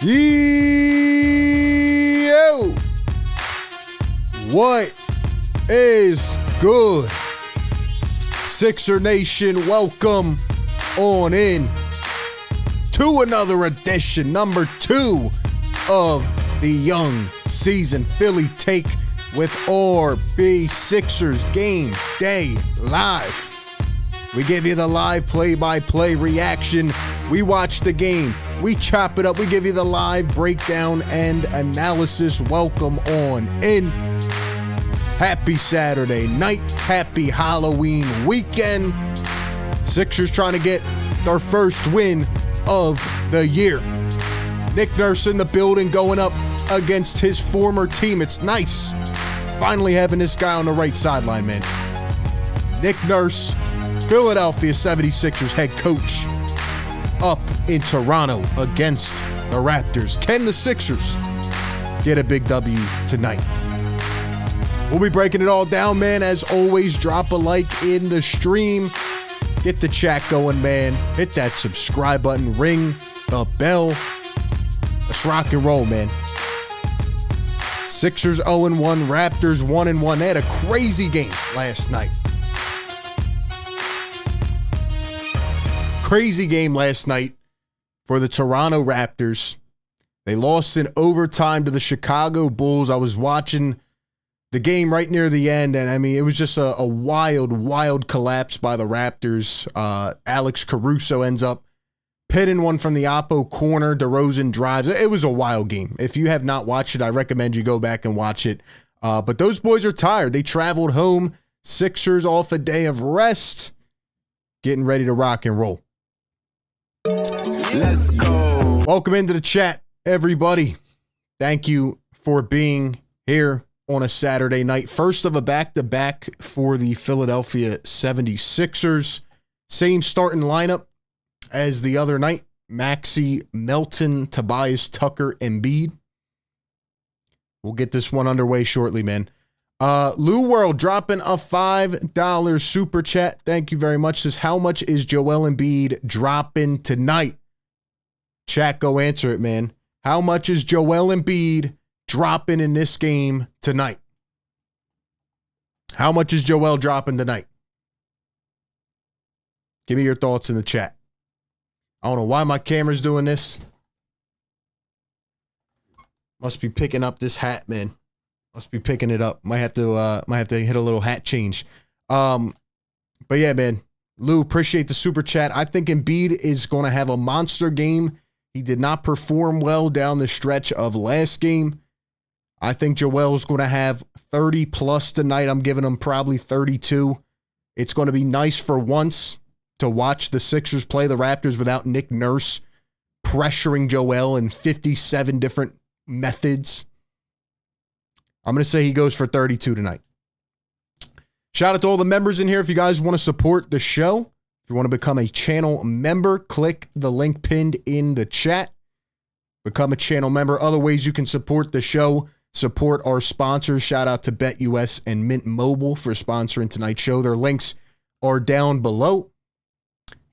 Yo! What is good? Sixer Nation, welcome on in to another edition, number 2 of the young season Philly Take with RB Sixers Game Day Live. We give you the live play-by-play reaction. We watch the game. We chop it up. We give you the live breakdown and analysis. Welcome on in. Happy Saturday night. Happy Halloween weekend. Sixers trying to get their first win of the year. Nick Nurse in the building going up against his former team. It's nice finally having this guy on the right sideline, man. Nick Nurse, Philadelphia 76ers head coach, up in Toronto against the Raptors. Can the Sixers get a big W tonight? We'll be breaking it all down, man. As always, drop a like in the stream. Get the chat going, man. Hit that subscribe button. Ring the bell. Let's rock and roll, man. Sixers 0-1, Raptors 1-1. They had a crazy game last night. Crazy game last night for the Toronto Raptors. They lost in overtime to the Chicago Bulls. I was watching the game right near the end, and I mean, it was just a wild collapse by the Raptors. Alex Caruso ends up pitting one from the oppo corner. DeRozan drives. It was a wild game. If you have not watched it, I recommend you go back and watch it. But those boys are tired. They traveled home. Sixers off a day of rest, getting ready to rock and roll. Let's go. Welcome into the chat, everybody. Thank you for being here on a Saturday night. First of a back-to-back for the Philadelphia 76ers. Same starting lineup as the other night. Maxi, Melton, Tobias, Tucker, Embiid. We'll get this one underway shortly, man. Lou World dropping a $5 super chat. Thank you very much. Says, how much is Joel Embiid dropping tonight? Chat, go answer it, man. How much is Joel Embiid dropping in this game tonight? How much is Joel dropping tonight? Give me your thoughts in the chat. I don't know why my camera's doing this. Must be picking up this hat, man. Must be picking it up. Might have to hit a little hat change. But yeah, man. Lou, appreciate the super chat. I think Embiid is going to have a monster game. He did not perform well down the stretch of last game. I think Joel's going to have 30 plus tonight. I'm giving him probably 32. It's going to be nice for once to watch the Sixers play the Raptors without Nick Nurse pressuring Joel in 57 different methods. I'm going to say he goes for 32 tonight. Shout out to all the members in here. If you guys want to support the show, if you want to become a channel member, click the link pinned in the chat. Become a channel member. Other ways you can support the show, support our sponsors. Shout out to BetUS and Mint Mobile for sponsoring tonight's show. Their links are down below.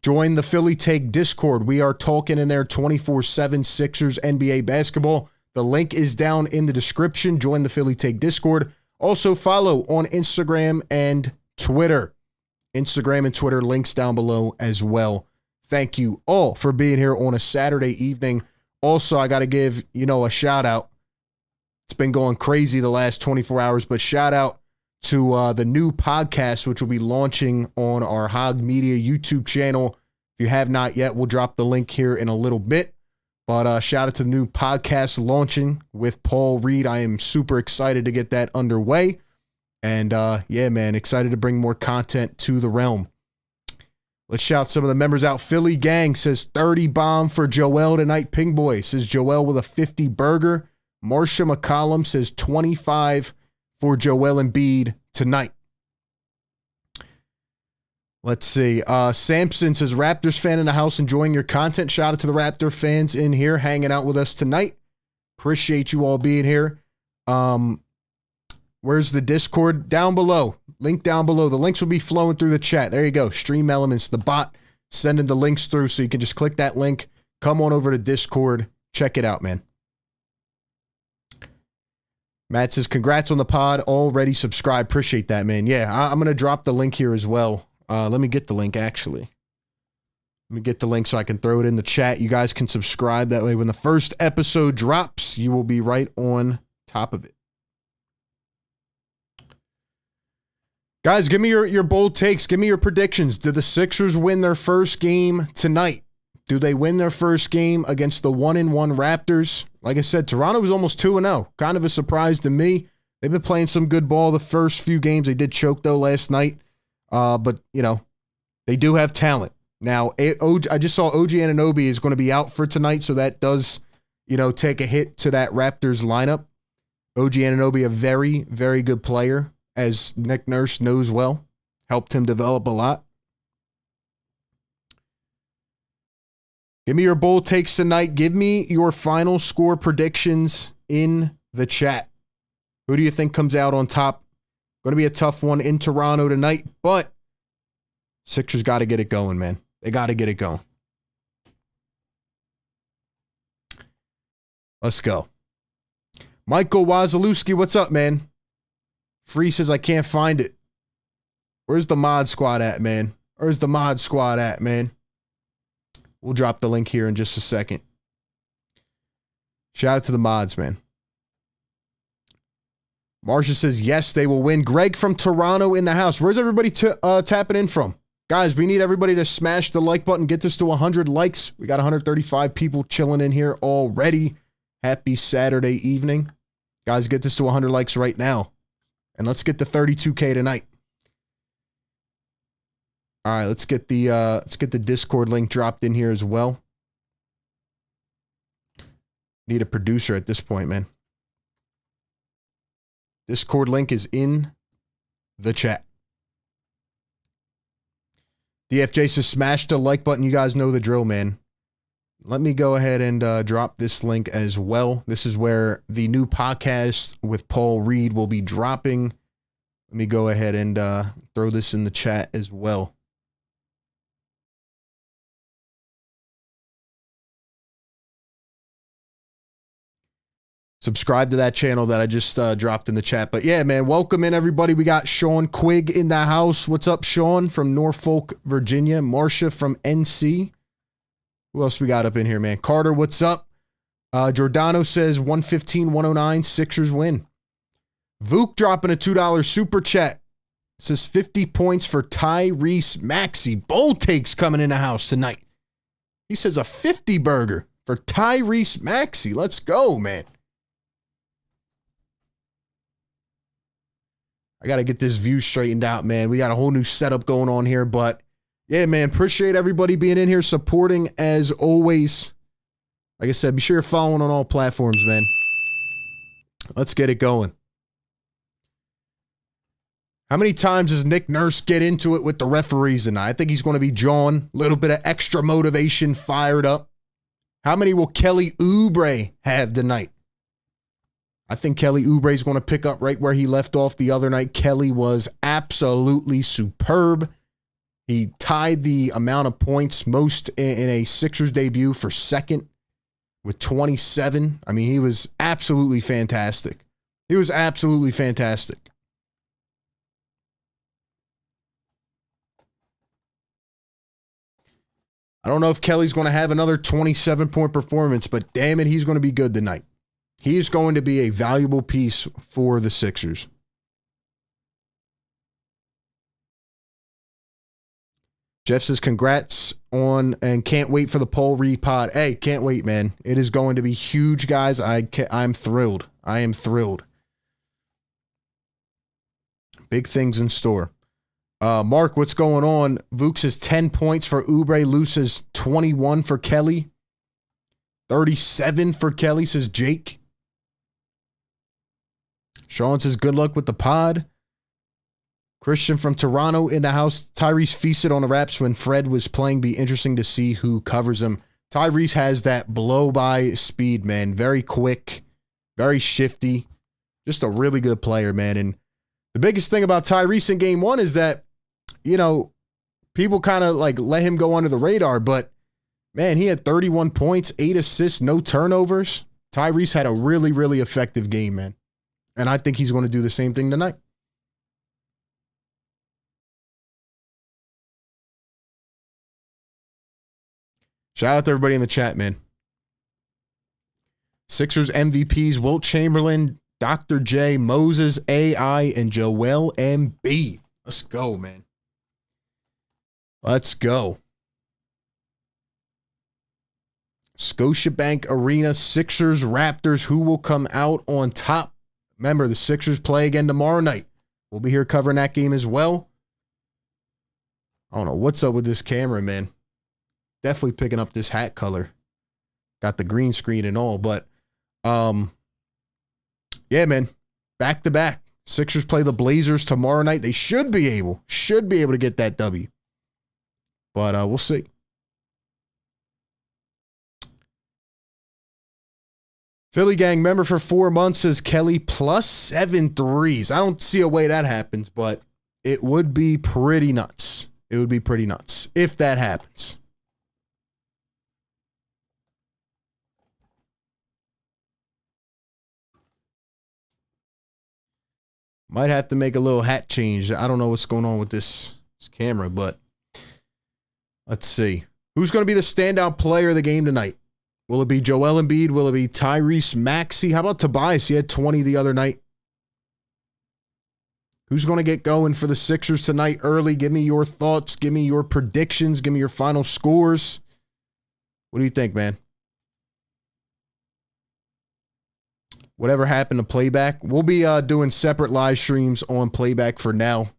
Join the Philly Take Discord. We are talking in there 24/7 Sixers NBA basketball. The link is down in the description. Join the Philly Take Discord. Also follow on Instagram and Twitter. Instagram and Twitter links down below as well. Thank you all for being here on a Saturday evening. Also, I got to give, a shout out. It's been going crazy the last 24 hours, but shout out to the new podcast, which will be launching on our Hog Media YouTube channel. If you have not yet, we'll drop the link here in a little bit. But shout out to the new podcast launching with Paul Reed. I am super excited to get that underway. And yeah, man, excited to bring more content to the realm. Let's shout some of the members out. Philly Gang says 30 bomb for Joel tonight. Ping Boy says Joel with a 50 burger. Marsha McCollum says 25 for Joel Embiid tonight. Let's see. Samson says, Raptors fan in the house enjoying your content. Shout out to the Raptor fans in here hanging out with us tonight. Appreciate you all being here. Where's the Discord? Down below. Link down below. The links will be flowing through the chat. There you go. Stream Elements, the bot, sending the links through, so you can just click that link, come on over to Discord, Check it out, man. Matt says, congrats on the pod. Already subscribed. Appreciate that, man. Yeah, I'm going to drop the link here as well. Let me get the link, actually. Let me get the link so I can throw it in the chat. You guys can subscribe. That way, when the first episode drops, you will be right on top of it. Guys, give me your bold takes. Give me your predictions. Do the Sixers win their first game tonight? Do they win their first game against the 1-1 Raptors? Like I said, Toronto was almost 2-0. Kind of a surprise to me. They've been playing some good ball the first few games. They did choke, though, last night. But, you know, they do have talent. Now, I just saw OG Anunoby is going to be out for tonight, so that does, you know, take a hit to that Raptors lineup. OG Anunoby, a very, very good player, as Nick Nurse knows well. Helped him develop a lot. Give me your bold takes tonight. Give me your final score predictions in the chat. Who do you think comes out on top? Going to be a tough one in Toronto tonight, but Sixers got to get it going, man. They got to get it going. Let's go. Michael Wazalewski, what's up, man? Free says, I can't find it. Where's the mod squad at, man? Where's the mod squad at, man? We'll drop the link here in just a second. Shout out to the mods, man. Marsha says, yes, they will win. Greg from Toronto in the house. Where's everybody tapping in from? Guys, we need everybody to smash the like button. Get this to 100 likes. We got 135 people chilling in here already. Happy Saturday evening. Guys, get this to 100 likes right now. And let's get the 32K tonight. All right, let's get the Discord link dropped in here as well. Need a producer at this point, man. Discord link is in the chat. DFJ says smash the like button. You guys know the drill, man. Let me go ahead and drop this link as well. This is where the new podcast with Paul Reed will be dropping. Let me go ahead and throw this in the chat as well. Subscribe to that channel that I just dropped in the chat. But yeah, man, welcome in everybody. We got Sean Quigg in the house. What's up, Sean from Norfolk, Virginia? Marcia from NC. Who else we got up in here, man? Carter, what's up? Giordano says 115-109, Sixers win. Vuk dropping a $2 super chat. Says 50 points for Tyrese Maxi. Bold takes coming in the house tonight. He says a 50 burger for Tyrese Maxi. Let's go, man. I got to get this view straightened out, man. We got a whole new setup going on here, but yeah, man, appreciate everybody being in here, supporting as always. Like I said, be sure you're following on all platforms, man. Let's get it going. How many times does Nick Nurse get into it with the referees tonight? I think he's going to be John. A little bit of extra motivation fired up. How many will Kelly Oubre have tonight? I think Kelly Oubre is going to pick up right where he left off the other night. Kelly was absolutely superb. He tied the amount of points most in a Sixers debut for second with 27. I mean, he was absolutely fantastic. He was absolutely fantastic. I don't know if Kelly's going to have another 27-point performance, but damn it, he's going to be good tonight. He's going to be a valuable piece for the Sixers. Jeff says, congrats on and can't wait for the Paul Reed pod. Hey, can't wait, man. It is going to be huge, guys. I'm thrilled. I am thrilled. Big things in store. Mark, what's going on? Vuk says 10 points for Oubre. Lou says 21 for Kelly. 37 for Kelly, says Jake. Sean says, good luck with the pod. Christian from Toronto in the house. Tyrese feasted on the Raps when Fred was playing. Be interesting to see who covers him. Tyrese has that blow-by speed, man. Very quick, very shifty. Just a really good player, man. And the biggest thing about Tyrese in game one is that, you know, people kind of like let him go under the radar, but Man, he had 31 points, 8 assists, no turnovers. Tyrese had a really, really effective game, man. And I think he's going to do the same thing tonight. Shout out to everybody in the chat, man. Sixers MVPs, Wilt Chamberlain, Dr. J, Moses, AI, and Joel Embiid. Let's go, man. Let's go. Scotiabank Arena, Sixers, Raptors. Who will come out on top? Remember, the Sixers play again tomorrow night. We'll be here covering that game as well. I don't know what's up with this camera, man. Definitely picking up this hat color. Got the green screen and all, but yeah, man. Back to back. Sixers play the Blazers tomorrow night. They should be able to get that W. But we'll see. Philly Gang member for 4 months says Kelly plus 7 threes. I don't see a way that happens, but it would be pretty nuts. It would be pretty nuts if that happens. Might have to make a little hat change. I don't know what's going on with this camera, but let's see. Who's going to be the standout player of the game tonight? Will it be Joel Embiid? Will it be Tyrese Maxi? How about Tobias? He had 20 the other night. Who's going to get going for the Sixers tonight early? Give me your thoughts. Give me your predictions. Give me your final scores. What do you think, man? Whatever happened to playback. We'll be doing separate live streams on playback for now.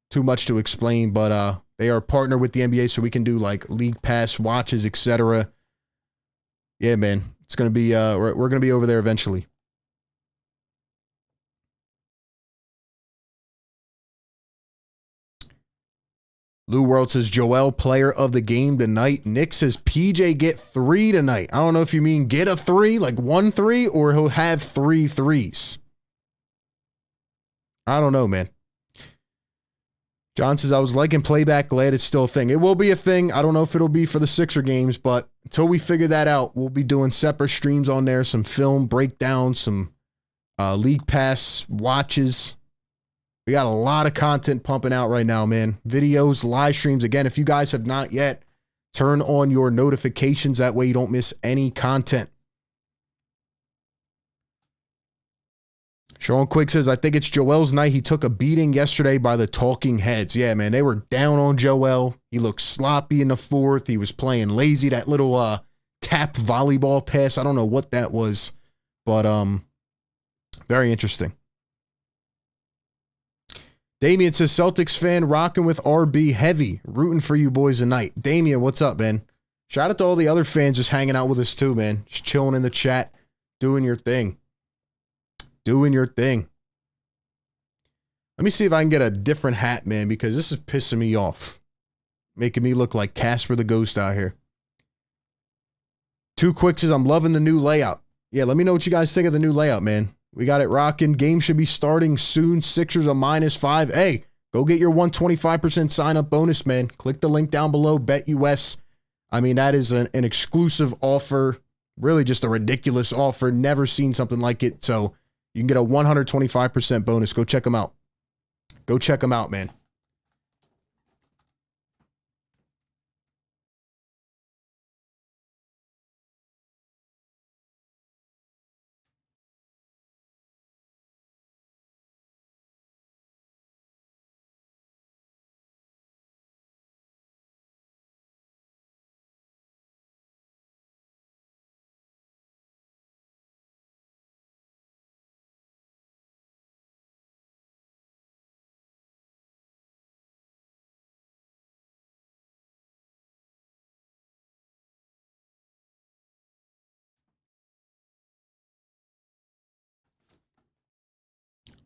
Too much to explain, but they are partnered with the NBA, so we can do like league pass watches, etc. Yeah, man. It's going to be, we're going to be over there eventually. Lou World says Joel player of the game tonight. Nick says PJ get 3 tonight. I don't know if you mean get a 3, like 1 3, or he'll have 3 threes. I don't know, man. John says I was liking playback. Glad it's still a thing. It will be a thing. I don't know if it'll be for the Sixer games, but until we figure that out, we'll be doing separate streams on there. Some film breakdowns, some league pass watches. We got a lot of content pumping out right now, man. Videos, live streams. Again, if you guys have not yet, turn on your notifications. That way you don't miss any content. Sean Quick says, I think it's Joel's night. He took a beating yesterday by the talking heads. Yeah, man, they were down on Joel. He looked sloppy in the fourth. He was playing lazy. That little tap volleyball pass, I don't know what that was, but very interesting. Damian says, Celtics fan rocking with RB heavy. Rooting for you boys tonight. Damian, what's up, man? Shout out to all the other fans just hanging out with us too, man. Just chilling in the chat, doing your thing. Doing your thing. Let me see if I can get a different hat, man, because this is pissing me off. Making me look like Casper the Ghost out here. Too Quick says, I'm loving the new layout. Yeah, let me know what you guys think of the new layout, man. We got it rocking. Game should be starting soon. Sixers are -5. Hey, go get your 125% sign-up bonus, man. Click the link down below. BetUS. I mean, that is an exclusive offer. Really just a ridiculous offer. Never seen something like it. So you can get a 125% bonus. Go check them out. Go check them out, man.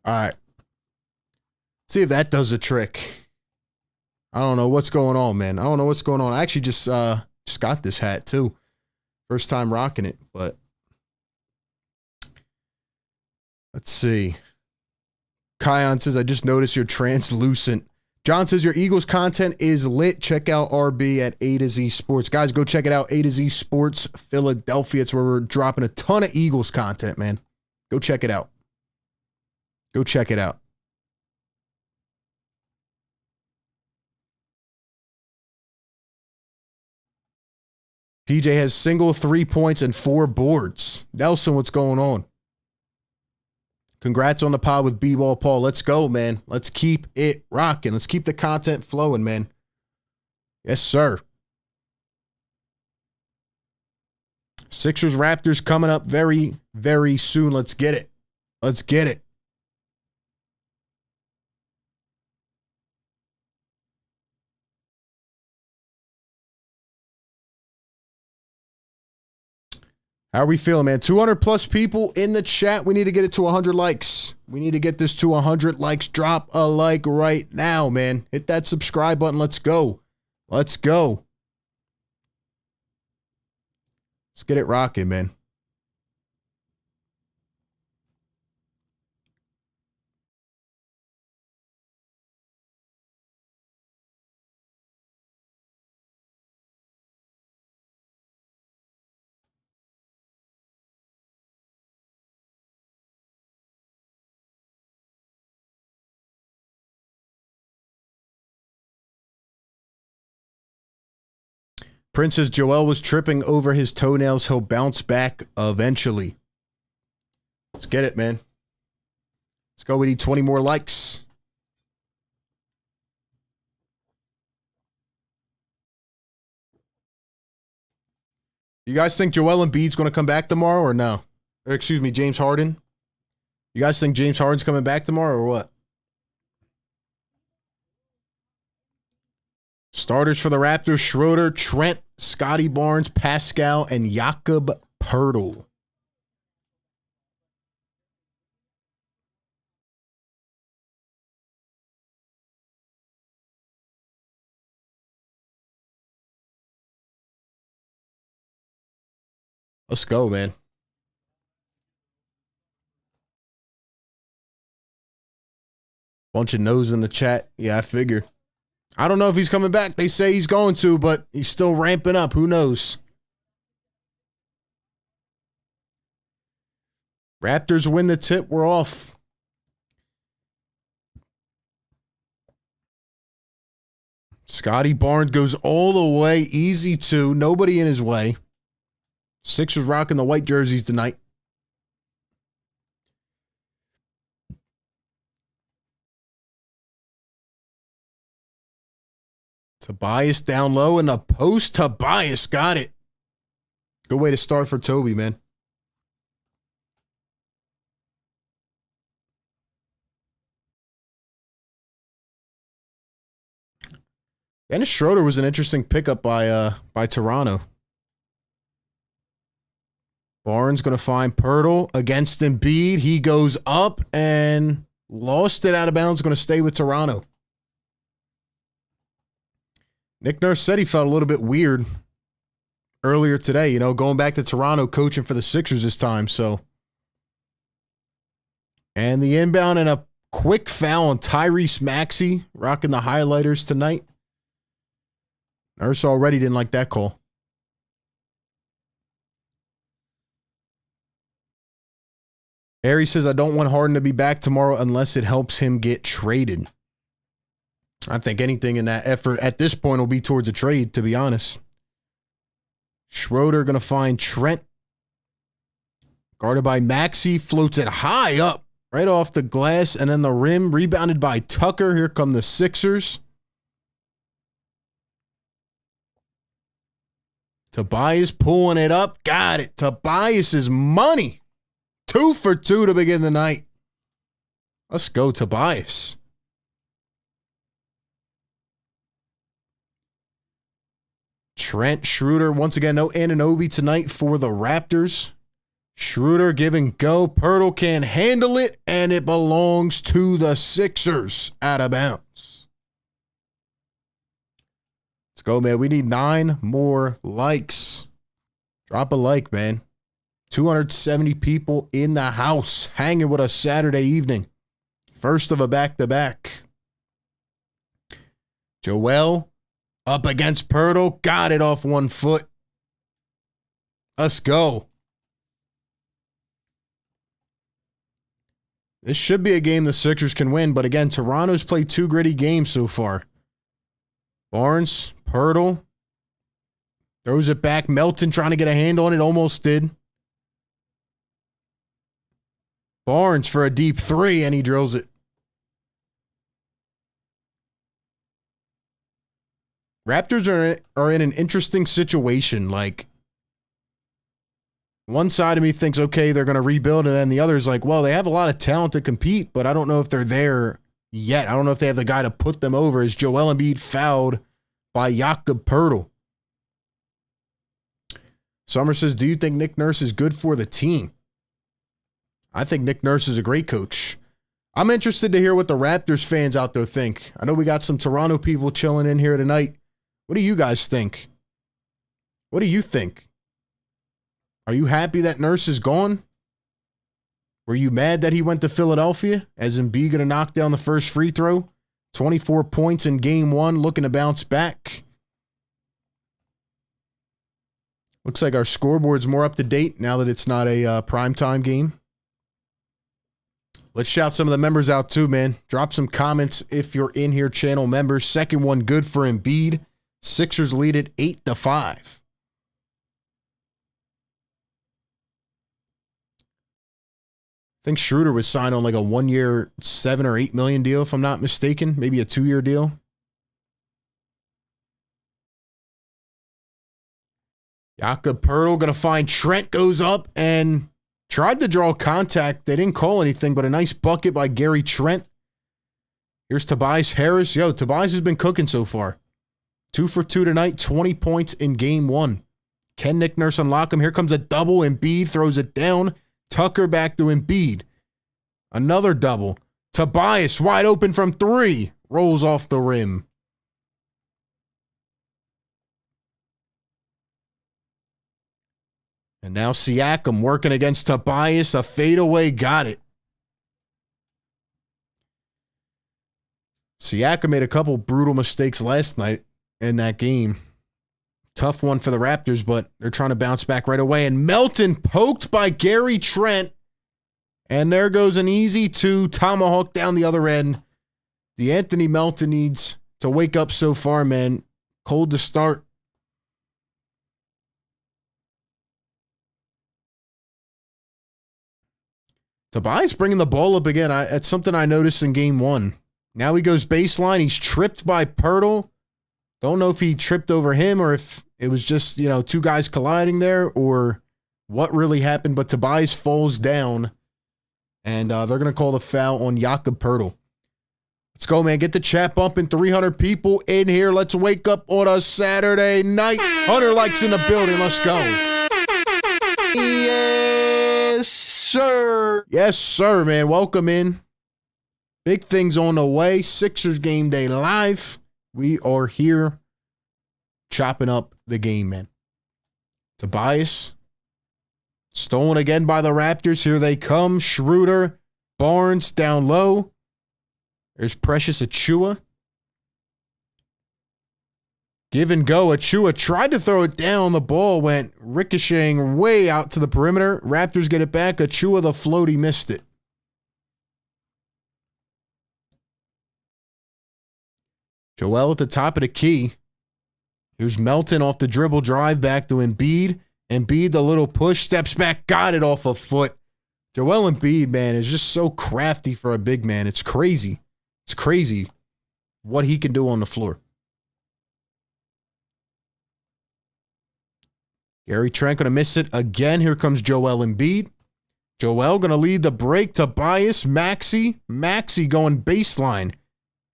All right. See if that does the trick. I don't know what's going on, man. I don't know what's going on. I actually just got this hat too. First time rocking it, but let's see. Kion says, I just noticed your translucent John says your Eagles content is lit. Check out RB at A to Z Sports. Guys, go check it out. A to Z Sports Philadelphia. It's where we're dropping a ton of Eagles content, man. Go check it out. Go check it out. PJ has single 3 points and 4 boards. Nelson, what's going on? Congrats on the pod with B-Ball Paul. Let's go, man. Let's keep it rocking. Let's keep the content flowing, man. Yes, sir. Sixers Raptors coming up very, very soon. Let's get it. Let's get it. How are we feeling, man? 200 plus people in the chat. We need to get it to 100 likes. We need to get this to 100 likes. Drop a like right now, man. Hit that subscribe button. Let's go. Let's go. Let's get it rocking, man. Princess Joel was tripping over his toenails. He'll bounce back eventually. Let's get it, man. Let's go. We need 20 more likes. You guys think Joel Embiid's going to come back tomorrow or no? Or excuse me, James Harden? You guys think James Harden's coming back tomorrow or what? Starters for the Raptors: Schroeder, Trent, Scotty Barnes, Pascal, and Jakob Poeltl. Let's go, man. Bunch of no's in the chat. Yeah, I figured. I don't know if he's coming back. They say he's going to, but he's still ramping up. Who knows? Raptors win the tip. We're off. Scotty Barnes goes all the way. Easy two. Nobody in his way. Sixers rocking the white jerseys tonight. Tobias down low in the post. Tobias got it. Good way to start for Toby, man. Dennis Schroeder was an interesting pickup by Toronto. Barnes going to find Poeltl against Embiid. He goes up and lost it out of bounds. Going to stay with Toronto. Nick Nurse said he felt a little bit weird earlier today, you know, going back to Toronto, coaching for the Sixers this time. So, and the inbound and a quick foul on Tyrese Maxey, rocking the highlighters tonight. Nurse already didn't like that call. Harry says, I don't want Harden to be back tomorrow unless it helps him get traded. I think anything in that effort at this point will be towards a trade, to be honest. Schroeder going to find Trent. Guarded by Maxi. Floats it high up. Right off the glass. And then the rim. Rebounded by Tucker. Here come the Sixers. Tobias pulling it up. Got it. Tobias's money. 2 for 2 to begin the night. Let's go, Tobias. Trent, Schroeder, once again, no Anunoby tonight for the Raptors. Schroeder giving go. Poeltl can't handle it, and it belongs to the Sixers out of bounds. Let's go, man. We need 9 more likes. Drop a like, man. 270 people in the house hanging with us Saturday evening. First of a back-to-back. Joel up against Pirtle. Got it off 1 foot. Let's go. This should be a game the Sixers can win, but again, Toronto's played 2 gritty games so far. Barnes, Pirtle. Throws it back. Melton trying to get a hand on it. Almost did. Barnes for a deep 3, and he drills it. Raptors are in an interesting situation. Like, one side of me thinks, okay, they're going to rebuild, and then the other is like, well, they have a lot of talent to compete, but I don't know if they're there yet. I don't know if they have the guy to put them over. As Joel Embiid fouled by Jakob Poeltl. Summer says, do you think Nick Nurse is good for the team? I think Nick Nurse is a great coach. I'm interested to hear what the Raptors fans out there think. I know we got some Toronto people chilling in here tonight. What do you guys think? What do you think? Are you happy that Nurse is gone? Were you mad that he went to Philadelphia? As Embiid going to knock down the first free throw? 24 points in game 1, looking to bounce back. Looks like our scoreboard's more up to date now that it's not a primetime game. Let's shout some of the members out too, man. Drop some comments if you're in here, channel members. Second one good for Embiid. Sixers lead it 8-5. I think Schroeder was signed on like a 1-year, $7 or $8 million deal, if I'm not mistaken. Maybe a 2-year deal. Jakob Poeltl going to find Trent, goes up and tried to draw contact. They didn't call anything, but a nice bucket by Gary Trent. Here's Tobias Harris. Yo, Tobias has been cooking so far. 2 for 2 tonight, 20 points in game 1. Can Nick Nurse unlock him? Here comes a double. Embiid throws it down. Tucker back to Embiid. Another double. Tobias wide open from 3. Rolls off the rim. And now Siakam working against Tobias. A fadeaway, got it. Siakam made a couple brutal mistakes last night in that game. Tough one for the Raptors, but they're trying to bounce back right away. And Melton poked by Gary Trent. And there goes an easy 2. Tomahawk down the other end. The Anthony Melton needs to wake up so far, man. Cold to start. Tobias bringing the ball up again. It's something I noticed in game 1. Now he goes baseline. He's tripped by Poeltl. Don't know if he tripped over him or if it was just, 2 guys colliding there or what really happened. But Tobias falls down, and they're going to call the foul on Jakob Poeltl. Let's go, man. Get the chat bumping. 300 people in here. Let's wake up on a Saturday night. 100 likes in the building. Let's go. Yes, sir. Yes, sir, man. Welcome in. Big things on the way. Sixers game day live. We are here chopping up the game, man. Tobias. Stolen again by the Raptors. Here they come. Schroeder. Barnes down low. There's Precious Achiuwa. Give and go. Achiuwa tried to throw it down. The ball went ricocheting way out to the perimeter. Raptors get it back. Achiuwa, the floaty, missed it. Joel at the top of the key. Here's Melton off the dribble drive back to Embiid. Embiid, the little push, steps back, got it off a foot. Joel Embiid, man, is just so crafty for a big man. It's crazy. It's crazy what he can do on the floor. Gary Trent going to miss it again. Here comes Joel Embiid. Joel going to lead the break. Tobias, Maxi. Maxi going baseline.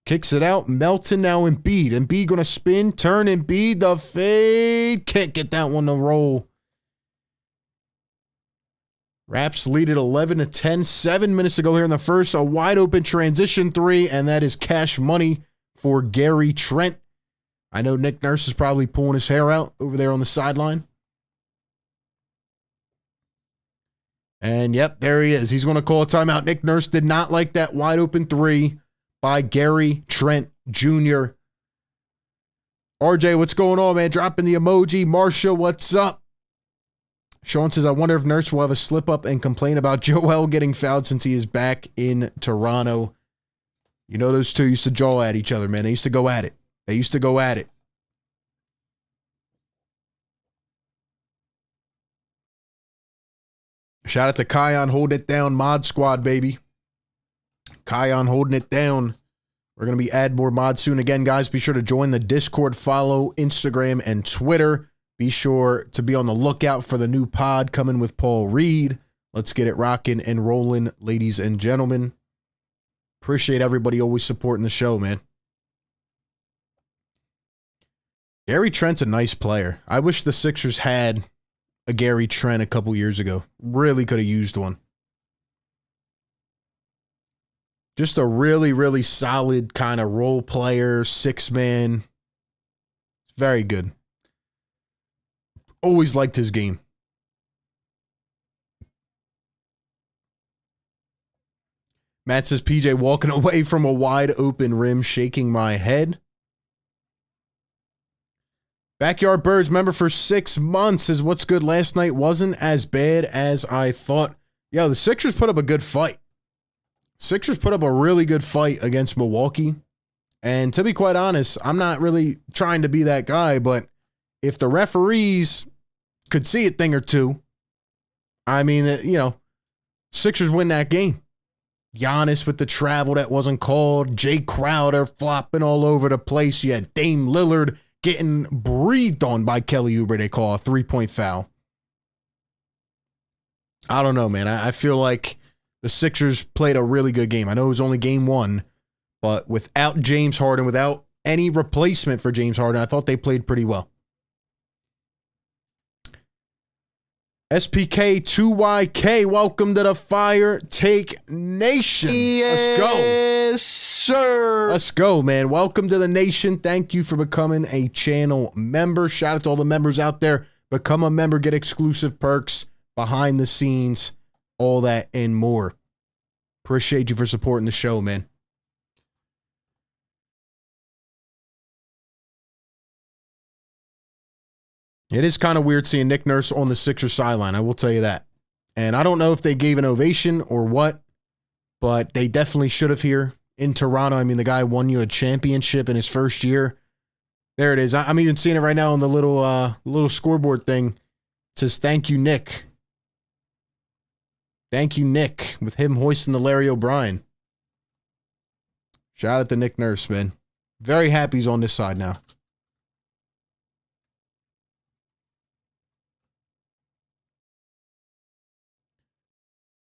Kicks it out. Melton now Embiid. Embiid going to spin, turn. Embiid, the fade. Can't get that one to roll. Raps lead at 11-10. 7 minutes to go here in the first. A wide open transition 3, and that is cash money for Gary Trent. I know Nick Nurse is probably pulling his hair out over there on the sideline. And yep, there he is. He's going to call a timeout. Nick Nurse did not like that wide open 3 by Gary Trent Jr. RJ, what's going on, man? Dropping the emoji. Marsha, what's up? Sean says, I wonder if Nurse will have a slip up and complain about Joel getting fouled since he is back in Toronto. You know, those two used to jaw at each other, man. They used to go at it. They used to go at it. Shout out to Kion holding it down. Mod Squad, baby. Kion holding it down. We're going to be adding more mods soon. Again, guys, be sure to join the Discord, follow Instagram and Twitter. Be sure to be on the lookout for the new pod coming with Paul Reed. Let's get it rocking and rolling, ladies and gentlemen. Appreciate everybody always supporting the show, man. Gary Trent's a nice player. I wish the Sixers had a Gary Trent a couple years ago. Really could have used one. Just a really, really solid kind of role player, six-man. Very good. Always liked his game. Matt says, PJ walking away from a wide open rim, shaking my head. Backyard Birds member for 6 months says, what's good? Last night wasn't as bad as I thought. Yo, the Sixers put up a good fight. Sixers put up a really good fight against Milwaukee. And to be quite honest, I'm not really trying to be that guy, but if the referees could see a thing or two, I mean, you know, Sixers win that game. Giannis with the travel that wasn't called. Jay Crowder flopping all over the place. You had Dame Lillard getting breathed on by Kelly Oubre. They call a 3-point foul. I don't know, man. I feel like the Sixers played a really good game. I know it was only game one, but without James Harden, without any replacement for James Harden, I thought they played pretty well. SPK2YK, welcome to the Fire Take Nation. Let's go. Yes, sir. Let's go, man. Welcome to the nation. Thank you for becoming a channel member. Shout out to all the members out there. Become a member, get exclusive perks, behind the scenes, all that and more. Appreciate you for supporting the show, man. It is kind of weird seeing Nick Nurse on the Sixers sideline, I will tell you that. And I don't know if they gave an ovation or what, but they definitely should have here in Toronto. I mean, the guy won you a championship in his first year. There it is. I'm even seeing it right now on the little scoreboard thing. It says, thank you, Nick. Thank you, Nick, with him hoisting the Larry O'Brien. Shout out to Nick Nurse, man. Very happy he's on this side now.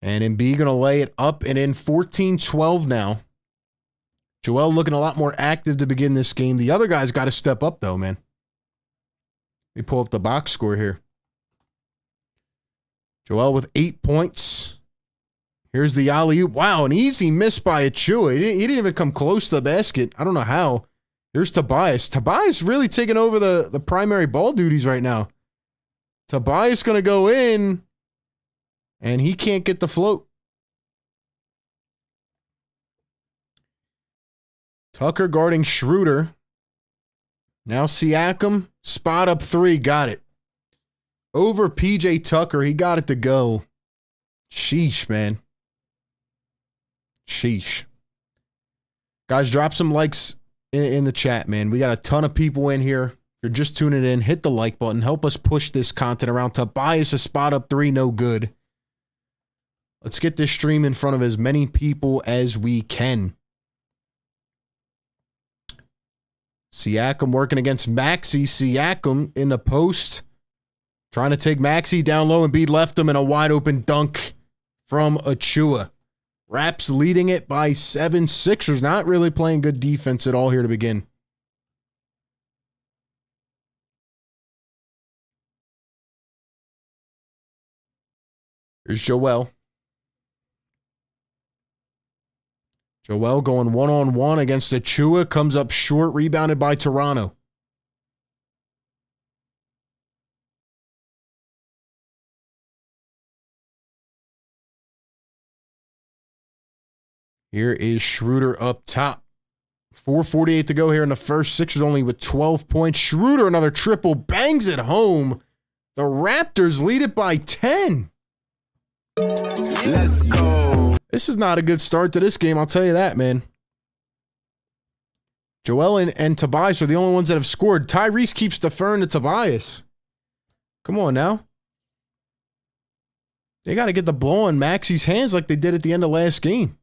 And Embiid going to lay it up and in 14-12 now. Joel looking a lot more active to begin this game. The other guys got to step up, though, man. Let me pull up the box score here. Joel with 8 points. Here's the alley-oop. Wow, an easy miss by Achua. He didn't even come close to the basket. I don't know how. Here's Tobias. Tobias really taking over the primary ball duties right now. Tobias going to go in. And he can't get the float. Tucker guarding Schroeder. Now Siakam. Spot up three. Got it. Over PJ Tucker. He got it to go. Sheesh, man. Sheesh. Guys, drop some likes in the chat, man. We got a ton of people in here. If you're just tuning in, hit the like button. Help us push this content around. Tobias, a spot up three. No good. Let's get this stream in front of as many people as we can. Siakam working against Maxi. Siakam in the post. Trying to take Maxi down low. Embiid left him in a wide open dunk from Achua. Raps leading it by 7. Sixers not really playing good defense at all here to begin. Here's Joel. Joel going one-on-one against Achua. Comes up short. Rebounded by Toronto. Here is Schroeder up top 4:48 to go here in the first. Sixers only with 12 points. Schroeder, another triple, bangs it home. The Raptors lead it by 10. Let's go. This is not a good start to this game, I'll tell you that, man. Joel and Tobias are the only ones that have scored. Tyrese keeps deferring to Tobias. Come on now. They got to get the ball in Maxi's hands like they did at the end of last game.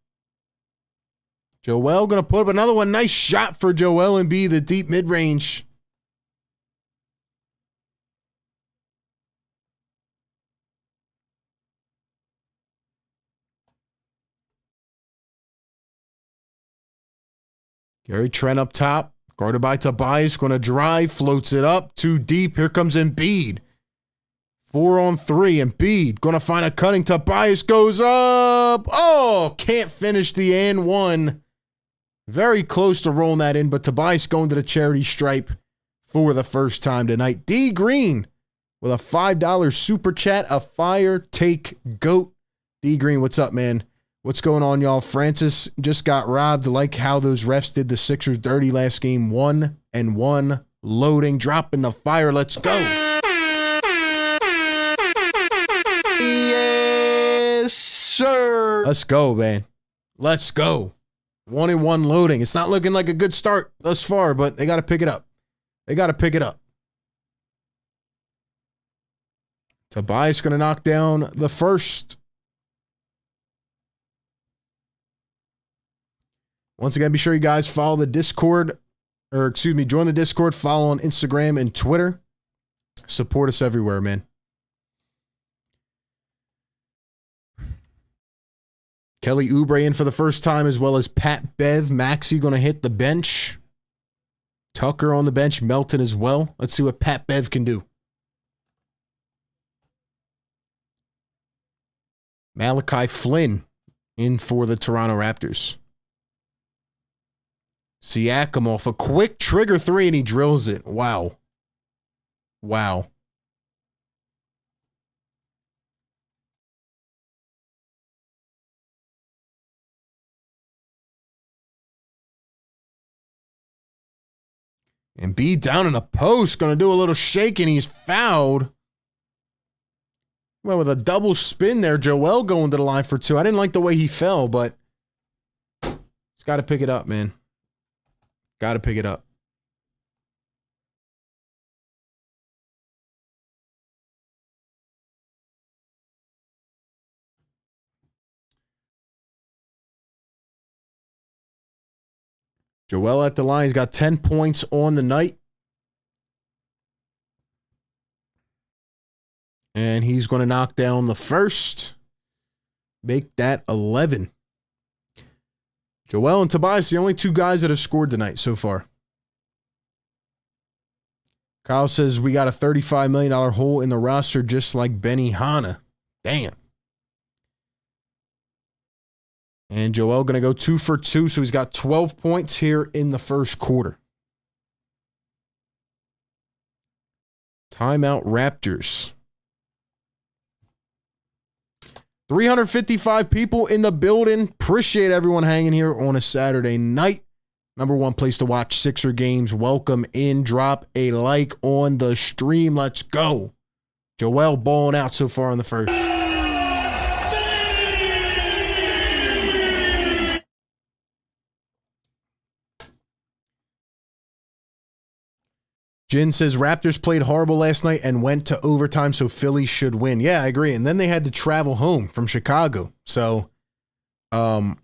Joel going to put up another one. Nice shot for Joel Embiid, the deep mid-range. Gary Trent up top. Guarded by Tobias. Going to drive. Floats it up. Too deep. Here comes Embiid. 4-on-3. Embiid going to find a cutting. Tobias goes up. Oh, can't finish the and one. Very close to rolling that in, but Tobias going to the charity stripe for the first time tonight. D Green with a $5 super chat. A fire take goat. D Green, what's up, man? What's going on, y'all? Francis just got robbed. Like how those refs did the Sixers dirty last game. 1-1 loading, dropping the fire. Let's go. Yes, sir. Let's go, man. Let's go. 1-1 loading. It's not looking like a good start thus far, but they got to pick it up. They got to pick it up. Tobias going to knock down the first. Once again, be sure you guys follow the Discord, join the Discord, follow on Instagram and Twitter. Support us everywhere, man. Kelly Oubre in for the first time, as well as Pat Bev. Maxi going to hit the bench. Tucker on the bench. Melton as well. Let's see what Pat Bev can do. Malachi Flynn in for the Toronto Raptors. Siakam off a quick trigger three, and he drills it. Wow. Wow. Embiid down in the post, going to do a little shake, and he's fouled. Well, with a double spin there, Joel going to the line for two. I didn't like the way he fell, but he's got to pick it up, man. Got to pick it up. Joel at the line. He's got 10 points on the night. And he's going to knock down the first. Make that 11. Joel and Tobias, the only two guys that have scored tonight so far. Kyle says, we got a $35 million hole in the roster just like Benny Hanna. Damn. And Joel going to go 2 for 2, so he's got 12 points here in the first quarter. Timeout Raptors. 355 people in the building. Appreciate everyone hanging here on a Saturday night. Number one place to watch Sixer games. Welcome in. Drop a like on the stream. Let's go. Joel balling out so far in the first. Jin says Raptors played horrible last night and went to overtime, so Philly should win. Yeah, I agree. And then they had to travel home from Chicago. So, yeah,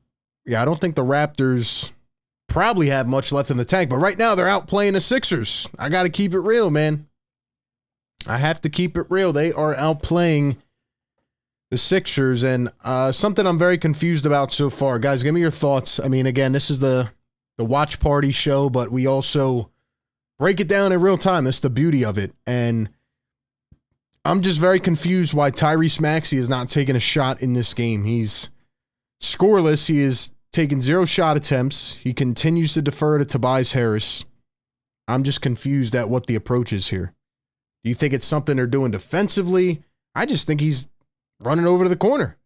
I don't think the Raptors probably have much left in the tank. But right now, they're out playing the Sixers. I got to keep it real, man. I have to keep it real. They are out playing the Sixers. And something I'm very confused about so far. Guys, give me your thoughts. I mean, again, this is the watch party show, but we also break it down in real time. That's the beauty of it. And I'm just very confused why Tyrese Maxey is not taking a shot in this game. He's scoreless. He is taking 0 shot attempts. He continues to defer to Tobias Harris. I'm just confused at what the approach is here. Do you think it's something they're doing defensively? I just think he's running over to the corner.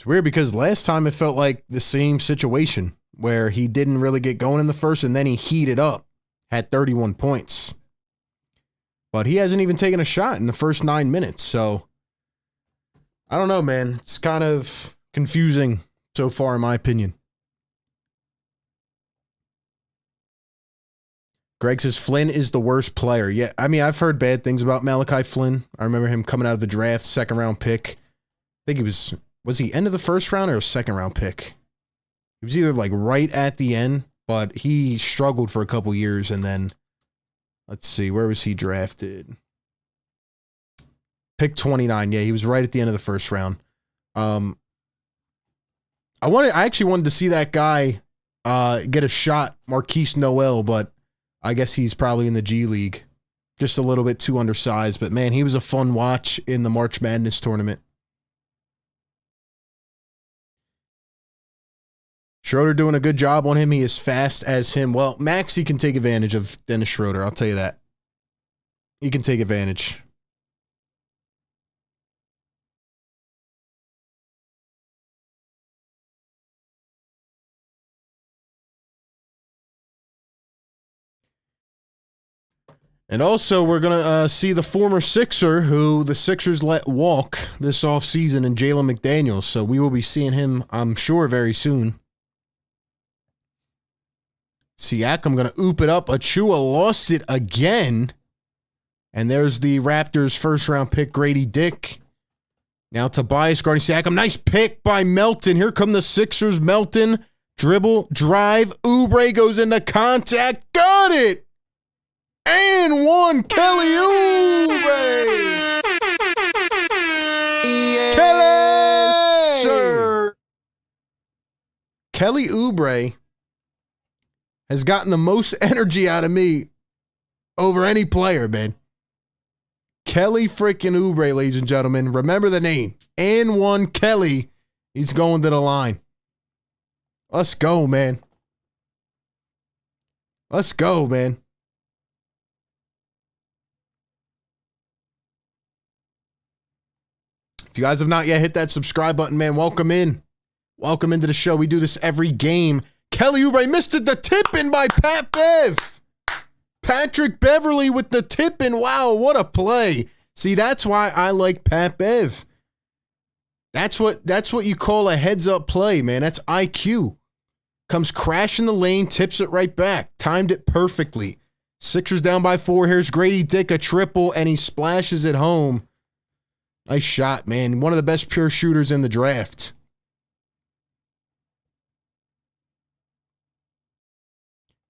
It's weird because last time it felt like the same situation where he didn't really get going in the first and then he heated up, had 31 points. But he hasn't even taken a shot in the first 9 minutes. So I don't know, man. It's kind of confusing so far, in my opinion. Greg says Flynn is the worst player. Yeah, I mean, I've heard bad things about Malachi Flynn. I remember him coming out of the draft, second round pick. I think he was he end of the first round or a second round pick? He was either like right at the end, but he struggled for a couple years and then, let's see, where was he drafted? Pick 29. Yeah, he was right at the end of the first round. I actually wanted to see that guy get a shot, Marquise Noel, but I guess he's probably in the G League. Just a little bit too undersized, but man, he was a fun watch in the March Madness tournament. Schroeder doing a good job on him. He is fast as him. Well, Maxi can take advantage of Dennis Schroeder. I'll tell you that. He can take advantage. And also, we're going to see the former Sixer who the Sixers let walk this offseason in Jalen McDaniels. So we will be seeing him, I'm sure, very soon. Siakam going to oop it up. Achua lost it again. And there's the Raptors' first-round pick, Grady Dick. Now Tobias guarding Siakam. Nice pick by Melton. Here come the Sixers. Melton, dribble, drive. Oubre goes into contact. Got it! And one, Kelly Oubre! Yes, Kelly! sir. Kelly Oubre has gotten the most energy out of me over any player, man. Kelly freaking Oubre, ladies and gentlemen. Remember the name. And one Kelly. He's going to the line. Let's go, man. Let's go, man. If you guys have not yet hit that subscribe button, man, welcome in. Welcome into the show. We do this every game. Kelly Oubre missed it. The tip-in by Pat Bev. Patrick Beverly with the tip-in. Wow, what a play. See, that's why I like Pat Bev. That's what you call a heads-up play, man. That's IQ. Comes crashing the lane, tips it right back. Timed it perfectly. Sixers down by 4. Here's Grady Dick, a triple, and he splashes it home. Nice shot, man. One of the best pure shooters in the draft.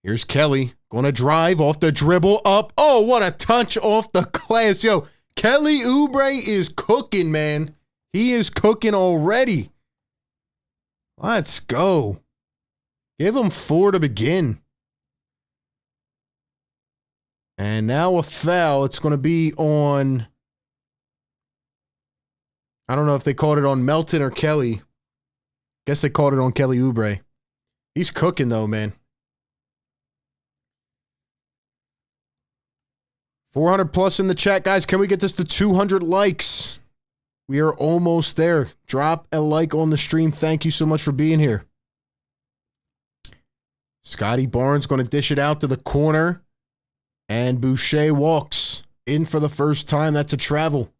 Here's Kelly. Going to drive off the dribble up. Oh, what a touch off the glass. Yo, Kelly Oubre is cooking, man. He is cooking already. Let's go. Give him 4 to begin. And now a foul. It's going to be on... I don't know if they called it on Melton or Kelly. Guess they called it on Kelly Oubre. He's cooking, though, man. 400 plus in the chat, guys. Can we get this to 200 likes? We are almost there. Drop a like on the stream. Thank you so much for being here. Scotty Barnes going to dish it out to the corner. And Boucher walks in for the first time. That's a travel.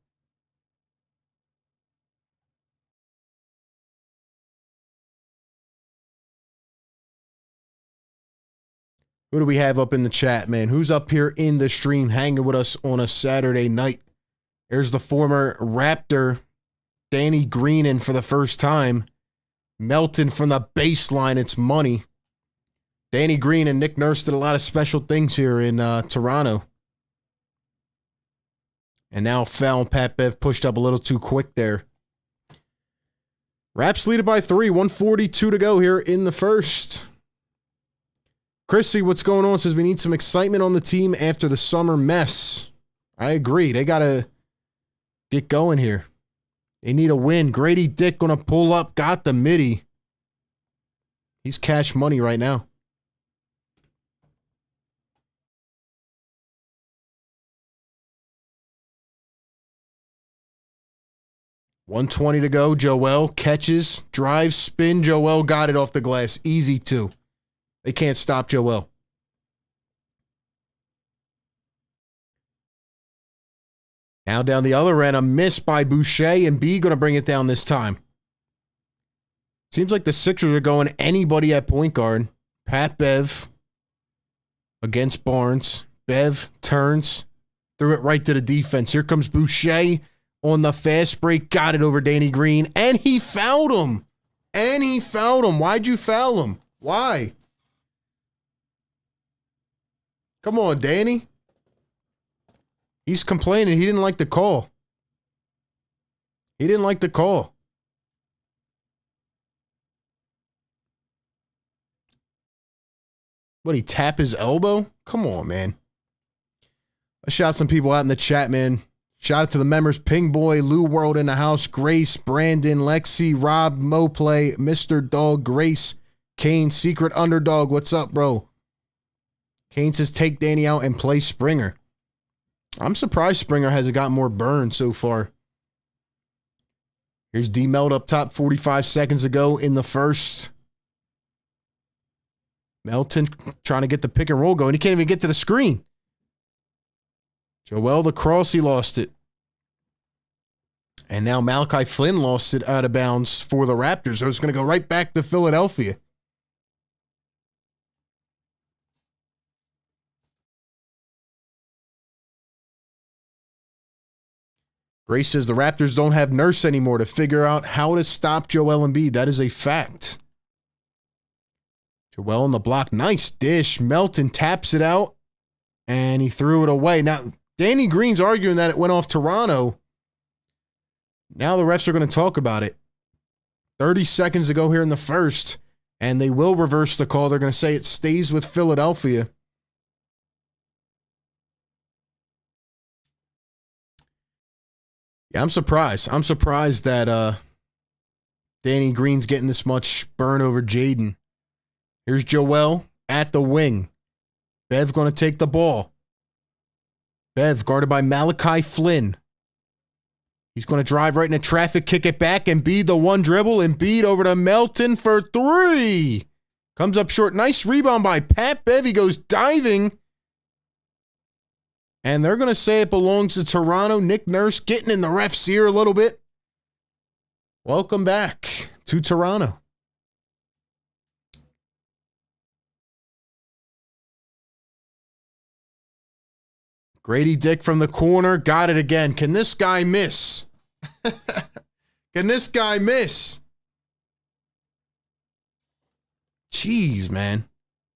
Who do we have up in the chat, man? Who's up here in the stream hanging with us on a Saturday night? There's the former Raptor, Danny Green, in for the first time. Melton from the baseline. It's money. Danny Green and Nick Nurse did a lot of special things here in Toronto. And now foul. Pat Bev pushed up a little too quick there. Raps lead it by 3. 142 to go here in the first. Chrissy, what's going on? Says we need some excitement on the team after the summer mess. I agree. They got to get going here. They need a win. Grady Dick going to pull up. Got the midi. He's cash money right now. 1:20 to go. Joel catches, drives, spin. Joel got it off the glass. Easy two. They can't stop Joel. Now down the other end, a miss by Boucher, and Embiid going to bring it down this time. Seems like the Sixers are going anybody at point guard. Pat Bev against Barnes. Bev turns, threw it right to the defense. Here comes Boucher on the fast break, got it over Danny Green, and he fouled him. Why'd you foul him? Why? Come on, Danny. He's complaining. He didn't like the call. What, he tap his elbow? Come on, man. Let's shout some people out in the chat, man. Shout out to the members. Ping Boy, Lou World in the house, Grace, Brandon, Lexi, Rob, Moplay, Mr. Dog, Grace, Kane, Secret Underdog. What's up, bro? Kane says take Danny out and play Springer. I'm surprised Springer hasn't got more burn so far. Here's D-Melt up top 45 seconds ago in the first. Melton trying to get the pick and roll going. He can't even get to the screen. Joel the cross, he lost it. And now Malachi Flynn lost it out of bounds for the Raptors. So it's going to go right back to Philadelphia. Grace says the Raptors don't have Nurse anymore to figure out how to stop Joel Embiid. That is a fact. Joel on the block. Nice dish. Melton taps it out, and he threw it away. Now, Danny Green's arguing that it went off Toronto. Now the refs are going to talk about it. 30 seconds to go here in the first, and they will reverse the call. They're going to say it stays with Philadelphia. Yeah, I'm surprised. I'm surprised that Danny Green's getting this much burn over Jaden. Here's Joel at the wing. Bev going to take the ball. Bev guarded by Malachi Flynn. He's going to drive right into traffic, kick it back, and Embiid the one dribble. Embiid over to Melton for three. Comes up short. Nice rebound by Pat Bev. He goes diving. And they're going to say it belongs to Toronto. Nick Nurse getting in the ref's ear a little bit. Welcome back to Toronto. Grady Dick from the corner. Got it again. Can this guy miss? Can this guy miss? Jeez, man.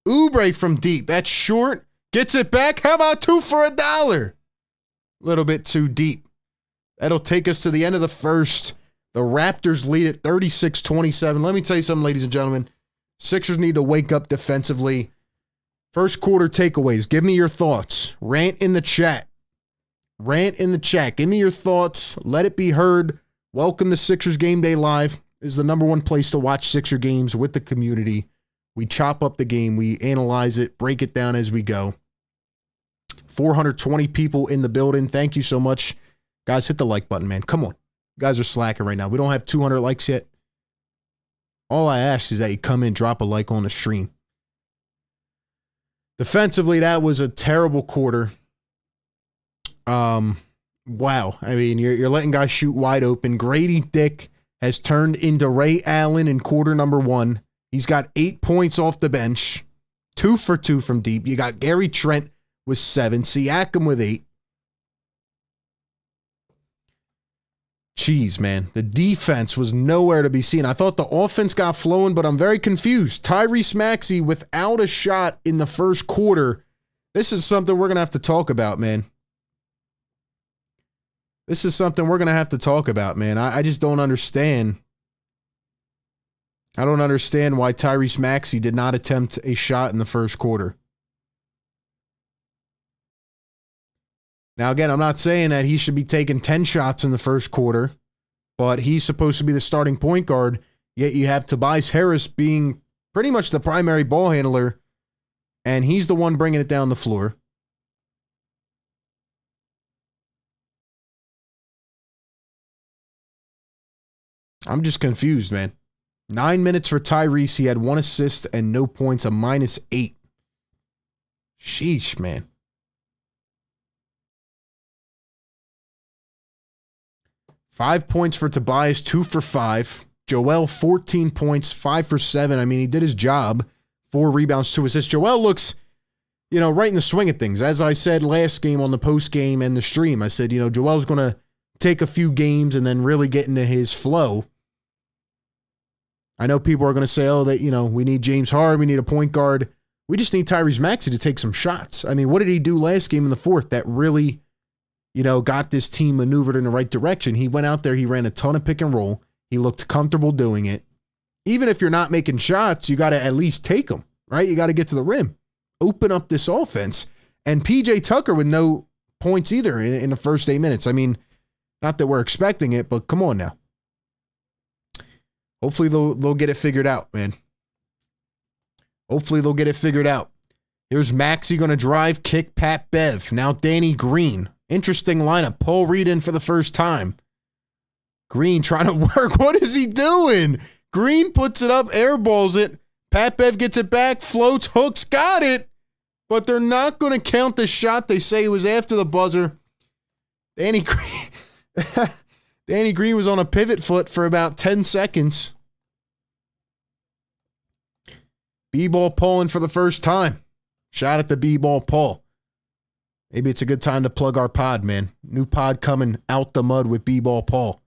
Oubre from deep. That's short. Gets it back. How about two for $1? A little bit too deep. That'll take us to the end of the first. The Raptors lead at 36-27. Let me tell you something, ladies and gentlemen. Sixers need to wake up defensively. First quarter takeaways. Give me your thoughts. Rant in the chat. Give me your thoughts. Let it be heard. Welcome to Sixers Game Day Live. This is the #1 place to watch Sixer games with the community. We chop up the game. We analyze it, break it down as we go. 420 people in the building. Thank you so much. Guys, hit the like button, man. Come on. You guys are slacking right now. We don't have 200 likes yet. All I ask is that you come in, drop a like on the stream. Defensively, that was a terrible quarter. Wow. I mean, you're letting guys shoot wide open. Grady Dick has turned into Ray Allen in quarter number 1. He's got 8 points off the bench, 2 for 2 from deep. You got Gary Trent with 7, Siakam with 8. Jeez, man. The defense was nowhere to be seen. I thought the offense got flowing, but I'm very confused. Tyrese Maxey without a shot in the first quarter. This is something we're going to have to talk about, man. I just don't understand. I don't understand why Tyrese Maxey did not attempt a shot in the first quarter. Now, again, I'm not saying that he should be taking 10 shots in the first quarter, but he's supposed to be the starting point guard, yet you have Tobias Harris being pretty much the primary ball handler, and he's the one bringing it down the floor. I'm just confused, man. 9 minutes for Tyrese. He had 1 assist and no points, a -8. Sheesh, man. Five points for Tobias, 2 for 5. Joel, 14 points, 5 for 7. I mean, he did his job. 4 rebounds, 2 assists. Joel looks, right in the swing of things. As I said last game on the post game and the stream, I said, Joel's going to take a few games and then really get into his flow. I know people are going to say, we need James Harden, we need a point guard. We just need Tyrese Maxey to take some shots. I mean, what did he do last game in the fourth that really, got this team maneuvered in the right direction? He went out there, he ran a ton of pick and roll. He looked comfortable doing it. Even if you're not making shots, you got to at least take them, right? You got to get to the rim. Open up this offense. And PJ Tucker with no points either in the first 8 minutes. I mean, not that we're expecting it, but come on now. Hopefully they'll get it figured out, man. Hopefully they'll get it figured out. Here's Maxi going to drive, kick, Pat Bev. Now Danny Green. Interesting lineup. Paul Reed in for the first time. Green trying to work. What is he doing? Green puts it up, airballs it. Pat Bev gets it back, floats, hooks, got it. But they're not going to count the shot. They say it was after the buzzer. Danny Green. Danny Green was on a pivot foot for about 10 seconds. B-ball Paul for the first time. Shout out to B-ball Paul. Maybe it's a good time to plug our pod, man. New pod coming out the mud with B-ball Paul.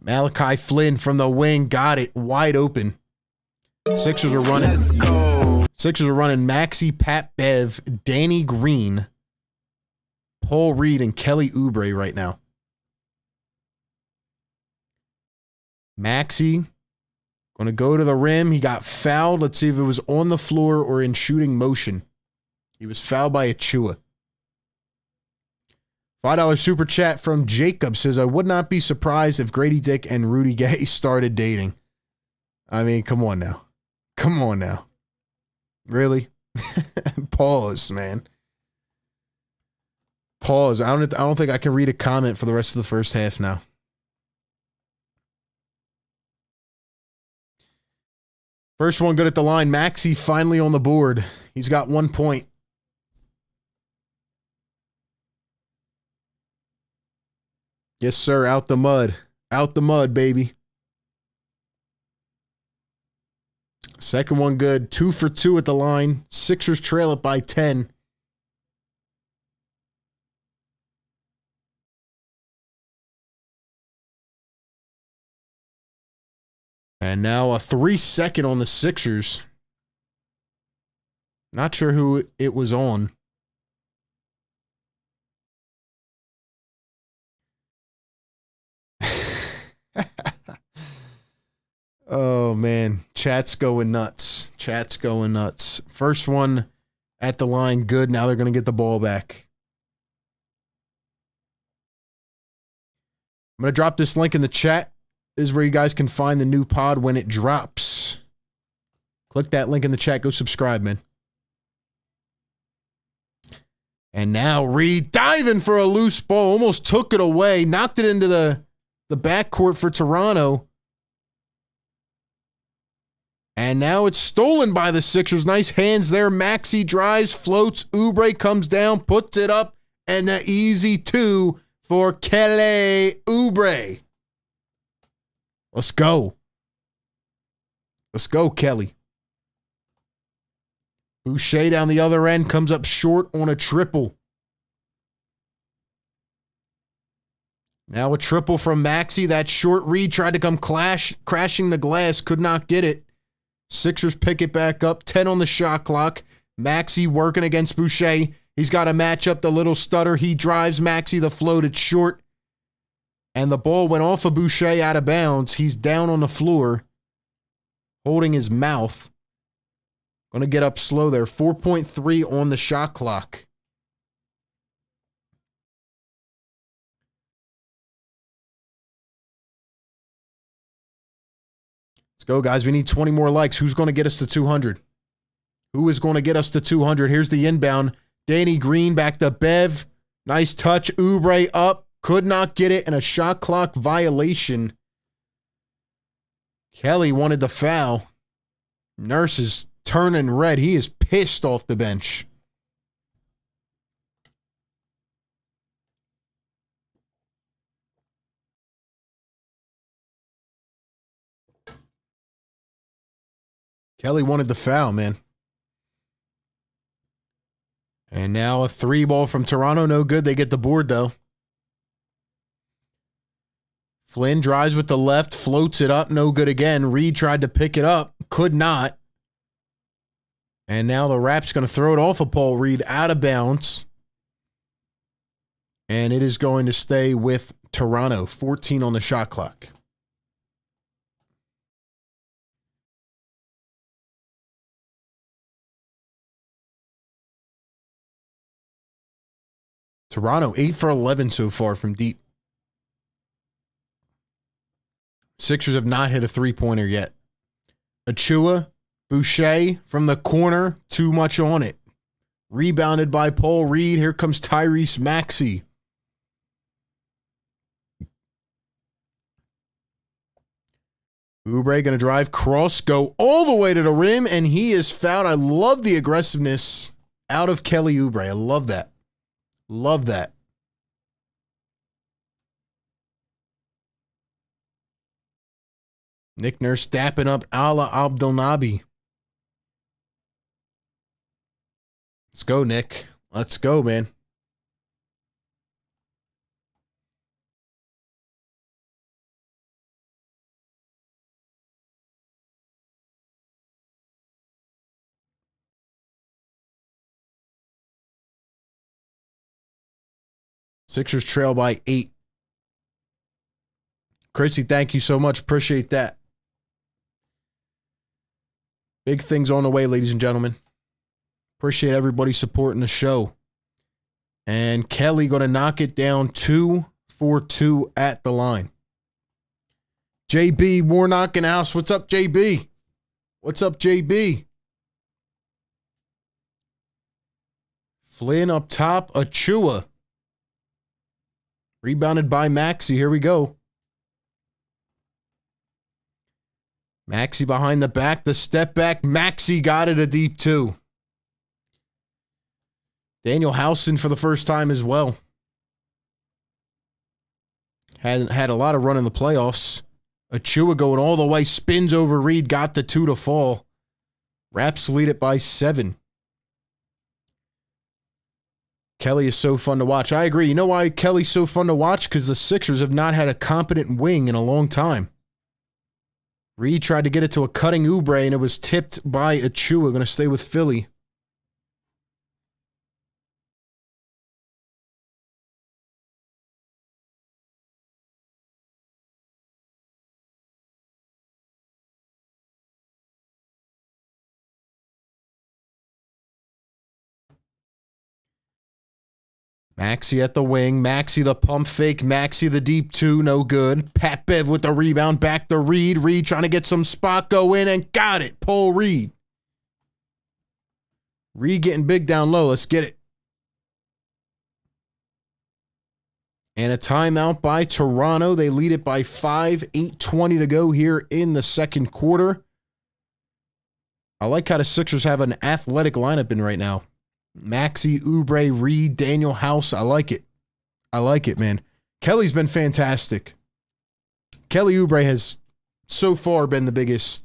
Malachi Flynn from the wing got it wide open. Sixers are running. Let's go. Sixers are running Maxi, Pat Bev, Danny Green, Paul Reed, and Kelly Oubre right now. Maxi going to go to the rim. He got fouled. Let's see if it was on the floor or in shooting motion. He was fouled by Achua. $5 super chat from Jacob says, I would not be surprised if Grady Dick and Rudy Gay started dating. I mean, come on now. Come on now. Really? Pause, man. Pause. I don't think I can read a comment for the rest of the first half now. First one good at the line. Maxi finally on the board. He's got 1 point. Yes, sir. Out the mud. Out the mud, baby. Second one good. 2 for 2 at the line. Sixers trail it by 10. And now a 3-second on the Sixers. Not sure who it was on. Oh, man. Chat's going nuts. Chat's going nuts. First one at the line, good. Now they're going to get the ball back. I'm going to drop this link in the chat. This is where you guys can find the new pod when it drops. Click that link in the chat. Go subscribe, man. And now Reed diving for a loose ball. Almost took it away. Knocked it into the backcourt for Toronto. And now it's stolen by the Sixers. Nice hands there. Maxi drives, floats. Oubre comes down, puts it up. And the easy 2 for Kelly Oubre. Let's go. Let's go, Kelly. Boucher down the other end comes up short on a triple. Now a triple from Maxi. That short read tried to come crashing the glass. Could not get it. Sixers pick it back up. 10 on the shot clock. Maxi working against Boucher. He's got to match up the little stutter. He drives Maxi. The float. It's short. And the ball went off of Boucher out of bounds. He's down on the floor, holding his mouth. Going to get up slow there. 4.3 on the shot clock. Let's go, guys. We need 20 more likes. Who's going to get us to 200? Who is going to get us to 200? Here's the inbound. Danny Green back to Bev. Nice touch. Oubre up. Could not get it, and a shot clock violation Kelly wanted the foul. Nurse is turning red. He is pissed off the bench. Kelly wanted the foul, man. And now a 3-ball from Toronto. No good. They get the board, though. Flynn drives with the left, floats it up. No good again. Reed tried to pick it up. Could not. And now the Raps going to throw it off of Paul Reed out of bounds. And it is going to stay with Toronto. 14 on the shot clock. Toronto, 8 for 11 so far from deep. Sixers have not hit a three-pointer yet. Achua, Boucher from the corner, too much on it. Rebounded by Paul Reed. Here comes Tyrese Maxey. Oubre going to drive cross, go all the way to the rim, and he is fouled. I love the aggressiveness out of Kelly Oubre. I love that. Love that. Nick Nurse dapping up Ala Abdelnaby. Let's go, Nick. Let's go, man. Sixers trail by 8. Chrissy, thank you so much. Appreciate that. Big things on the way, ladies and gentlemen. Appreciate everybody supporting the show. And Kelly going to knock it down 2 for 2 at the line. JB Warnock in house. What's up, JB? What's up, JB? Flynn up top. Achua. Rebounded by Maxi. Here we go. Maxi behind the back. The step back. Maxi got it a deep 2. Daniel Housen for the first time as well. Had a lot of run in the playoffs. Achua going all the way. Spins over Reed. Got the 2 to fall. Raps lead it by 7. Kelly is so fun to watch. I agree. You know why Kelly's so fun to watch? Because the Sixers have not had a competent wing in a long time. Reed tried to get it to a cutting Oubre, and it was tipped by Achua. Going to stay with Philly. Maxi at the wing. Maxi the pump fake. Maxi the deep 2. No good. Pat Bev with the rebound. Back to Reed. Reed trying to get some spot. Go in and got it. Paul Reed. Reed getting big down low. Let's get it. And a timeout by Toronto. They lead it by 5. 8:20 to go here in the second quarter. I like how the Sixers have an athletic lineup in right now. Maxi, Oubre, Reed, Daniel House. I like it. I like it, man. Kelly's been fantastic. Kelly Oubre has so far been the biggest,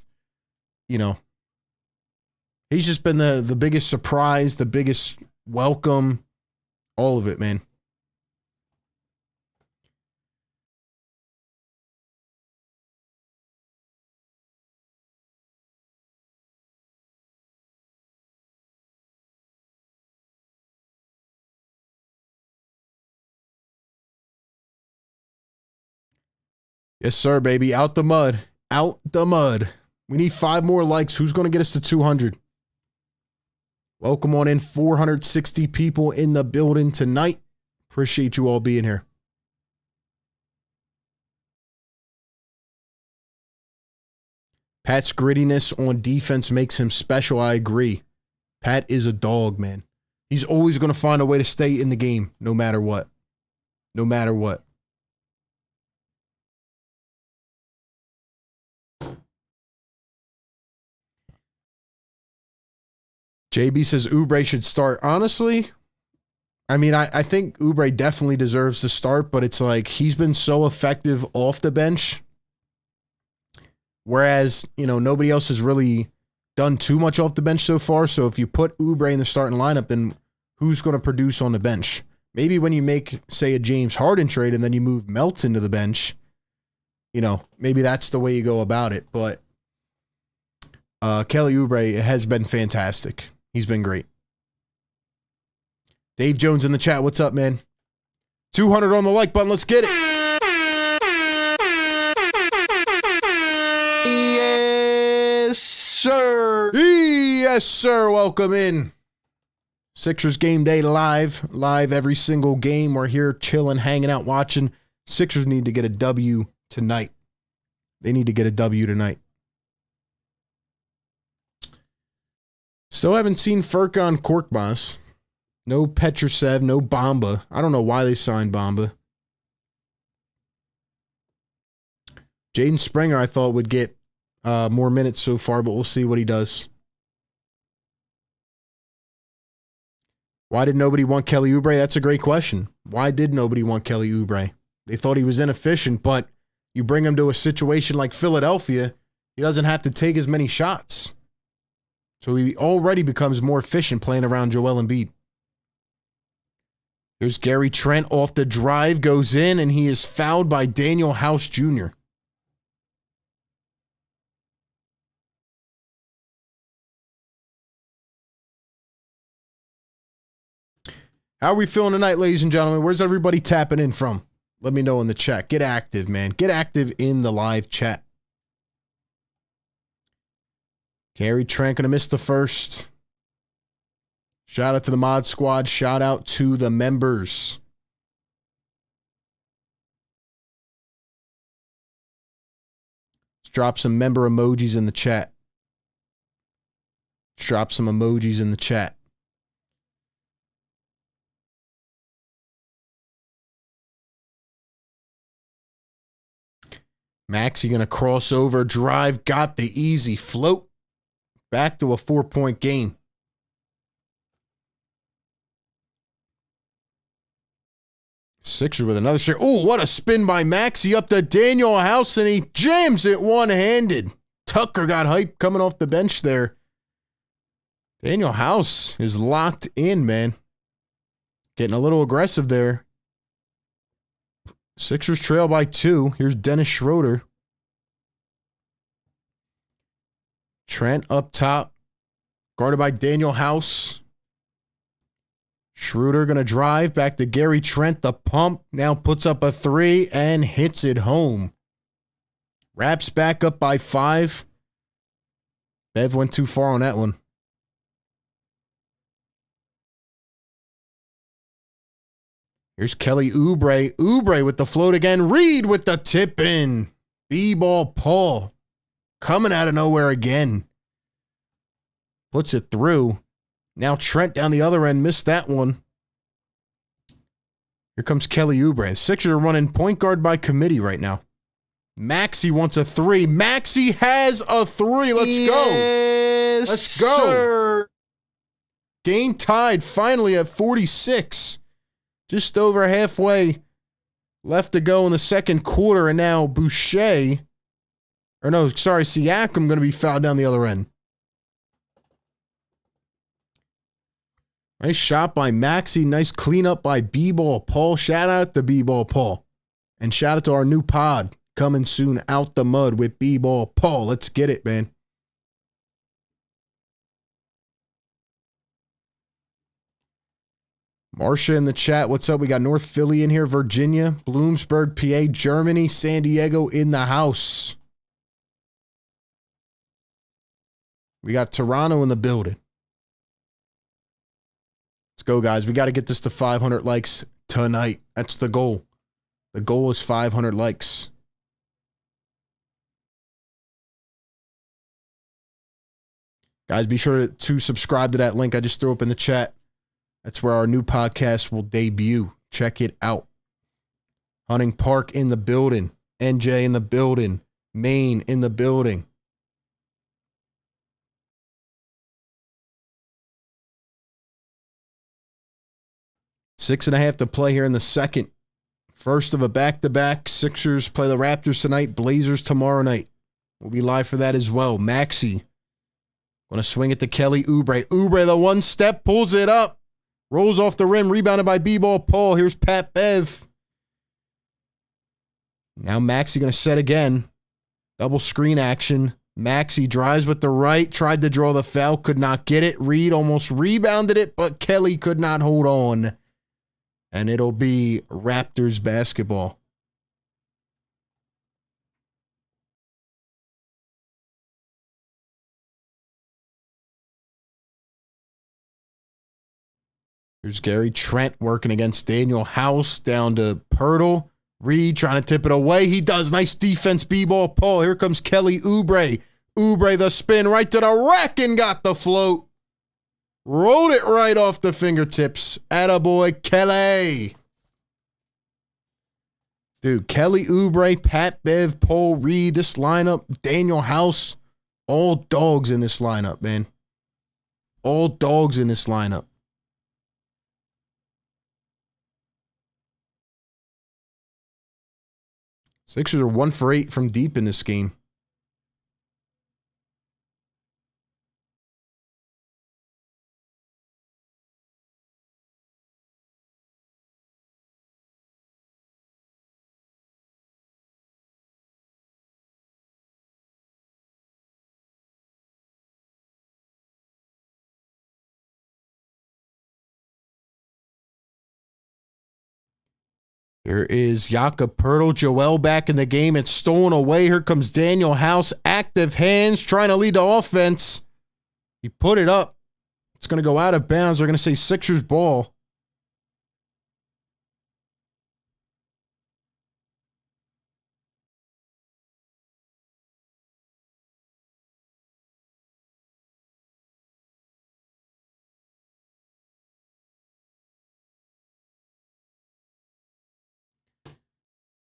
he's just been the biggest surprise, the biggest welcome, all of it, man. Yes, sir, baby. Out the mud. Out the mud. We need 5 more likes. Who's going to get us to 200? Welcome on in. 460 people in the building tonight. Appreciate you all being here. Pat's grittiness on defense makes him special. I agree. Pat is a dog, man. He's always going to find a way to stay in the game, no matter what. No matter what. JB says Oubre should start. Honestly, I mean, I think Oubre definitely deserves to start, but it's like he's been so effective off the bench. Whereas, nobody else has really done too much off the bench so far. So if you put Oubre in the starting lineup, then who's going to produce on the bench? Maybe when you make, say, a James Harden trade and then you move Melton to the bench, maybe that's the way you go about it. But Kelly Oubre has been fantastic. He's been great. Dave Jones in the chat. What's up, man? 200 on the like button. Let's get it. Yes, sir. Yes, sir. Welcome in. Sixers game day live every single game. We're here chilling, hanging out, watching. Sixers need to get a W tonight. They need to get a W tonight. Still haven't seen Furkan Korkmaz. No Petrusev, no Bamba. I don't know why they signed Bamba. Jaden Springer, I thought, would get more minutes so far, but we'll see what he does. Why did nobody want Kelly Oubre? That's a great question. Why did nobody want Kelly Oubre? They thought he was inefficient, but you bring him to a situation like Philadelphia, he doesn't have to take as many shots. So he already becomes more efficient playing around Joel Embiid. Here's Gary Trent off the drive, goes in, and he is fouled by Daniel House Jr. How are we feeling tonight, ladies and gentlemen? Where's everybody tapping in from? Let me know in the chat. Get active, man. Get active in the live chat. Gary Trent gonna miss the first. Shout out to the mod squad. Shout out to the members. Let's drop some member emojis in the chat. Let's drop some emojis in the chat. Maxi gonna cross over, drive, got the easy float. Back to a 4-point game. Sixers with another shot. Oh, what a spin by Maxi up to Daniel House, and he jams it one-handed. Tucker got hype coming off the bench there. Daniel House is locked in, man. Getting a little aggressive there. Sixers trail by 2. Here's Dennis Schroeder. Trent up top. Guarded by Daniel House. Schroeder going to drive back to Gary Trent. The pump now puts up a 3 and hits it home. Raps back up by 5. Bev went too far on that one. Here's Kelly Oubre. Oubre with the float again. Reed with the tip in. B-ball Paul. Coming out of nowhere again. Puts it through. Now Trent down the other end. Missed that one. Here comes Kelly Oubre. The Sixers are running point guard by committee right now. Maxi wants a 3. Maxi has a 3. Let's go. Yes, Let's go. Sir. Game tied finally at 46. Just over halfway left to go in the second quarter. And now Siakam going to be fouled down the other end. Nice shot by Maxi. Nice cleanup by B-Ball Paul. Shout out to B-Ball Paul. And shout out to our new pod coming soon, Out the Mud with B-Ball Paul. Let's get it, man. Marcia in the chat. What's up? We got North Philly in here, Virginia, Bloomsburg, PA, Germany, San Diego in the house. We got Toronto in the building. Let's go, guys. We got to get this to 500 likes tonight. That's the goal. The goal is 500 likes. Guys, be sure to subscribe to that link I just threw up in the chat. That's where our new podcast will debut. Check it out. Hunting Park in the building. NJ in the building. Maine in the building. 6.5 to play here in the second. First of a back-to-back. Sixers play the Raptors tonight. Blazers tomorrow night. We'll be live for that as well. Maxi going to swing it to Kelly Oubre. Oubre, the one step, pulls it up. Rolls off the rim, rebounded by B-Ball Paul. Here's Pat Bev. Now Maxi going to set again. Double screen action. Maxi drives with the right, tried to draw the foul, could not get it. Reed almost rebounded it, but Kelly could not hold on. And it'll be Raptors basketball. Here's Gary Trent working against Daniel House, down to Pirtle. Reed trying to tip it away. He does. Nice defense, B-Ball Paul. Here comes Kelly Oubre. Oubre the spin right to the rack and got the float. Rolled it right off the fingertips. Attaboy Kelly. Dude, Kelly Oubre, Pat Bev, Paul Reed, this lineup, Daniel House, all dogs in this lineup, man. All dogs in this lineup. Sixers are 1 for 8 from deep in this game. Here is Jakob Poeltl, Joel back in the game. It's stolen away. Here comes Daniel House. Active hands, trying to lead the offense. He put it up. It's going to go out of bounds. They're going to say Sixers ball.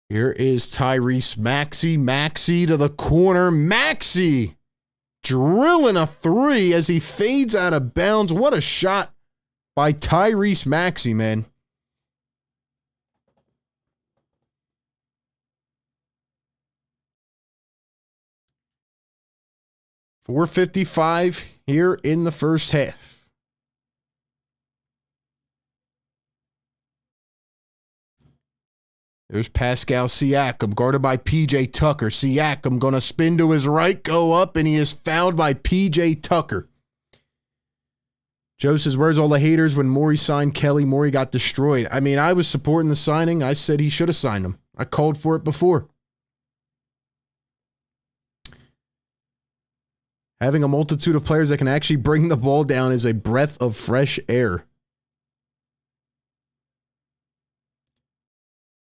Here is Tyrese Maxi. Maxi to the corner. Maxi drilling a three as he fades out of bounds. What a shot by Tyrese Maxi, man. .455 here in the first half. There's Pascal Siakam, guarded by P.J. Tucker. Siakam going to spin to his right, go up, and he is fouled by P.J. Tucker. Joe says, where's all the haters when Morey signed Kelly? Morey got destroyed. I mean, I was supporting the signing. I said he should have signed him. I called for it before. Having a multitude of players that can actually bring the ball down is a breath of fresh air.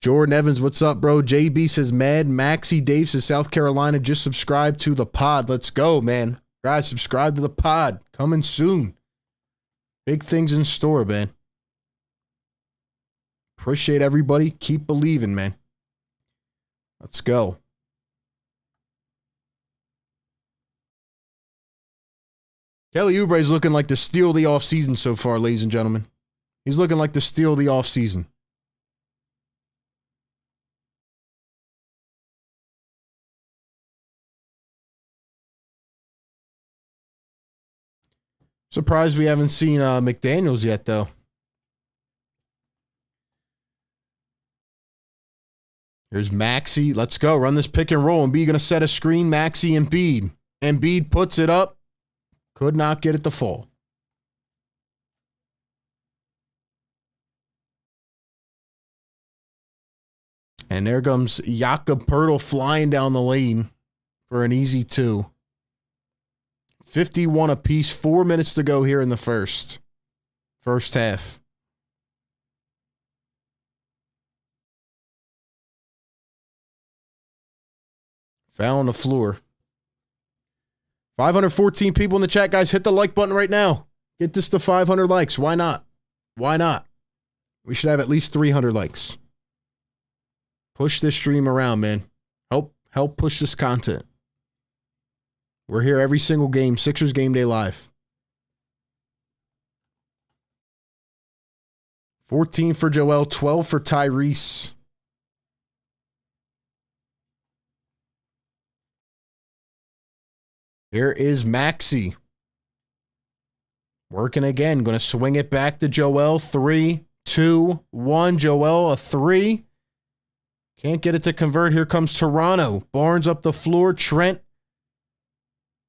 Jordan Evans, what's up, bro? JB says, Mad Maxi. Dave says, South Carolina, just subscribe to the pod. Let's go, man. Guys, subscribe to the pod. Coming soon. Big things in store, man. Appreciate everybody. Keep believing, man. Let's go. Kelly Oubre is looking like the steal of the offseason so far, ladies and gentlemen. He's looking like the steal of the offseason. Surprised we haven't seen McDaniels yet, though. Here's Maxi. Let's go. Run this pick and roll. Embiid going to set a screen. Maxi, Embiid. Embiid puts it up. Could not get it to fall. And there comes Jakob Poeltl flying down the lane for an easy 2. 51 apiece, 4 minutes to go here in the first half. Foul on the floor. 514 people in the chat, guys. Hit the like button right now. Get this to 500 likes. Why not? Why not? We should have at least 300 likes. Push this stream around, man. Help push this content. We're here every single game. Sixers Game Day Live. 14 for Joel, 12 for Tyrese. Here is Maxi. Working again. Going to swing it back to Joel. 3, 2, 1. Joel, a 3. Can't get it to convert. Here comes Toronto. Barnes up the floor. Trent.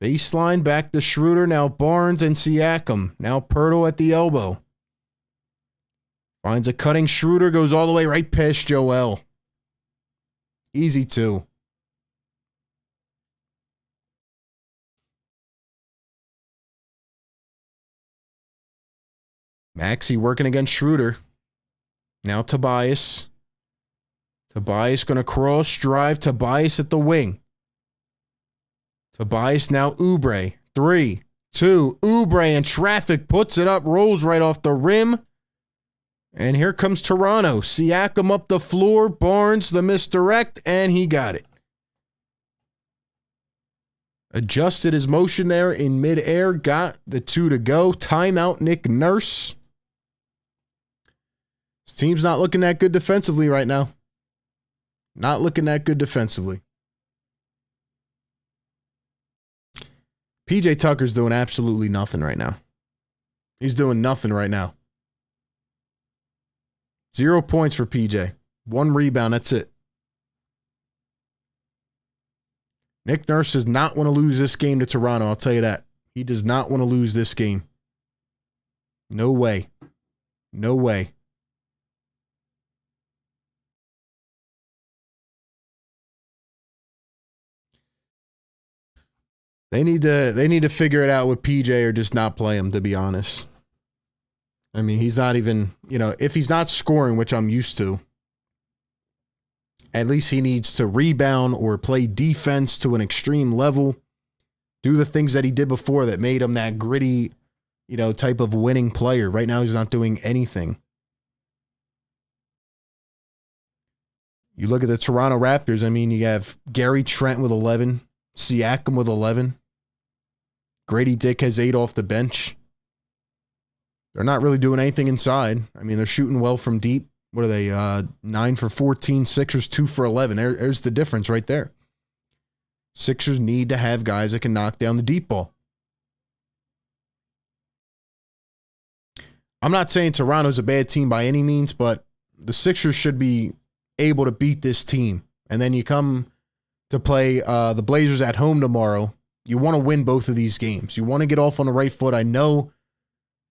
Baseline back to Schroeder. Now Barnes and Siakam. Now Pirtle at the elbow. Finds a cutting Schroeder. Goes all the way right past Joel. Easy 2. Maxi working against Schroeder. Now Tobias. Tobias going to cross, drive. Tobias at the wing. Tobias now Oubre. 3, 2. Oubre in traffic. Puts it up. Rolls right off the rim. And here comes Toronto. Siakam up the floor. Barnes the misdirect. And he got it. Adjusted his motion there in midair. Got the 2 to go. Timeout Nick Nurse. This team's not looking that good defensively right now. Not looking that good defensively. PJ Tucker's doing absolutely nothing right now. He's doing nothing right now. 0 points for PJ. 1 rebound, that's it. Nick Nurse does not want to lose this game to Toronto, I'll tell you that. He does not want to lose this game. No way. No way. They need to figure it out with PJ or just not play him, to be honest. I mean, he's not even, if he's not scoring, which I'm used to, at least he needs to rebound or play defense to an extreme level. Do the things that he did before that made him that gritty, type of winning player. Right now, he's not doing anything. You look at the Toronto Raptors, I mean, you have Gary Trent with 11, Siakam with 11. Grady Dick has 8 off the bench. They're not really doing anything inside. I mean, they're shooting well from deep. What are they? 9 for 14, Sixers 2 for 11. There's the difference right there. Sixers need to have guys that can knock down the deep ball. I'm not saying Toronto's a bad team by any means, but the Sixers should be able to beat this team. And then you come to play the Blazers at home tomorrow. You want to win both of these games. You want to get off on the right foot. I know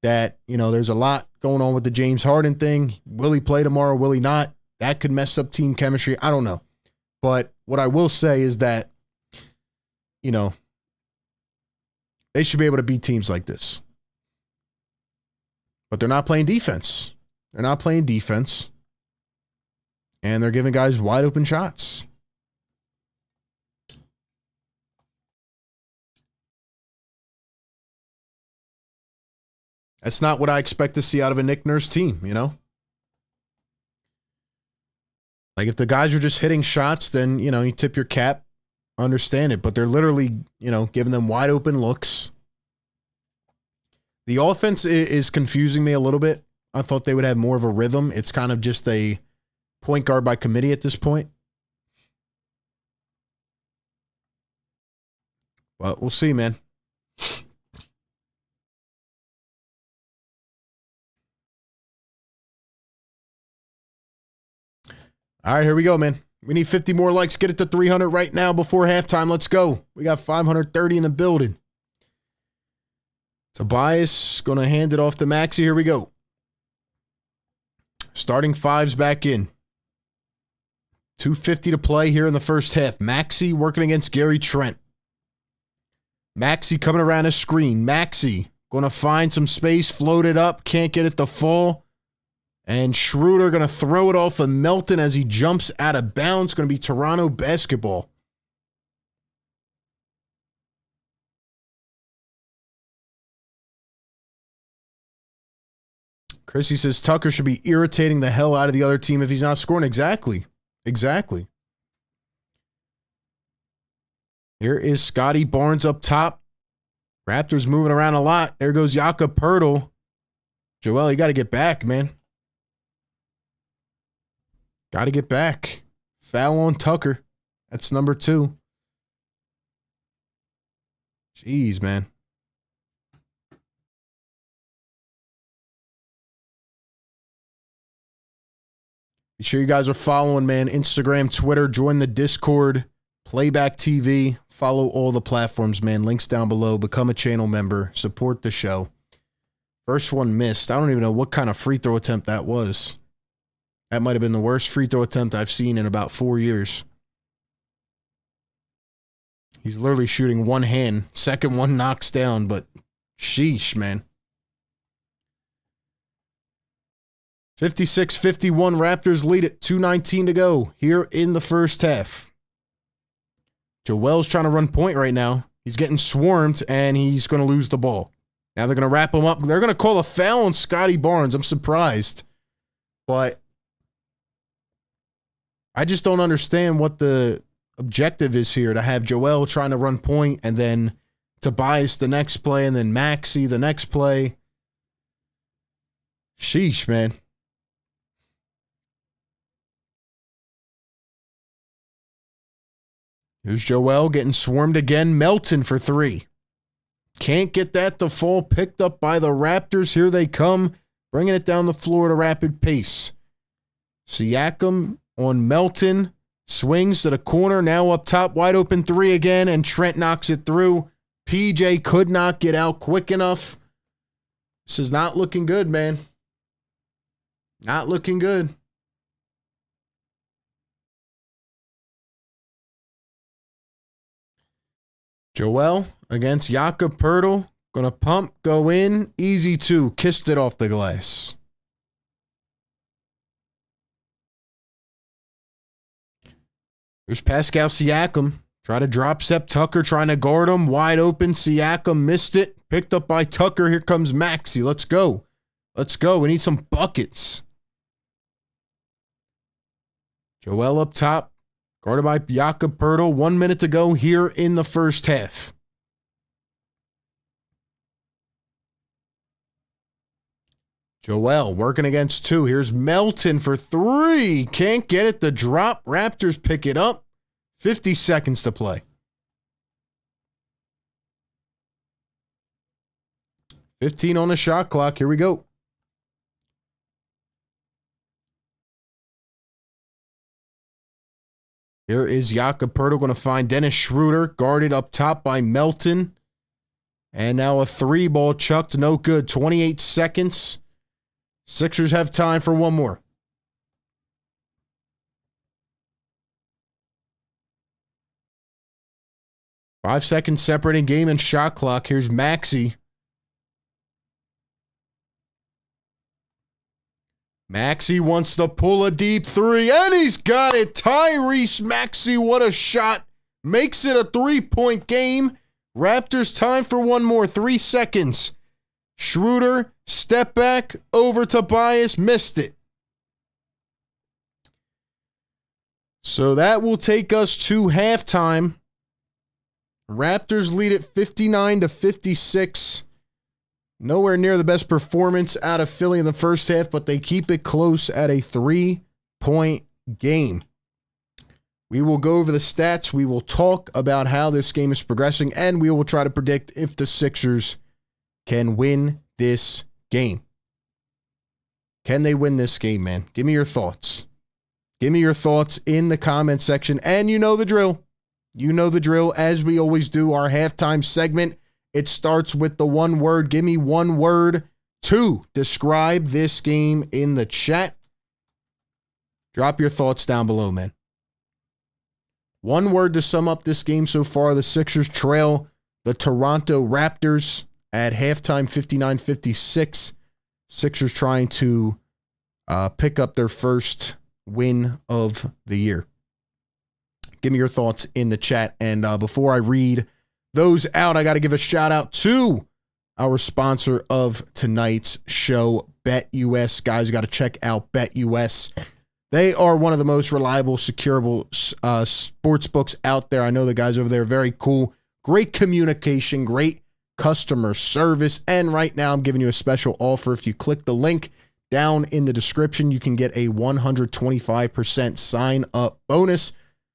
that, there's a lot going on with the James Harden thing. Will he play tomorrow? Will he not? That could mess up team chemistry. I don't know. But what I will say is that, they should be able to beat teams like this. But they're not playing defense. They're not playing defense. And they're giving guys wide open shots. That's not what I expect to see out of a Nick Nurse team, Like, if the guys are just hitting shots, then, you tip your cap, understand it. But they're literally, giving them wide open looks. The offense is confusing me a little bit. I thought they would have more of a rhythm. It's kind of just a point guard by committee at this point. But we'll see, man. All right, here we go, man. We need 50 more likes. Get it to 300 right now before halftime. Let's go. We got 530 in the building. Tobias going to hand it off to Maxi. Here we go. Starting fives back in. 2:50 to play here in the first half. Maxi working against Gary Trent. Maxi coming around a screen. Maxi going to find some space, float it up, can't get it to fall. And Schroeder going to throw it off of Melton as he jumps out of bounds. Going to be Toronto basketball. Chrissy says Tucker should be irritating the hell out of the other team if he's not scoring. Exactly. Exactly. Here is Scotty Barnes up top. Raptors moving around a lot. There goes Jakob Poeltl. Joel, you got to get back, man. Got to get back. Foul on Tucker. That's number 2. Jeez, man. Be sure you guys are following, man. Instagram, Twitter, join the Discord, Playback TV. Follow all the platforms, man. Links down below. Become a channel member. Support the show. First one missed. I don't even know what kind of free throw attempt that was. That might have been the worst free throw attempt I've seen in about 4 years. He's literally shooting one hand. Second one knocks down, but sheesh, man. 56-51, Raptors lead it. 2:19 to go here in the first half. Joel's trying to run point right now. He's getting swarmed, and he's going to lose the ball. Now they're going to wrap him up. They're going to call a foul on Scotty Barnes. I'm surprised. But I just don't understand what the objective is here, to have Joel trying to run point, and then Tobias the next play, and then Maxi the next play. Sheesh, man. Here's Joel getting swarmed again. Melton for 3. Can't get that to fall. Picked up by the Raptors. Here they come, bringing it down the floor at a rapid pace. Siakam on Melton. Swings to the corner. Now up top. Wide open 3 again, and Trent knocks it through. PJ could not get out quick enough. This is not looking good, man. Not looking good. Joel against Jakob Poeltl. Gonna pump, go in. Easy 2. Kissed it off the glass. Here's Pascal Siakam. Try to drop step. Tucker trying to guard him. Wide open. Siakam missed it. Picked up by Tucker. Here comes Maxi. Let's go. Let's go. We need some buckets. Joel up top. Guarded by Jakob Poeltl. 1 minute to go here in the first half. Joel working against 2. Here's Melton for 3. Can't get it to drop. Raptors pick it up. 50 seconds to play. 15 on the shot clock. Here we go. Here is Jakob Poeltl going to find Dennis Schroeder, guarded up top by Melton. And now a 3-ball chucked, no good. 28 seconds. Sixers have time for one more. Five seconds separating game and shot clock. Here's Maxi. Maxi wants to pull a deep 3, and he's got it. Tyrese Maxey, what a shot. Makes it a 3-point game. Raptors time for one more. 3 seconds. Schroeder, step back, over Tobias, missed it. So that will take us to halftime. Raptors lead at 59-56. Nowhere near the best performance out of Philly in the first half, but they keep it close at a 3-point game. We will go over the stats. We will talk about how this game is progressing, and we will try to predict if the Sixers can win this game. Can they win this game, man? Give me your thoughts. Give me your thoughts in the comment section, and you know the drill. You know the drill, as we always do, our halftime segment. It starts with the one word. Give me one word to describe this game in the chat. Drop your thoughts down below, man. One word to sum up this game so far. The Sixers trail the Toronto Raptors at halftime, 59-56. Sixers trying to pick up their first win of the year. Give me your thoughts in the chat. And before I read those out, I got to give a shout out to our sponsor of tonight's show, BetUS. Guys, you got to check out BetUS. They are one of the most reliable, securable sports books out there. I know the guys over there are very cool. Great communication, great customer service. And right now I'm giving you a special offer. If you click the link down in the description. You can get a 125% sign up bonus.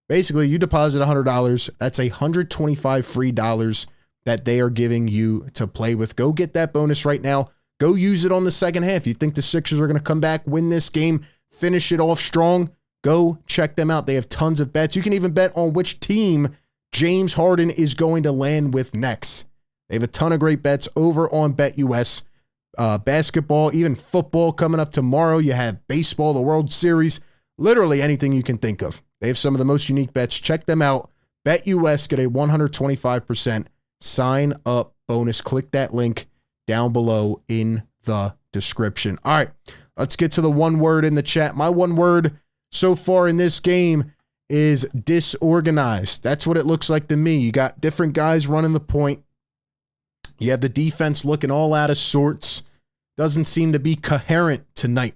Basically, you deposit $100. That's $125 free dollars that they are giving you to play with. Go get that bonus right now. Go use it on the second half. You think the Sixers are going to come back, win this game, finish it off strong? Go check them out. They have tons of bets. You can even bet on which team James Harden is going to land with next. They have a ton of great bets over on BetUS. Basketball, even football coming up tomorrow. You have baseball, the World Series, literally anything you can think of. They have some of the most unique bets. Check them out. BetUS, get a 125% sign up bonus. Click that link down below in the description. All right, let's get to the one word in the chat. My one word so far in this game is disorganized. That's what it looks like to me. You got different guys running the point. You have the defense looking all out of sorts. Doesn't seem to be coherent tonight.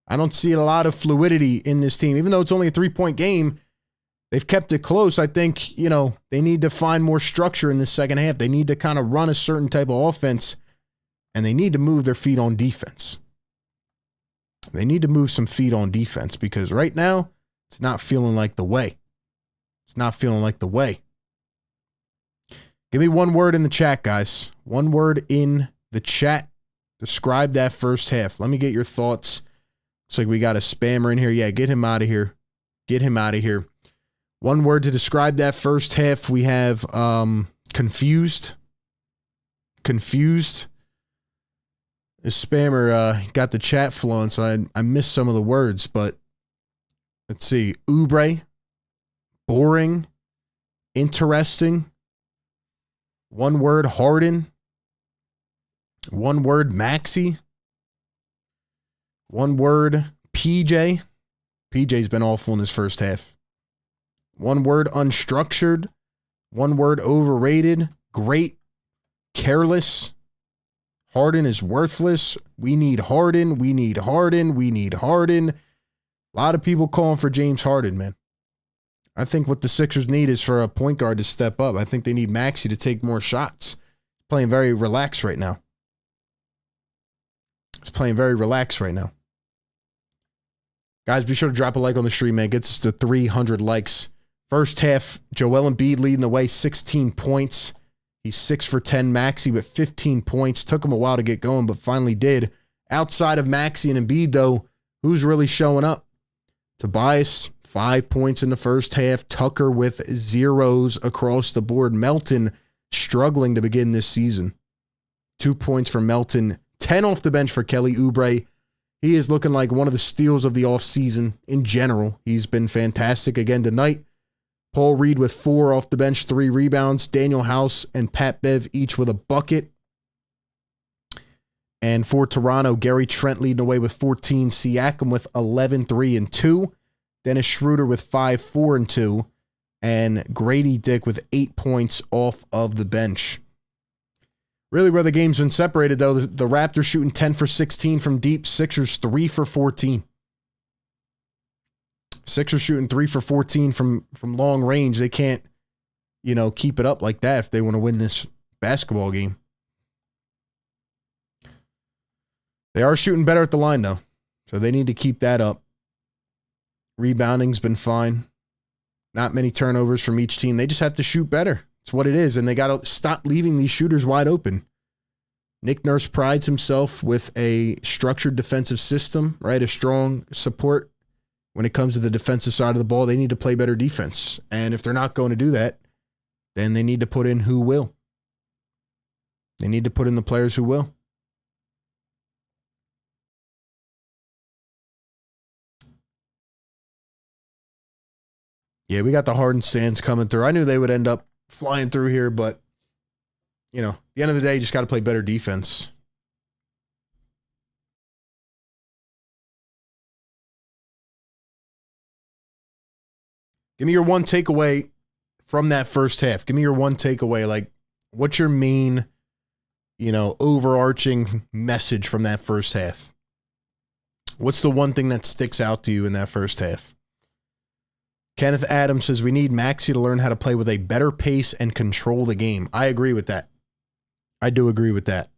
I don't see a lot of fluidity in this team. Even though it's only a 3-point game, they've kept it close. I think, they need to find more structure in the second half. They need to kind of run a certain type of offense, and they need to move their feet on defense. They need to move some feet on defense because right now, it's not feeling like the way. It's not feeling like the way. Give me one word in the chat, guys. One word in the chat. Describe that first half. Let me get your thoughts. Looks like we got a spammer in here. Yeah, get him out of here. Get him out of here. One word to describe that first half. We have confused. Confused. The spammer got the chat flowing, so I missed some of the words, but let's see. Oubre. Boring. Interesting. One word, Harden. One word, Maxi. One word, PJ. PJ's been awful in his first half. One word, unstructured. One word, overrated. Great. Careless. Harden is worthless. We need Harden. We need Harden. We need Harden. A lot of people calling for James Harden, man. I think what the Sixers need is for a point guard to step up. I think they need Maxi to take more shots. He's playing very relaxed right now. He's playing very relaxed right now. Guys, be sure to drop a like on the stream, man. Gets us to 300 likes. First half, Joel Embiid leading the way, 16 points. He's 6 for 10. Maxi with 15 points. Took him a while to get going, but finally did. Outside of Maxi and Embiid, though, who's really showing up? Tobias, 5 points in the first half. Tucker with zeros across the board. Melton struggling to begin this season. 2 points for Melton. 10 off the bench for Kelly Oubre. He is looking like one of the steals of the offseason in general. He's been fantastic again tonight. Paul Reed with 4 off the bench, 3 rebounds. Daniel House and Pat Bev each with a bucket. And for Toronto, Gary Trent leading away with 14. Siakam with 11, 3, and 2. Dennis Schroeder with 5, 4, and 2. And Grady Dick with 8 points off of the bench. Really where the game's been separated, though, the Raptors shooting 10 for 16 from deep. Sixers 3 for 14. Sixers shooting 3 for 14 from long range. They can't, keep it up like that if they want to win this basketball game. They are shooting better at the line, though. So they need to keep that up. Rebounding's been fine. Not many turnovers from each team. They just have to shoot better. It's what it is. And they got to stop leaving these shooters wide open. Nick Nurse prides himself with a structured defensive system, right? A strong support when it comes to the defensive side of the ball. They need to play better defense. And if they're not going to do that, then they need to put in who will. They need to put in the players who will. Yeah, we got the Harden stands coming through. I knew they would end up flying through here, but, at the end of the day, you just got to play better defense. Give me your one takeaway from that first half. Give me your one takeaway. Like, what's your main, overarching message from that first half? What's the one thing that sticks out to you in that first half? Kenneth Adams says we need Maxi to learn how to play with a better pace and control the game. I agree with that. I do agree with that.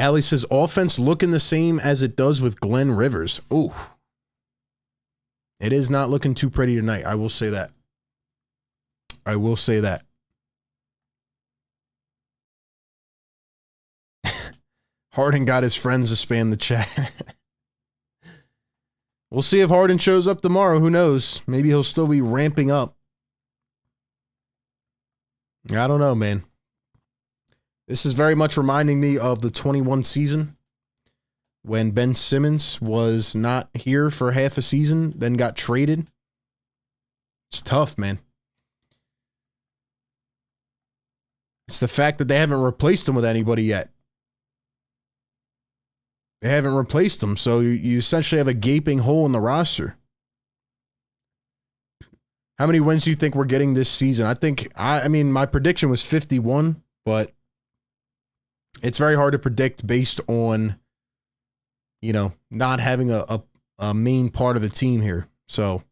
Allie says, offense looking the same as it does with Glenn Rivers. Ooh. It is not looking too pretty tonight. I will say that. I will say that. Harden got his friends to spam the chat. We'll see if Harden shows up tomorrow. Who knows? Maybe he'll still be ramping up. I don't know, man. This is very much reminding me of the 21 season when Ben Simmons was not here for half a season, then got traded. It's tough, man. It's the fact that they haven't replaced him with anybody yet. They haven't replaced him, so you essentially have a gaping hole in the roster. How many wins do you think we're getting this season? I mean, my prediction was 51, but it's very hard to predict based on, you know, not having a main part of the team here. So,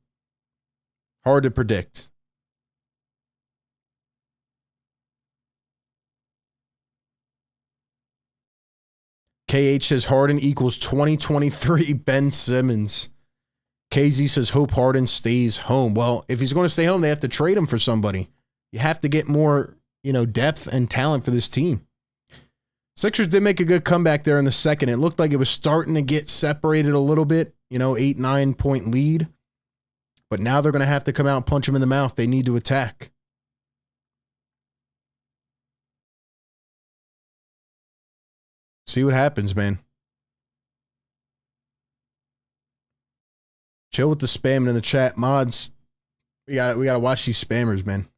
hard to predict. KH says Harden equals 2023 Ben Simmons. KZ says hope Harden stays home. Well, if he's going to stay home, they have to trade him for somebody. You have to get more, you know, depth and talent for this team. Sixers did make a good comeback there in the second. It looked like it was starting to get separated a little bit, you know, 8-9 point lead. But now they're going to have to come out and punch him in the mouth. They need to attack. See what happens, man. Chill with the spamming in the chat. Mods, we gotta watch these spammers, man.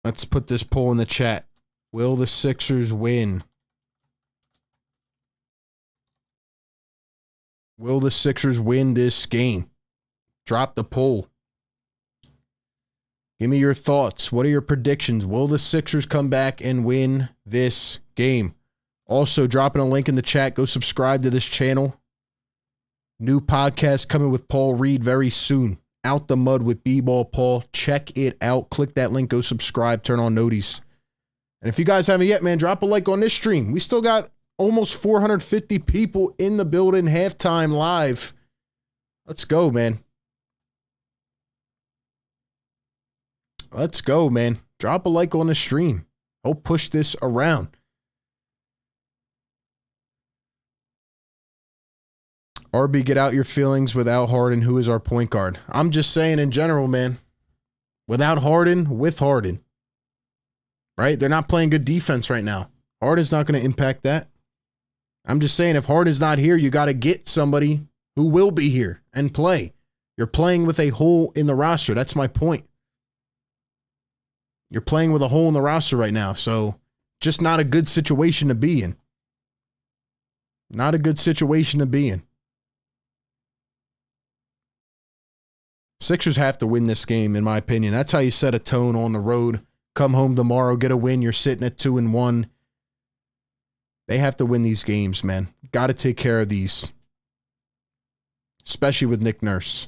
Let's put this poll in the chat. Will the Sixers win? Will the Sixers win this game? Drop the poll. Give me your thoughts. What are your predictions? Will the Sixers come back and win this game? Also, dropping a link in the chat. Go subscribe to this channel. New podcast coming with Paul Reed very soon. Out the Mud with B-Ball Paul. Check it out. Click that link. Go subscribe. Turn on noties. And if you guys haven't yet, man, drop a like on this stream. We still got almost 450 people in the building. Halftime live. Let's go, man. Let's go, man. Drop a like on the stream. Help push this around. RB, get out your feelings without Harden. Who is our point guard? I'm just saying in general, man. Without Harden, with Harden. Right? They're not playing good defense right now. Harden's not going to impact that. I'm just saying if Harden's not here, you got to get somebody who will be here and play. You're playing with a hole in the roster. That's my point. You're playing with a hole in the roster right now, so just not a good situation to be in. Not a good situation to be in. Sixers have to win this game, in my opinion. That's how you set a tone on the road. Come home tomorrow, get a win. You're sitting at 2-1. They have to win these games, man. Got to take care of these. Especially with Nick Nurse.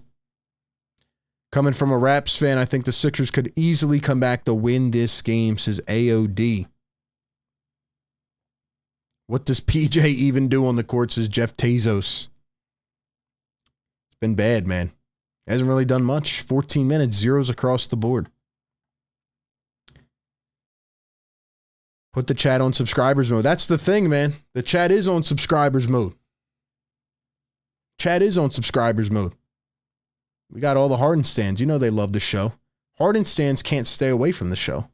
Coming from a Raps fan, I think the Sixers could easily come back to win this game, says AOD. What does PJ even do on the court, says Jeff Tezos. It's been bad, man. Hasn't really done much. 14 minutes, zeros across the board. Put the chat on subscribers mode. That's the thing, man. The chat is on subscribers mode. Chat is on subscribers mode. We got all the Harden stands. You know they love the show. Harden stands can't stay away from the show.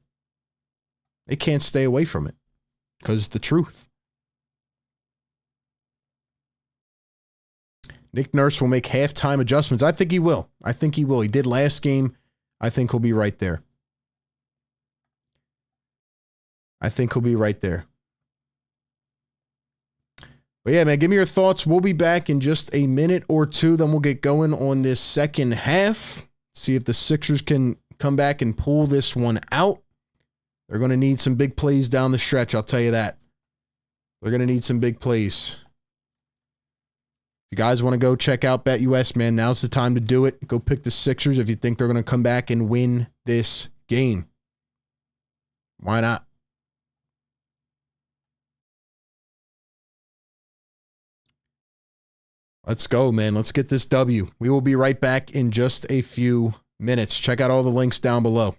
They can't stay away from it because it's the truth. Nick Nurse will make halftime adjustments. I think he will. I think he will. He did last game. I think he'll be right there. I think he'll be right there. But yeah, man, give me your thoughts. We'll be back in just a minute or two. Then we'll get going on this second half. See if the Sixers can come back and pull this one out. They're going to need some big plays down the stretch, I'll tell you that. They're going to need some big plays. If you guys want to go check out BetUS, man, now's the time to do it. Go pick the Sixers if you think they're going to come back and win this game. Why not? Let's go, man. Let's get this W. We will be right back in just a few minutes. Check out all the links down below.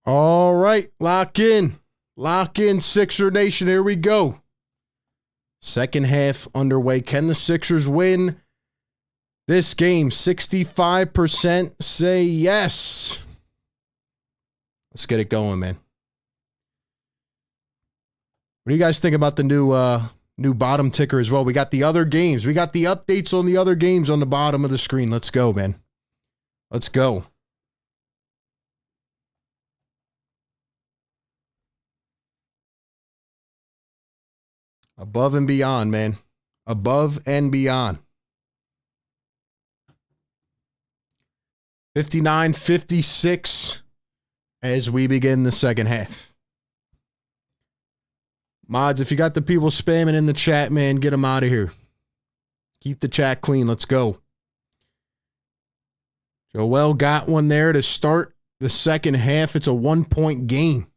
All right, lock in. Lock in, Sixer Nation. Here we go. Second half underway. Can the Sixers win this game? 65% say yes. Let's get it going, man. What do you guys think about the new bottom ticker as well? We got the other games. We got the updates on the other games on the bottom of the screen. Let's go, man. Let's go. Above and beyond, man. Above and beyond. 59-56 as we begin the second half. Mods, if you got the people spamming in the chat, man, get them out of here. Keep the chat clean. Let's go. Joel got one there to start the second half. It's a 1-point game.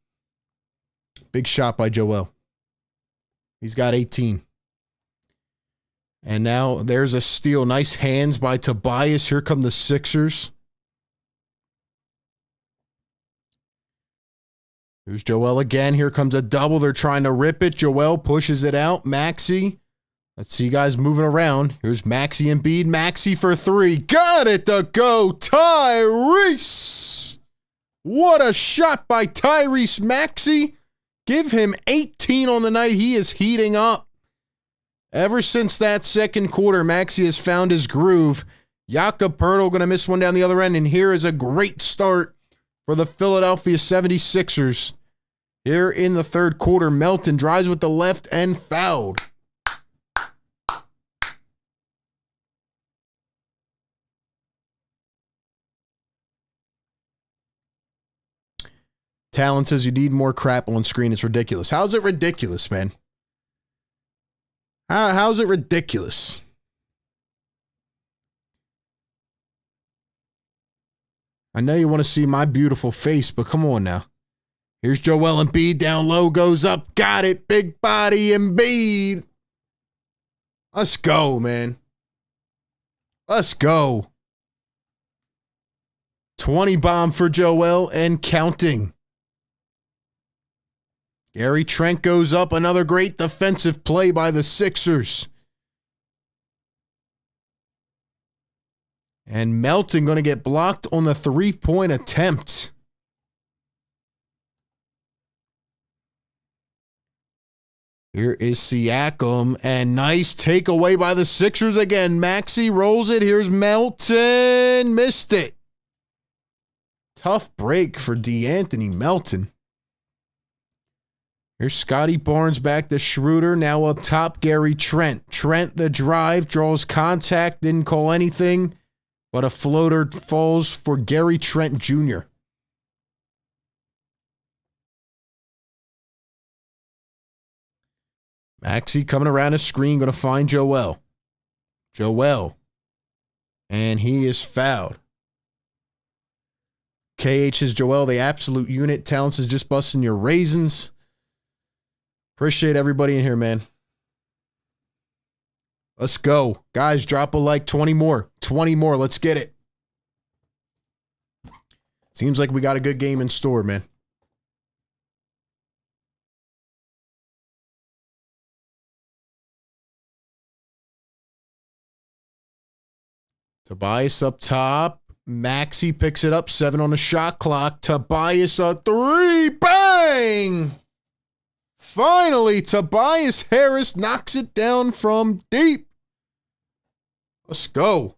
Big shot by Joel. He's got 18. And now there's a steal. Nice hands by Tobias. Here come the Sixers. Here's Joel again. Here comes a double. They're trying to rip it. Joel pushes it out. Maxi. Let's see guys moving around. Here's Maxi and Embiid. Maxi for three. Got it to go. Tyrese. What a shot by Tyrese Maxi. Give him 18 on the night. He is heating up. Ever since that second quarter, Maxi has found his groove. Jakob Poeltl going to miss one down the other end, and here is a great start for the Philadelphia 76ers. Here in the third quarter, Melton drives with the left and fouled. Talent says you need more crap on screen. It's ridiculous. How's it ridiculous, man? How's it ridiculous? I know you want to see my beautiful face, but come on now. Here's Joel Embiid down low, goes up, got it, big body Embiid. Let's go, man. Let's go. 20 bomb for Joel and counting. Gary Trent goes up, another great defensive play by the Sixers. And Melton going to get blocked on the three-point attempt. Here is Siakam, and nice takeaway by the Sixers again. Maxi rolls it. Here's Melton. Missed it. Tough break for DeAnthony Melton. Here's Scotty Barnes back to Schroeder. Now up top, Gary Trent. Trent, the drive, draws contact, didn't call anything, but a floater falls for Gary Trent Jr. Maxi coming around the screen, going to find Joel. Joel. And he is fouled. KH is Joel, the absolute unit. Talents is just busting your raisins. Appreciate everybody in here, man. Let's go. Guys, drop a like. 20 more. 20 more. Let's get it. Seems like we got a good game in store, man. Tobias up top. Maxi picks it up. 7 on the shot clock. Tobias a 3. Bang! Finally, Tobias Harris knocks it down from deep. Let's go.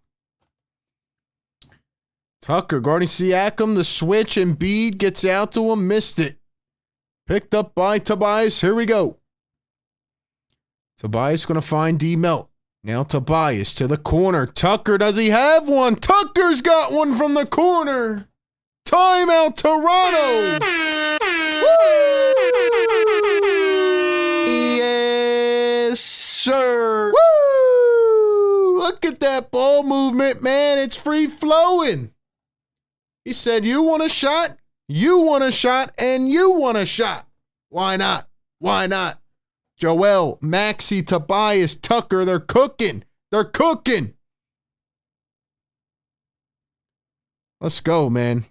Tucker guarding Siakam. The switch. Embiid gets out to him. Missed it. Picked up by Tobias. Here we go. Tobias going to find D-Melt. Now Tobias to the corner. Tucker, does he have one? Tucker's got one from the corner. Timeout, Toronto. Yes, sir. Woo! Look at that ball movement, man. It's free flowing. He said, you want a shot? You want a shot, and you want a shot. Why not? Why not? Joel, Maxi, Tobias, Tucker, they're cooking. They're cooking. Let's go, man.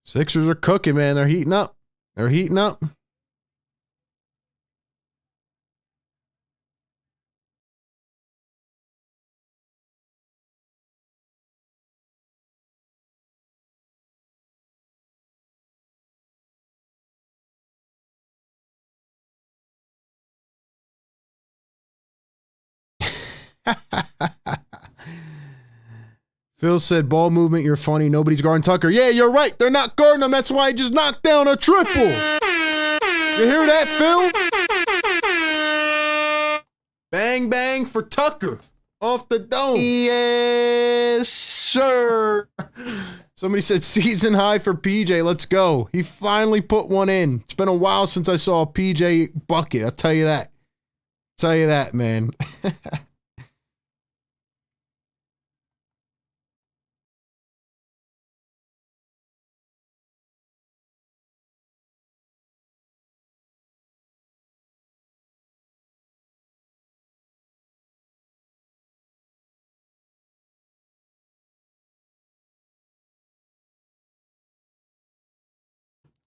Sixers are cooking, man. They're heating up. They're heating up. Phil said, ball movement, you're funny. Nobody's guarding Tucker. Yeah, you're right. They're not guarding him. That's why he just knocked down a triple. You hear that, Phil? Bang, bang for Tucker. Off the dome. Yes, sir. Somebody said season high for PJ. Let's go. He finally put one in. It's been a while since I saw a PJ bucket. I'll tell you that. Tell you that, man.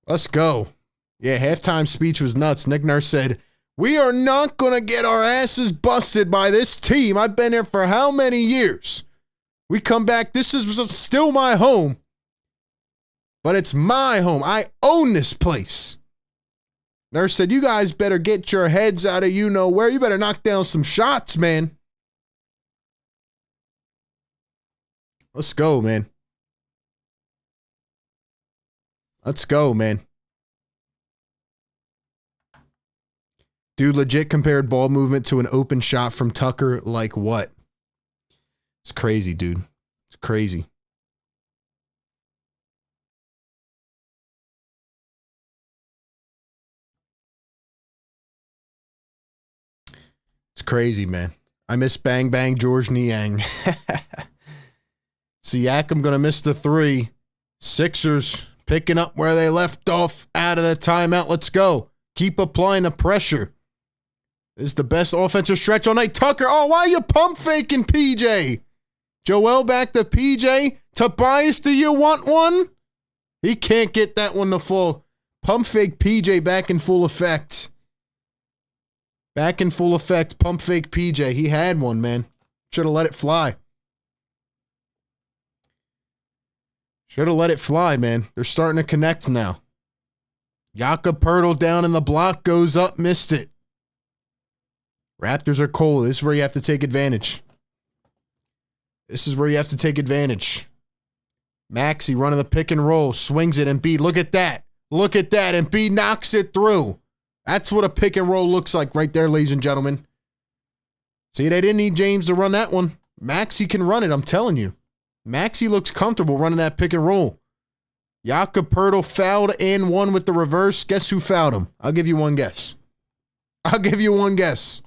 Let's go. Yeah, halftime speech was nuts. Nick Nurse said, "We are not going to get our asses busted by this team. I've been here for how many years? We come back. This is still my home, but it's my home. I own this place." Nurse said, "You guys better get your heads out of you know where. You better knock down some shots, man." Let's go, man. Let's go, man. Dude legit compared ball movement to an open shot from Tucker like what? It's crazy, dude. It's crazy. It's crazy, man. I miss Bang Bang George Niang. Siakam going to miss the three. Sixers picking up where they left off out of the timeout. Let's go. Keep applying the pressure. This is the best offensive stretch all night. Tucker, oh, why are you pump faking PJ? Joel back to PJ. Tobias, do you want one? He can't get that one to fall. Pump fake PJ back in full effect. Back in full effect. Pump fake PJ. He had one, man. Should have let it fly. Should have let it fly, man. They're starting to connect now. Jakob Poeltl down in the block, goes up, missed it. Raptors are cold. This is where you have to take advantage. This is where you have to take advantage. Maxi running the pick and roll, swings it, Embiid. Look at that. Look at that. Embiid knocks it through. That's what a pick and roll looks like right there, ladies and gentlemen. See, they didn't need James to run that one. Maxi can run it, I'm telling you. Maxi looks comfortable running that pick and roll. Jakob Poeltl fouled and won with the reverse. Guess who fouled him? I'll give you one guess. I'll give you one guess.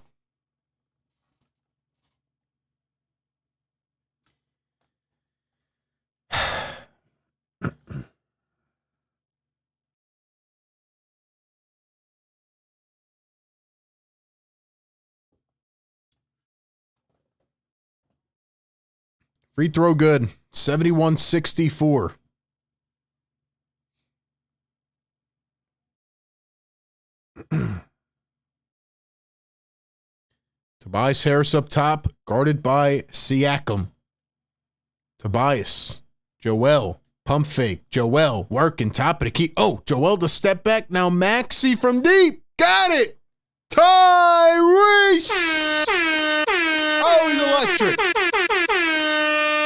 Free throw good. 71-64. Tobias Harris up top, guarded by Siakam. Tobias. Joel. Pump fake. Joel working top of the key. Oh, Joel to step back. Now Maxi from deep. Got it. Tyrese. Oh, he's electric.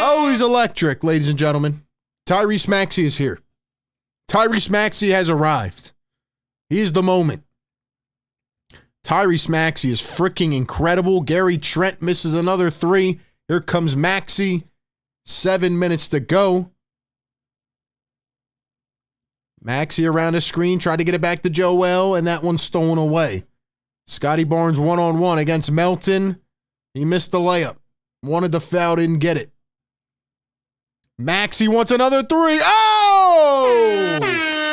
Oh, he's electric, ladies and gentlemen. Tyrese Maxey is here. Tyrese Maxey has arrived. He is the moment. Tyrese Maxey is freaking incredible. Gary Trent misses another three. Here comes Maxey. 7 minutes to go. Maxey around the screen, tried to get it back to Joel, and that one's stolen away. Scotty Barnes one-on-one against Melton. He missed the layup. Wanted the foul, didn't get it. Maxey wants another three. Oh!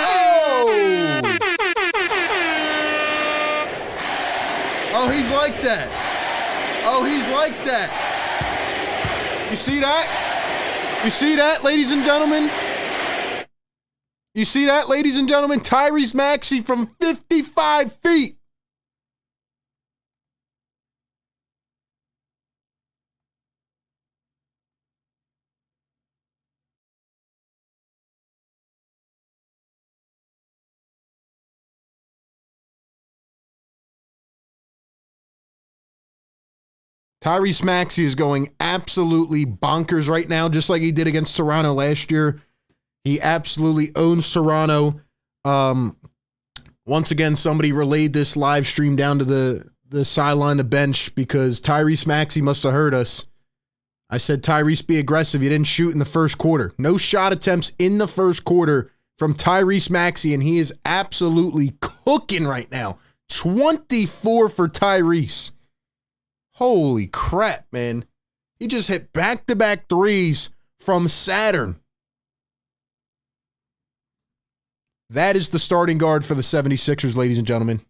Oh! Oh, he's like that. Oh, he's like that. You see that? You see that, ladies and gentlemen? You see that, ladies and gentlemen? Tyrese Maxey from 55 feet. Tyrese Maxey is going absolutely bonkers right now, just like he did against Toronto last year. He absolutely owns Toronto. Once again, somebody relayed this live stream down to the sideline, the bench, because Tyrese Maxey must have heard us. I said, Tyrese, be aggressive. You didn't shoot in the first quarter. No shot attempts in the first quarter from Tyrese Maxey, and he is absolutely cooking right now. 24 for Tyrese. Holy crap, man. He just hit back-to-back threes from Saturn. That is the starting guard for the 76ers, ladies and gentlemen.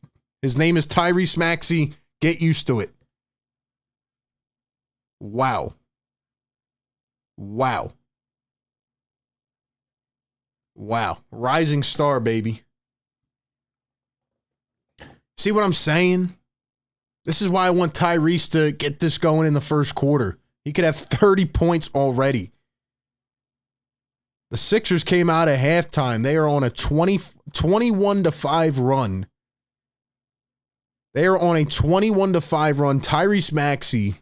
His name is Tyrese Maxey. Get used to it. Wow. Wow. Wow. Rising star, baby. See what I'm saying? This is why I want Tyrese to get this going in the first quarter. He could have 30 points already. The Sixers came out at halftime. They are on a 21-5 run. They are on a 21-5 run. Tyrese Maxey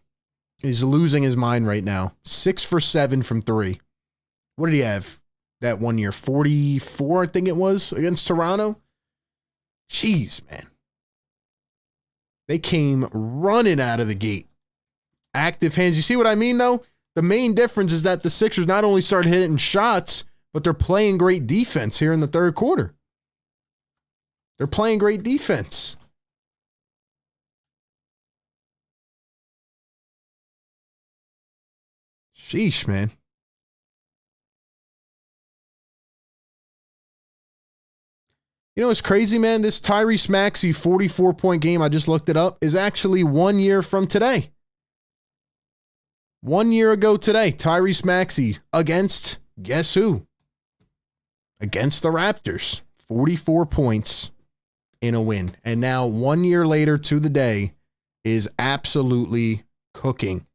is losing his mind right now. 6 for 7 from 3. What did he have that one year? 44, I think it was, against Toronto. Jeez, man. They came running out of the gate. Active hands. You see what I mean, though? The main difference is that the Sixers not only started hitting shots, but they're playing great defense here in the third quarter. They're playing great defense. Sheesh, man. You know, it's crazy, man. This Tyrese Maxey 44-point game, I just looked it up, is actually 1 year from today. 1 year ago today, Tyrese Maxey against, guess who? Against the Raptors. 44 points in a win. And now 1 year later to the day is absolutely cooking.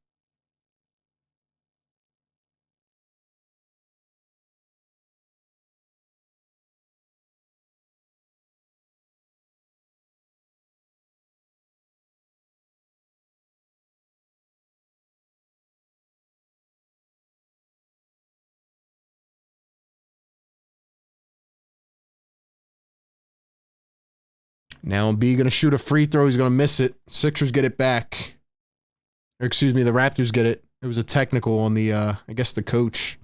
Now Embiid going to shoot a free throw. He's going to miss it. Sixers get it back. Or excuse me, the Raptors get it. It was a technical on the, I guess, the coach.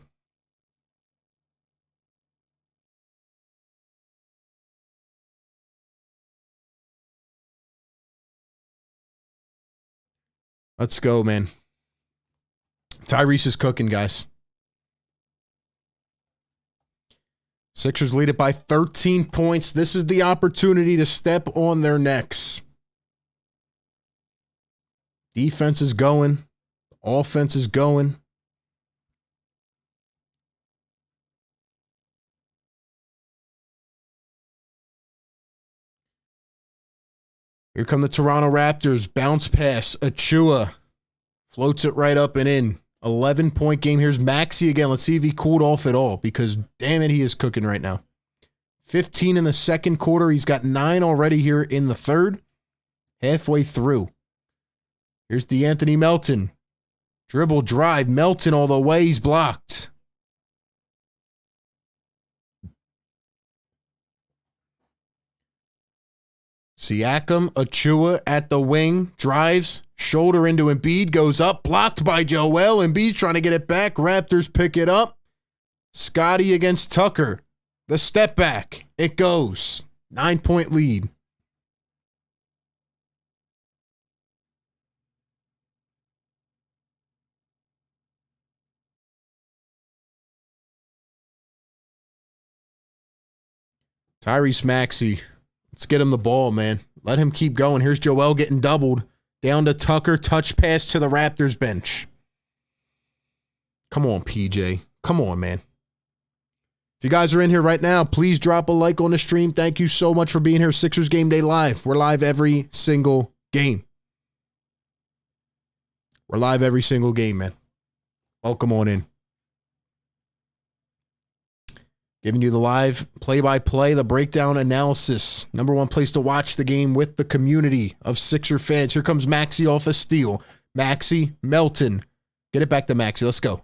Let's go, man. Tyrese is cooking, guys. Sixers lead it by 13 points. This is the opportunity to step on their necks. Defense is going. Offense is going. Here come the Toronto Raptors. Bounce pass. Achua floats it right up and in. 11-point game. Here's Maxi again. Let's see if he cooled off at all, because damn it, he is cooking right now. 15 in the second quarter. He's got 9 already here in the third. Halfway through. Here's DeAnthony Melton. Dribble drive. Melton all the way. He's blocked. Siakam, Achua at the wing, drives, shoulder into Embiid, goes up, blocked by Joel. Embiid trying to get it back. Raptors pick it up. Scotty against Tucker. The step back. It goes. 9-point lead. Tyrese Maxey. Let's get him the ball, man. Let him keep going. Here's Joel getting doubled. Down to Tucker. Touch pass to the Raptors bench. Come on, PJ. Come on, man. If you guys are in here right now, please drop a like on the stream. Thank you so much for being here. Sixers Game Day Live. We're live every single game. We're live every single game, man. Welcome on in. Giving you the live play-by-play, the breakdown analysis. Number one place to watch the game with the community of Sixer fans. Here comes Maxi off a steal. Maxi, Melton. Get it back to Maxi. Let's go.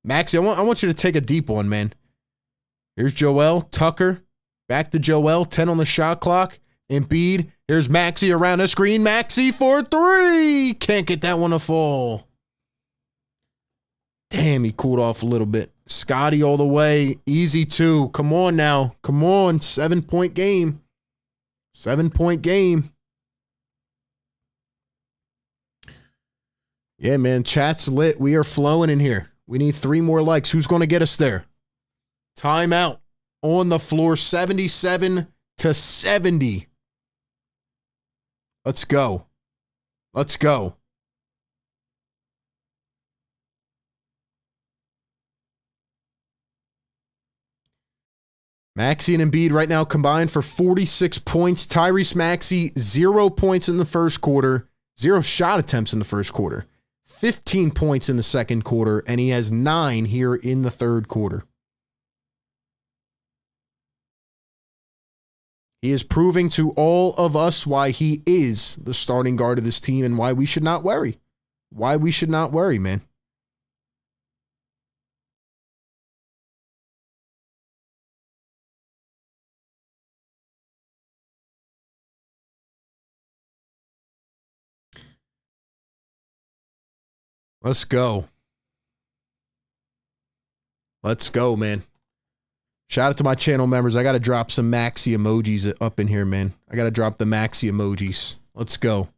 Maxi, I want you to take a deep one, man. Here's Joel. Tucker. Back to Joel. 10 on the shot clock. Embiid. Here's Maxi around the screen. Maxi for 3. Can't get that one to fall. Damn, he cooled off a little bit. Scotty all the way. Easy 2. Come on now. Come on. 7-point game. 7-point game. Yeah, man. Chat's lit. We are flowing in here. We need 3 more likes. Who's going to get us there? Timeout. On the floor. 77-70. Let's go. Let's go. Maxi and Embiid right now combined for 46 points. Tyrese Maxey, 0 points in the first quarter, 0 shot attempts in the first quarter, 15 points in the second quarter, and he has 9 here in the third quarter. He is proving to all of us why he is the starting guard of this team and why we should not worry. Why we should not worry, man. Let's go. Let's go, man. Shout out to my channel members. I got to drop some Maxi emojis up in here, man. I got to drop the Maxi emojis. Let's go.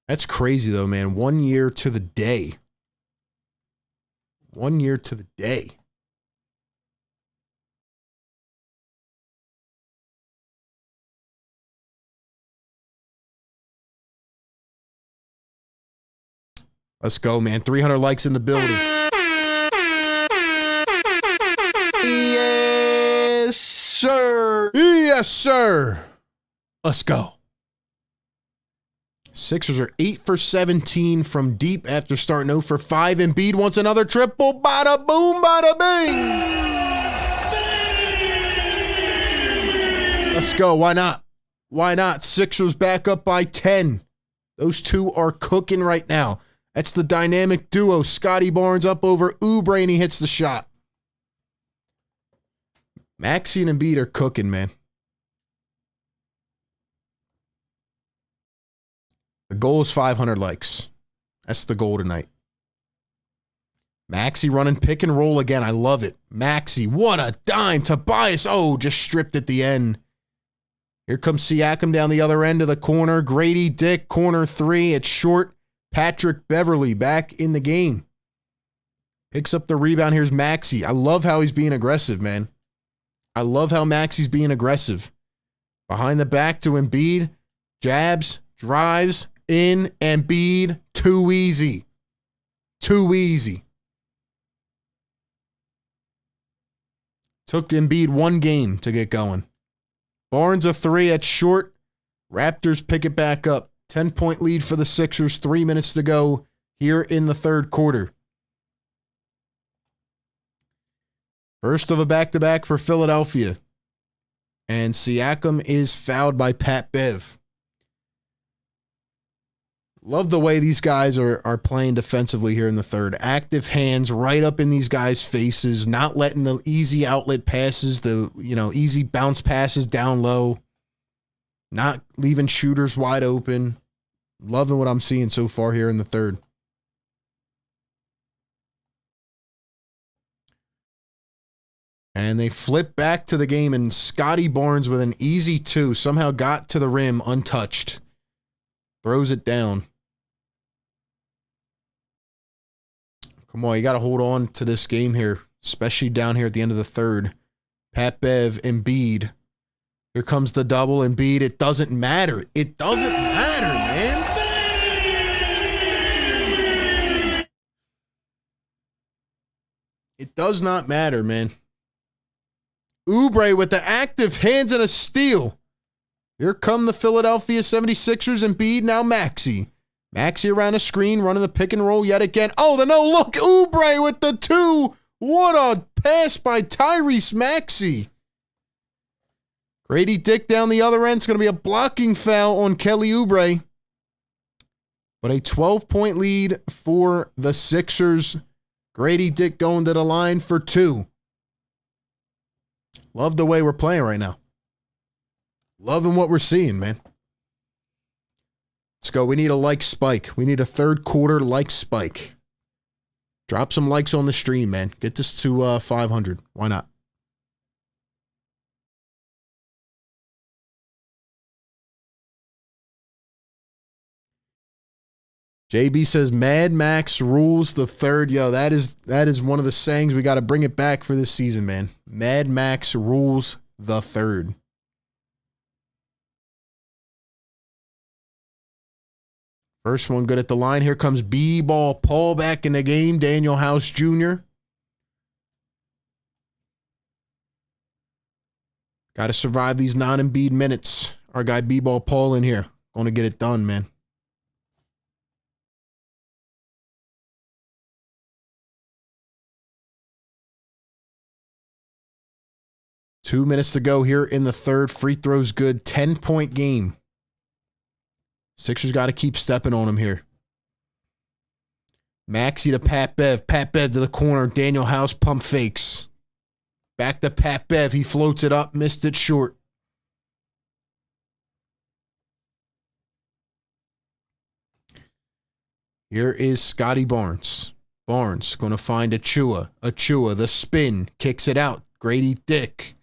That's crazy, though, man. 1 year to the day. 1 year to the day. Let's go, man. 300 likes in the building. Yes, sir. Yes, sir. Let's go. Sixers are 8 for 17 from deep after starting 0 for 5. Embiid wants another triple. Bada boom, bada bing. Let's go. Why not? Why not? Sixers back up by 10. Those two are cooking right now. That's the dynamic duo. Scotty Barnes up over Oubre, and he hits the shot. Maxi and Embiid are cooking, man. The goal is 500 likes. That's the goal tonight. Maxi running pick and roll again. I love it. Maxi, what a dime. Tobias, oh, just stripped at the end. Here comes Siakam down the other end of the corner. Grady Dick, corner 3. It's short. Patrick Beverly back in the game. Picks up the rebound. Here's Maxi. I love how he's being aggressive, man. I love how Maxi's being aggressive. Behind the back to Embiid. Jabs, drives, in, Embiid. Too easy. Too easy. Took Embiid 1 game to get going. Barnes a 3 at short. Raptors pick it back up. 10-point lead for the Sixers. 3 minutes to go here in the third quarter. First of a back-to-back for Philadelphia. And Siakam is fouled by Pat Bev. Love the way these guys are playing defensively here in the third. Active hands right up in these guys' faces, not letting the easy outlet passes, the easy bounce passes down low, not leaving shooters wide open. Loving what I'm seeing so far here in the third. And they flip back to the game, and Scotty Barnes with an easy 2 somehow got to the rim untouched. Throws it down. Come on, you got to hold on to this game here, especially down here at the end of the third. Pat Bev, Embiid. Here comes the double, Embiid. It doesn't matter. It doesn't matter, man. It does not matter, man. Oubre with the active hands and a steal. Here come the Philadelphia 76ers. Embiid, now Maxi. Maxi around a screen, running the pick and roll yet again. Oh, the no look. Oubre with the 2. What a pass by Tyrese Maxey. Grady Dick down the other end. It's going to be a blocking foul on Kelly Oubre. But a 12-point lead for the Sixers. Grady Dick going to the line for 2. Love the way we're playing right now. Loving what we're seeing, man. Let's go. We need a like spike. We need a third quarter like spike. Drop some likes on the stream, man. Get this to 500. Why not? JB says Mad Max rules the third. Yo, that is one of the sayings. We got to bring it back for this season, man. Mad Max rules the third. First one good at the line. Here comes B-ball Paul back in the game. Daniel House Jr. Got to survive these non-Embiid minutes. Our guy B-ball Paul in here. Going to get it done, man. Two minutes to go here in the third. Free throws good. 10-point game. Sixers got to keep stepping on him here. Maxi to Pat Bev. Pat Bev to the corner. Daniel House pump fakes. Back to Pat Bev. He floats it up. Missed it short. Here is Scotty Barnes. Barnes going to find Achua. Achua, the spin. Kicks it out. Grady Dick.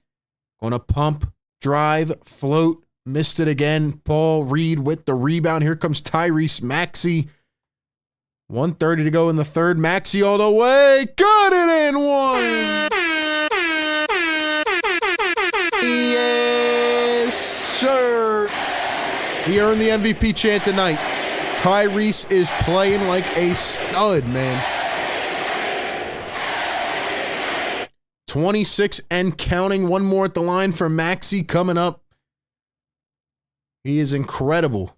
Going to pump, drive, float. Missed it again. Paul Reed with the rebound. Here comes Tyrese Maxi. 1:30 to go in the third. Maxi all the way. Got it in one. Yes, sir. He earned the MVP chant tonight. Tyrese is playing like a stud, man. 26 and counting. One more at the line for Maxi coming up. He is incredible.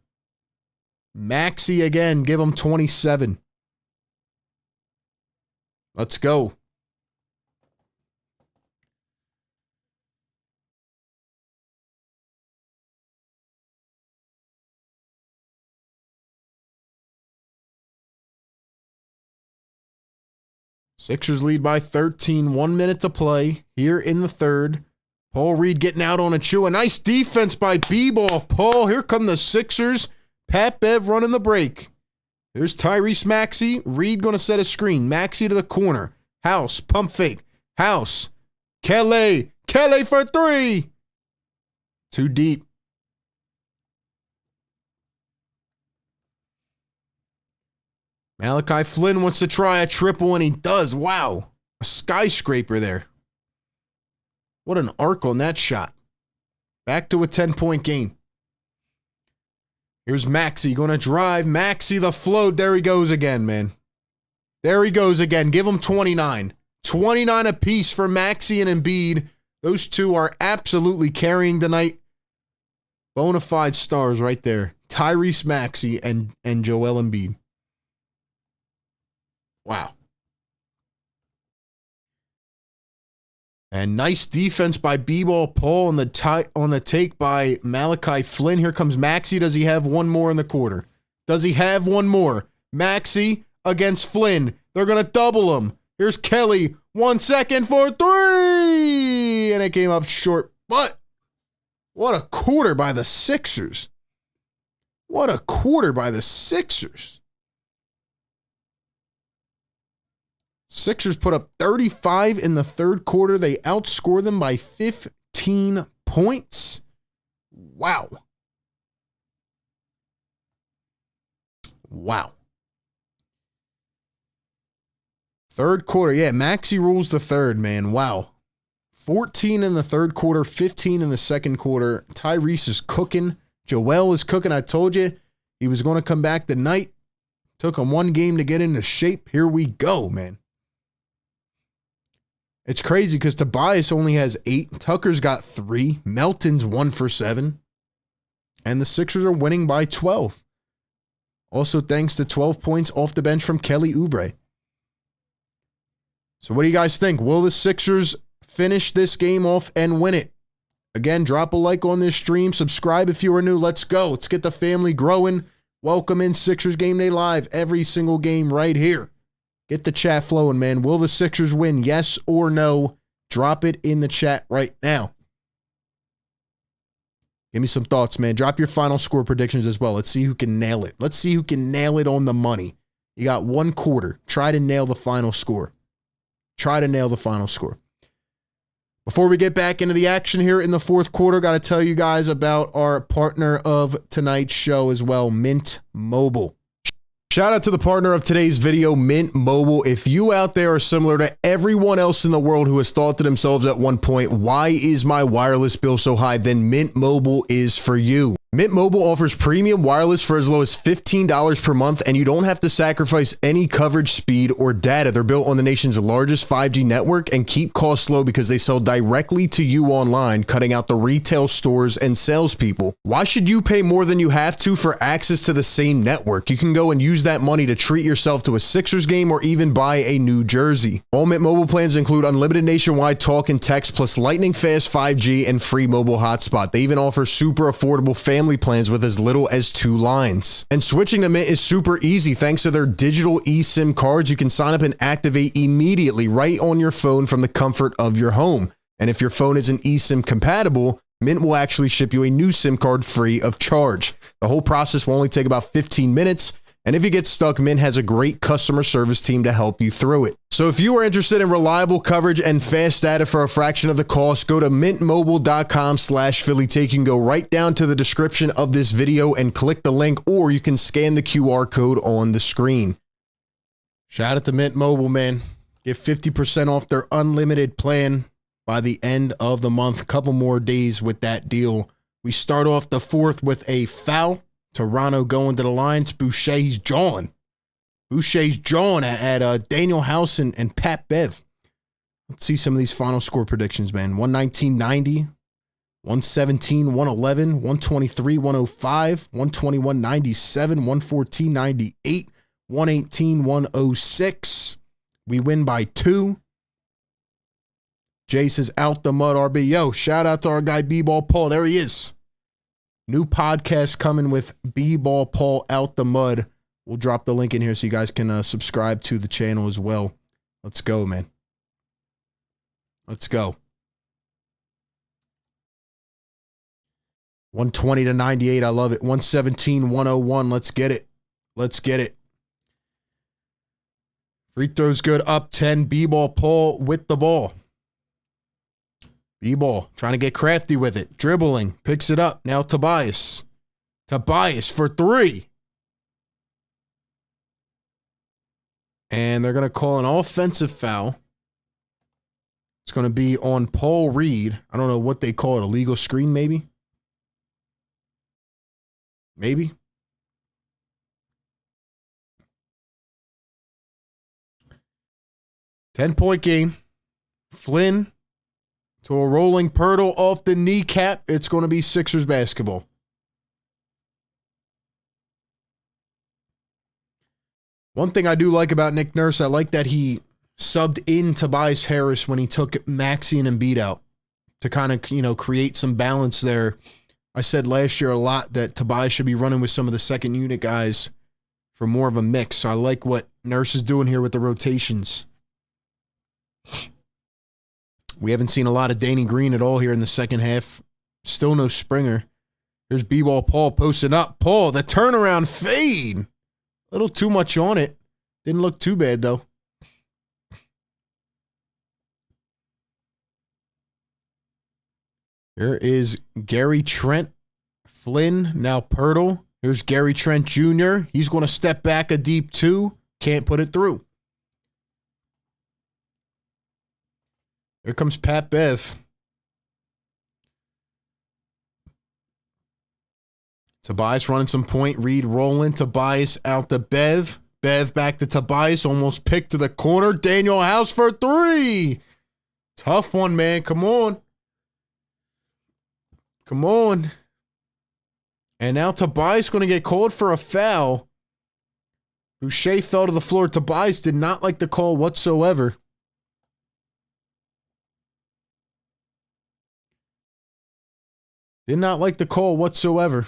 Maxi again. Give him 27. Let's go. Sixers lead by 13. 1 minute to play here in the third. Paul Reed getting out on Achua. Nice defense by B-ball Paul. Here come the Sixers. Pat Bev running the break. There's Tyrese Maxi. Reed going to set a screen. Maxi to the corner. House. Pump fake. House. Kelly. Kelly for three. Too deep. Malachi Flynn wants to try a triple, and he does. Wow. A skyscraper there. What an arc on that shot. Back to a 10-point game. Here's Maxi going to drive. Maxi the float. There he goes again, man. There he goes again. Give him 29. 29 apiece for Maxi and Embiid. Those two are absolutely carrying tonight. Bona fide stars right there. Tyrese Maxi and Joel Embiid. Wow. And nice defense by B-ball Paul on the take by Malachi Flynn. Here comes Maxi. Does he have one more in the quarter? Does he have one more? Maxi against Flynn. They're going to double him. Here's Kelly. 1 second for three. And it came up short. But what a quarter by the Sixers. What a quarter by the Sixers. Sixers put up 35 in the third quarter. They outscore them by 15 points. Wow. Wow. Third quarter. Yeah, Maxi rules the third, man. Wow. 14 in the third quarter, 15 in the second quarter. Tyrese is cooking. Joel is cooking. I told you he was going to come back tonight. Took him one game to get into shape. Here we go, man. It's crazy because Tobias only has 8. Tucker's got 3. Melton's 1 for 7. And the Sixers are winning by 12. Also thanks to 12 points off the bench from Kelly Oubre. So what do you guys think? Will the Sixers finish this game off and win it? Again, drop a like on this stream. Subscribe if you are new. Let's go. Let's get the family growing. Welcome in Sixers Game Day Live. Every single game right here. Get the chat flowing, man. Will the Sixers win? Yes or no? Drop it in the chat right now. Give me some thoughts, man. Drop your final score predictions as well. Let's see who can nail it. Let's see who can nail it on the money. You got 1 quarter. Try to nail the final score. Try to nail the final score. Before we get back into the action here in the fourth quarter, got to tell you guys about our partner of tonight's show as well, Mint Mobile. Shout out to the partner of today's video, Mint Mobile. If you out there are similar to everyone else in the world who has thought to themselves at one point, why is my wireless bill so high? Then Mint Mobile is for you. Mint Mobile offers premium wireless for as low as $15 per month, and you don't have to sacrifice any coverage, speed, or data. They're built on the nation's largest 5G network and keep costs low because they sell directly to you online, cutting out the retail stores and salespeople. Why should you pay more than you have to for access to the same network? You can go and use that money to treat yourself to a Sixers game or even buy a new jersey. All Mint Mobile plans include unlimited nationwide talk and text, plus lightning fast 5G and free mobile hotspot. They even offer super affordable family plans with as little as 2 lines. And switching to Mint is super easy thanks to their digital eSIM cards. You can sign up and activate immediately right on your phone from the comfort of your home. And if your phone isn't eSIM compatible, Mint will actually ship you a new SIM card free of charge. The whole process will only take about 15 minutes. And if you get stuck, Mint has a great customer service team to help you through it. So if you are interested in reliable coverage and fast data for a fraction of the cost, go to mintmobile.com/PhillyTake. You can go right down to the description of this video and click the link, or you can scan the QR code on the screen. Shout out to Mint Mobile, man. Get 50% off their unlimited plan by the end of the month. A couple more days with that deal. We start off the 4th with a foul. Toronto going to the line. It's Boucher's jawing. Boucher's jawing at Daniel House and Pat Bev. Let's see some of these final score predictions, man. 119-90, 117-111, 123-105, 121-97, 114-98, 118-106. We win by 2. Jace is out the mud, RB. Yo, shout out to our guy B-Ball Paul. There he is. New podcast coming with B-Ball Paul out the mud. We'll drop the link in here so you guys can subscribe to the channel as well. Let's go, man. Let's go. 120-98. I love it. 117-101. Let's get it. Let's get it. Free throws good. Up 10. B-Ball Paul with the ball. B-Ball trying to get crafty with it. Dribbling. Picks it up. Now Tobias. Tobias for 3. And they're going to call an offensive foul. It's going to be on Paul Reed. I don't know what they call it. A legal screen, maybe? Maybe. Ten-point game. Flynn to a rolling Pirtle off the kneecap. It's going to be Sixers basketball. One thing I do like about Nick Nurse, I like that he subbed in Tobias Harris when he took Maxi and Embiid out to kind of, create some balance there. I said last year a lot that Tobias should be running with some of the second unit guys for more of a mix. So I like what Nurse is doing here with the rotations. We haven't seen a lot of Danny Green at all here in the second half. Still no Springer. Here's B-Ball Paul posting up. Paul, the turnaround fade. A little too much on it. Didn't look too bad, though. Here is Gary Trent. Flynn, now Pirtle. Here's Gary Trent Jr. He's going to step back a deep 2. Can't put it through. Here comes Pat Bev. Tobias running some point. Reed rolling. Tobias out to Bev. Bev back to Tobias. Almost picked to the corner. Daniel House for 3. Tough one, man. Come on. Come on. And now Tobias going to get called for a foul. Boucher fell to the floor. Tobias did not like the call whatsoever. Did not like the call whatsoever.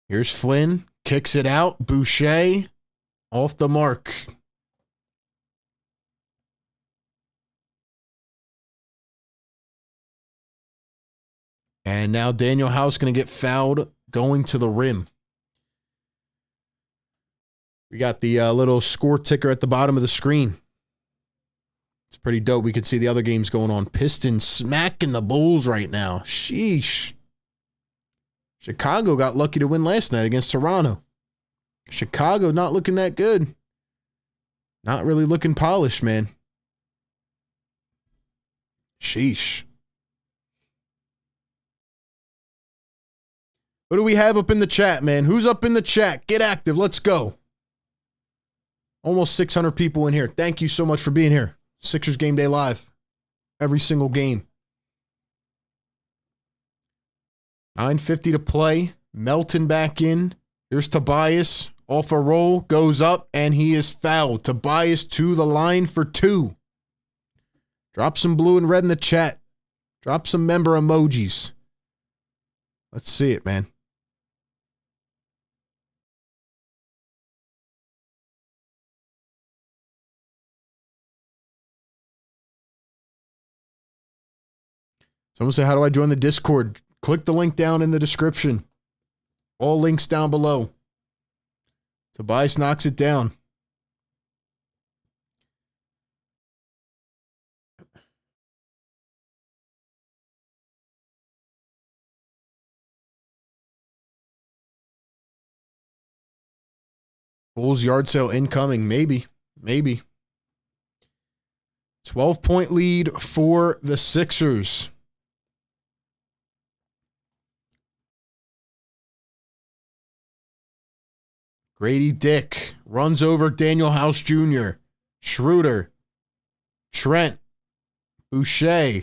Here's Flynn. Kicks it out. Boucher off the mark. And now Daniel House going to get fouled going to the rim. We got the little score ticker at the bottom of the screen. It's pretty dope. We could see the other games going on. Pistons smacking the Bulls right now. Sheesh. Chicago got lucky to win last night against Toronto. Chicago not looking that good. Not really looking polished, man. Sheesh. What do we have up in the chat, man? Who's up in the chat? Get active. Let's go. Almost 600 people in here. Thank you so much for being here. Sixers Game Day Live. Every single game. 9:50 to play. Melton back in. Here's Tobias. Off a roll. Goes up, and he is fouled. Tobias to the line for 2. Drop some blue and red in the chat. Drop some member emojis. Let's see it, man. Someone say, how do I join the Discord? Click the link down in the description. All links down below. Tobias knocks it down. Bulls yard sale incoming. Maybe. 12-point lead for the Sixers. Grady Dick runs over Daniel House Jr., Schroeder, Trent, Boucher,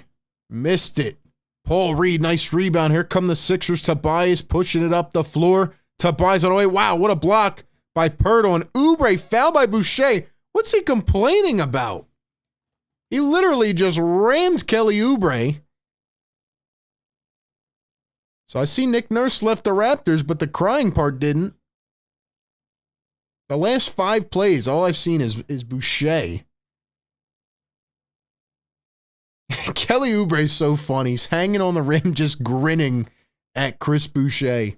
missed it. Paul Reed, nice rebound. Here come the Sixers. Tobias pushing it up the floor. Tobias on the way. Wow, what a block by Pirtle. And Oubre fouled by Boucher. What's he complaining about? He literally just rammed Kelly Oubre. So I see Nick Nurse left the Raptors, but the crying part didn't. The last 5 plays, all I've seen is Boucher. Kelly Oubre is so funny. He's hanging on the rim, just grinning at Chris Boucher.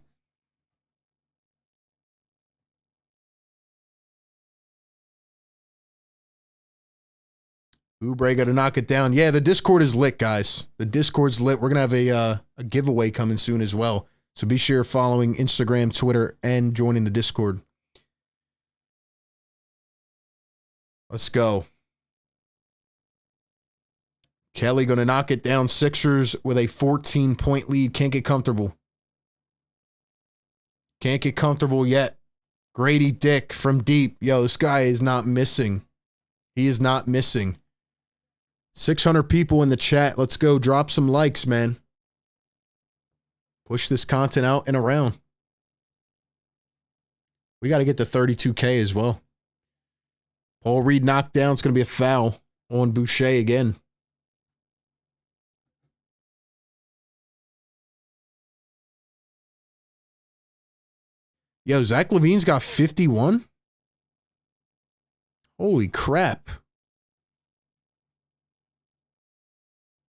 Oubre got to knock it down. Yeah, the Discord is lit, guys. The Discord's lit. We're going to have a giveaway coming soon as well. So be sure you're following Instagram, Twitter, and joining the Discord. Let's go. Kelly going to knock it down. Sixers with a 14-point lead. Can't get comfortable. Can't get comfortable yet. Grady Dick from deep. Yo, this guy is not missing. He is not missing. 600 people in the chat. Let's go. Drop some likes, man. Push this content out and around. We got to get to 32K as well. Paul Reed knocked down. It's going to be a foul on Boucher again. Yo, Zach LaVine's got 51? Holy crap.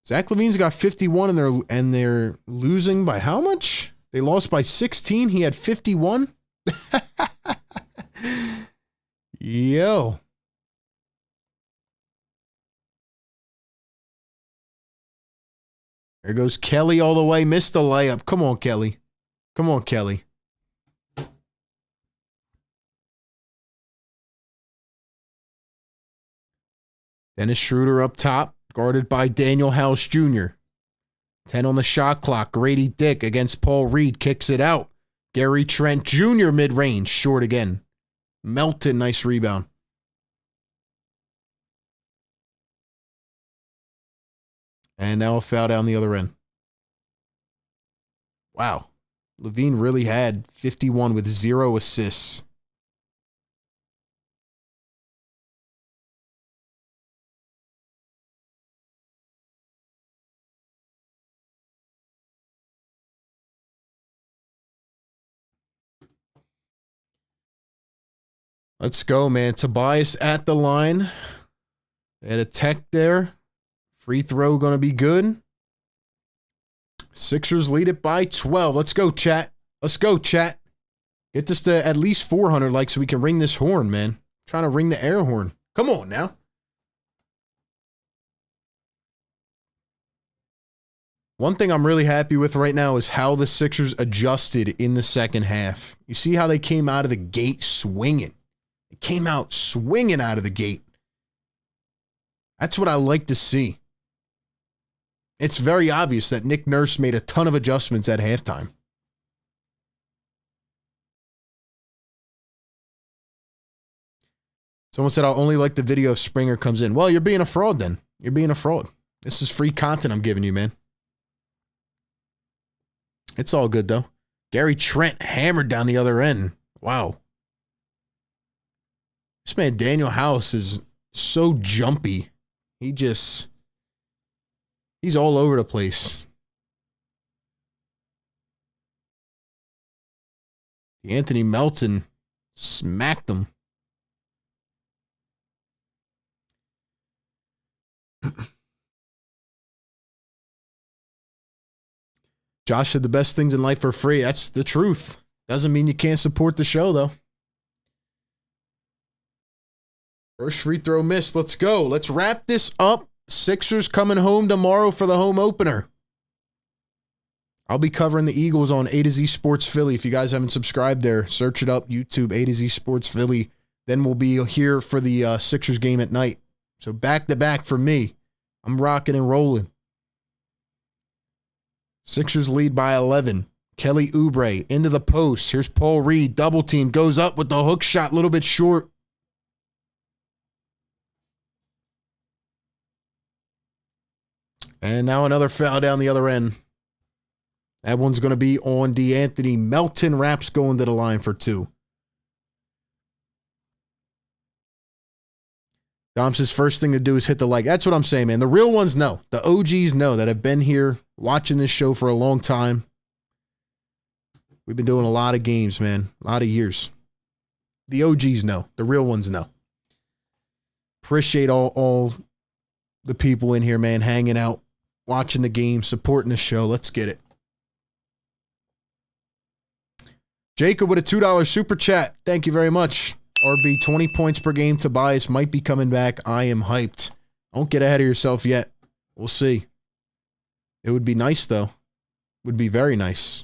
Zach LaVine's got 51 and they're losing by how much? They lost by 16. He had 51. Yo. There goes Kelly all the way. Missed the layup. Come on, Kelly. Come on, Kelly. Dennis Schroeder up top, guarded by Daniel House Jr. 10 on the shot clock. Grady Dick against Paul Reed. Kicks it out. Gary Trent Jr. mid-range. Short again. Melton, nice rebound. And now a foul down the other end. Wow. LaVine really had 51 with 0 assists. Let's go, man. Tobias at the line. They had a tech there. Free throw going to be good. Sixers lead it by 12. Let's go, chat. Let's go, chat. Get this to at least 400 likes so we can ring this horn, man. I'm trying to ring the air horn. Come on now. One thing I'm really happy with right now is how the Sixers adjusted in the second half. You see how they came out of the gate swinging. They came out swinging out of the gate. That's what I like to see. It's very obvious that Nick Nurse made a ton of adjustments at halftime. Someone said, I'll only like the video if Springer comes in. Well, you're being a fraud then. You're being a fraud. This is free content I'm giving you, man. It's all good, though. Gary Trent hammered down the other end. Wow. This man, Daniel House, is so jumpy. He's all over the place. Anthony Melton smacked him. Josh said the best things in life are free. That's the truth. Doesn't mean you can't support the show, though. First free throw missed. Let's go. Let's wrap this up. Sixers coming home tomorrow for the home opener. I'll be covering the Eagles on A to Z Sports Philly. If you guys haven't subscribed there, search it up, YouTube, A to Z Sports Philly. Then we'll be here for the Sixers game at night. So back to back for me. I'm rocking and rolling. Sixers lead by 11. Kelly Oubre into the post. Here's Paul Reed. Double team. Goes up with the hook shot. A little bit short. And now another foul down the other end. That one's going to be on DeAnthony Melton. Raps going to the line for 2. Dom's first thing to do is hit the like. That's what I'm saying, man. The real ones know. The OGs know that have been here watching this show for a long time. We've been doing a lot of games, man. A lot of years. The OGs know. The real ones know. Appreciate all the people in here, man, hanging out, watching the game, supporting the show. Let's get it. Jacob with a $2 super chat. Thank you very much. RB 20 points per game. Tobias might be coming back. I am hyped. Don't get ahead of yourself yet. We'll see. It would be nice, though. Would be very nice.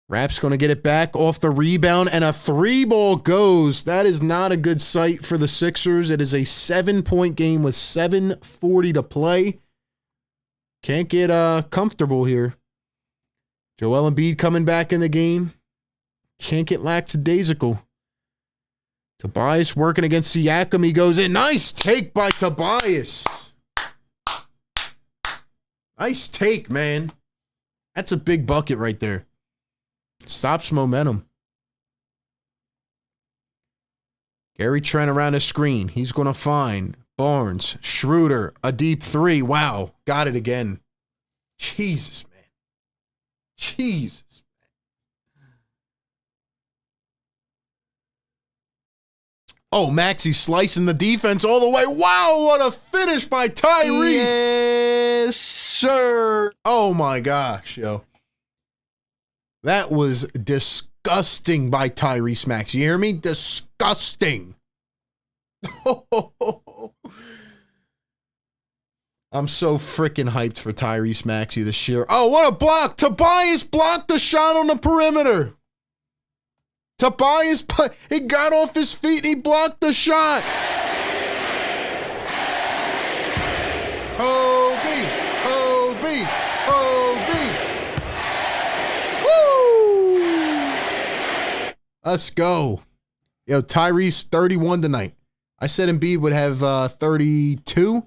Rap's going to get it back off the rebound, and a 3-ball goes. That is not a good sight for the Sixers. It is a 7-point game with 7:40 to play. Can't get comfortable here. Joel Embiid coming back in the game. Can't get lackadaisical. Tobias working against Siakam. He goes in. Nice take by Tobias. Nice take, man. That's a big bucket right there. Stops momentum. Gary Trent around the screen. He's going to find Barnes. Schroeder. A deep 3. Wow. Got it again. Jesus, man. Jesus, man. Oh, Maxi slicing the defense all the way. Wow, what a finish by Tyrese. Yes, sir. Oh, my gosh, yo. That was disgusting by Tyrese Maxey. You hear me? Disgusting. I'm so freaking hyped for Tyrese Maxey this year. Oh, what a block. Tobias blocked the shot on the perimeter. Tobias, he got off his feet and he blocked the shot. Toby. Let's go. Yo, Tyrese, 31 tonight. I said Embiid would have 32.